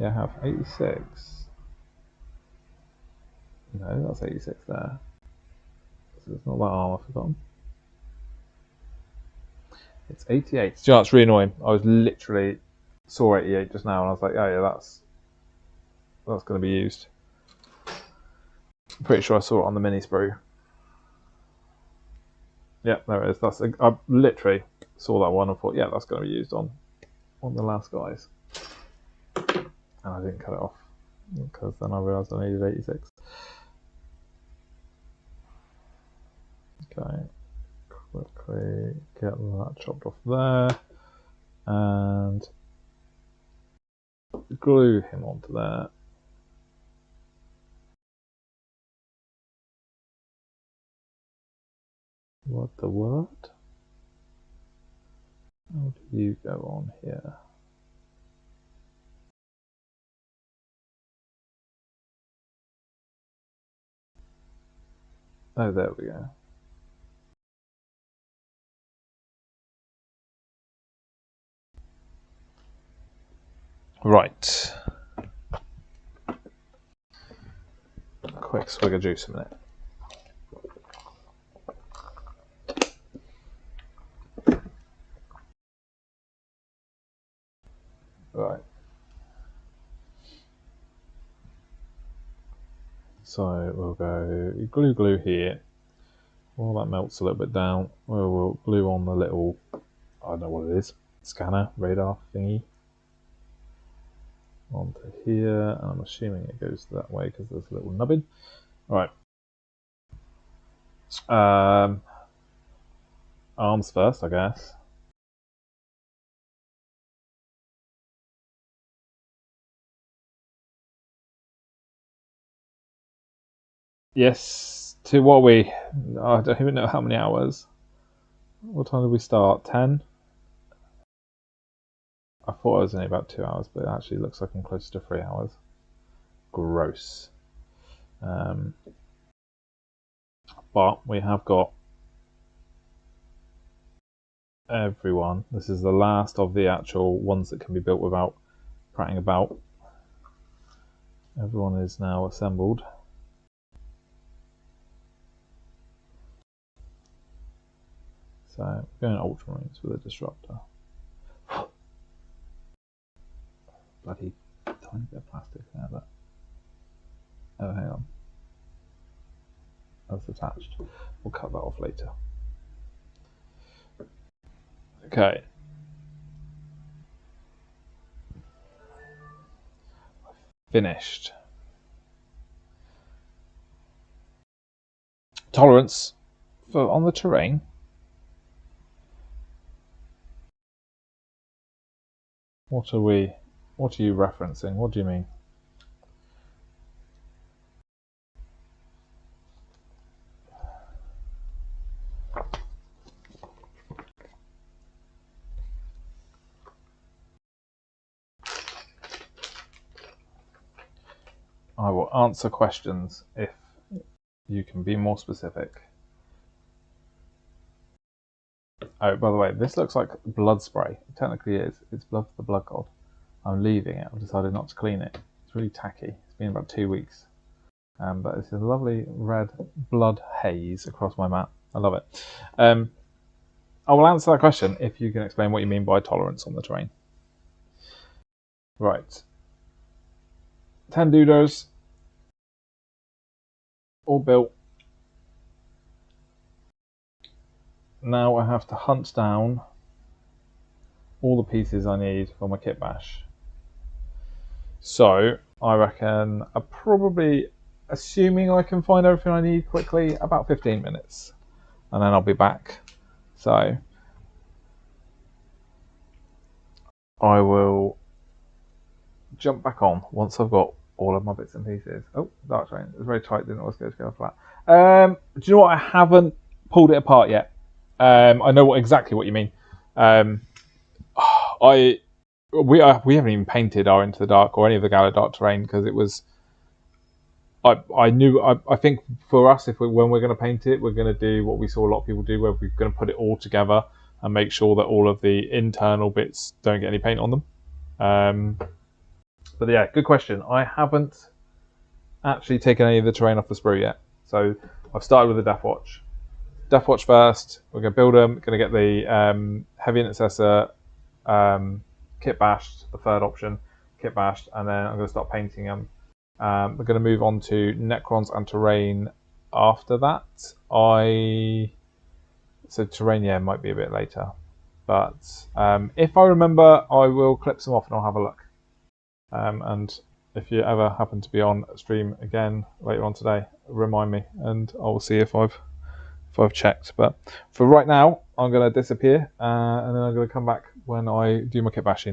Yeah, I have 86. No, that's 86 there. So it's not that arm I've forgotten. It's 88. Do you know, it's really annoying. I was literally saw 88 just now and I was like, oh yeah, that's going to be used. I'm pretty sure I saw it on the mini sprue. Yeah, there it is. I literally saw that one and thought, yeah, that's going to be used on the last guys. And I didn't cut it off because then I realised I needed 86. Okay, quickly get that chopped off there and glue him onto there. What the word? How do you go on here? Oh, there we go. Right. Quick swig of juice a minute. Right. So we'll go glue here. While that melts a little bit down, we'll glue on the little, I don't know what it is, scanner, radar thingy onto here. And I'm assuming it goes that way because there's a little nubbin. All right. Arms first, I guess. Yes. To what are we? I don't even know how many hours. What time did we start? 10? I thought it was only about 2 hours, but it actually looks like I'm close to 3 hours. Gross. But we have got everyone. This is the last of the actual ones that can be built without prattling about. Everyone is now assembled. So going ultramarines with a disruptor. Bloody tiny bit of plastic there, but oh, hang on. That's attached. We'll cut that off later. Okay. Finished. Tolerance for on the terrain. What are you referencing? What do you mean? I will answer questions if you can be more specific. Oh, by the way, this looks like blood spray. It technically is. It's blood for the blood god. I'm leaving it. I've decided not to clean it. It's really tacky. It's been about 2 weeks. But it's a lovely red blood haze across my map. I love it. I will answer that question if you can explain what you mean by tolerance on the terrain. Right. 10 dooders. all built. Now I have to hunt down all the pieces I need for my kit bash. So I reckon I probably, assuming I can find everything I need quickly, about 15 minutes. And then I'll be back. So I will jump back on once I've got all of my bits and pieces. Oh, dark terrain. It was very tight, didn't always go flat. Do you know what? I haven't pulled it apart yet. I know exactly what you mean. We haven't even painted our Into the Dark or any of the Gala Dark terrain because it was. I think for us, when we're going to paint it, we're going to do what we saw a lot of people do, where we're going to put it all together and make sure that all of the internal bits don't get any paint on them. But yeah, good question. I haven't actually taken any of the terrain off the sprue yet, so I've started with the Death Watch. Death Watch first. We're going to build them. Going to get the heavy intercessor kit bashed, the third option, kit bashed, and then I'm going to start painting them. We're going to move on to Necrons and terrain after that. So terrain, yeah, might be a bit later, but if I remember, I will clip some off and I'll have a look. And if you ever happen to be on stream again later on today, remind me, and I'll see if I've checked. But for right now, I'm going to disappear, and then I'm going to come back when I do my kit bashing.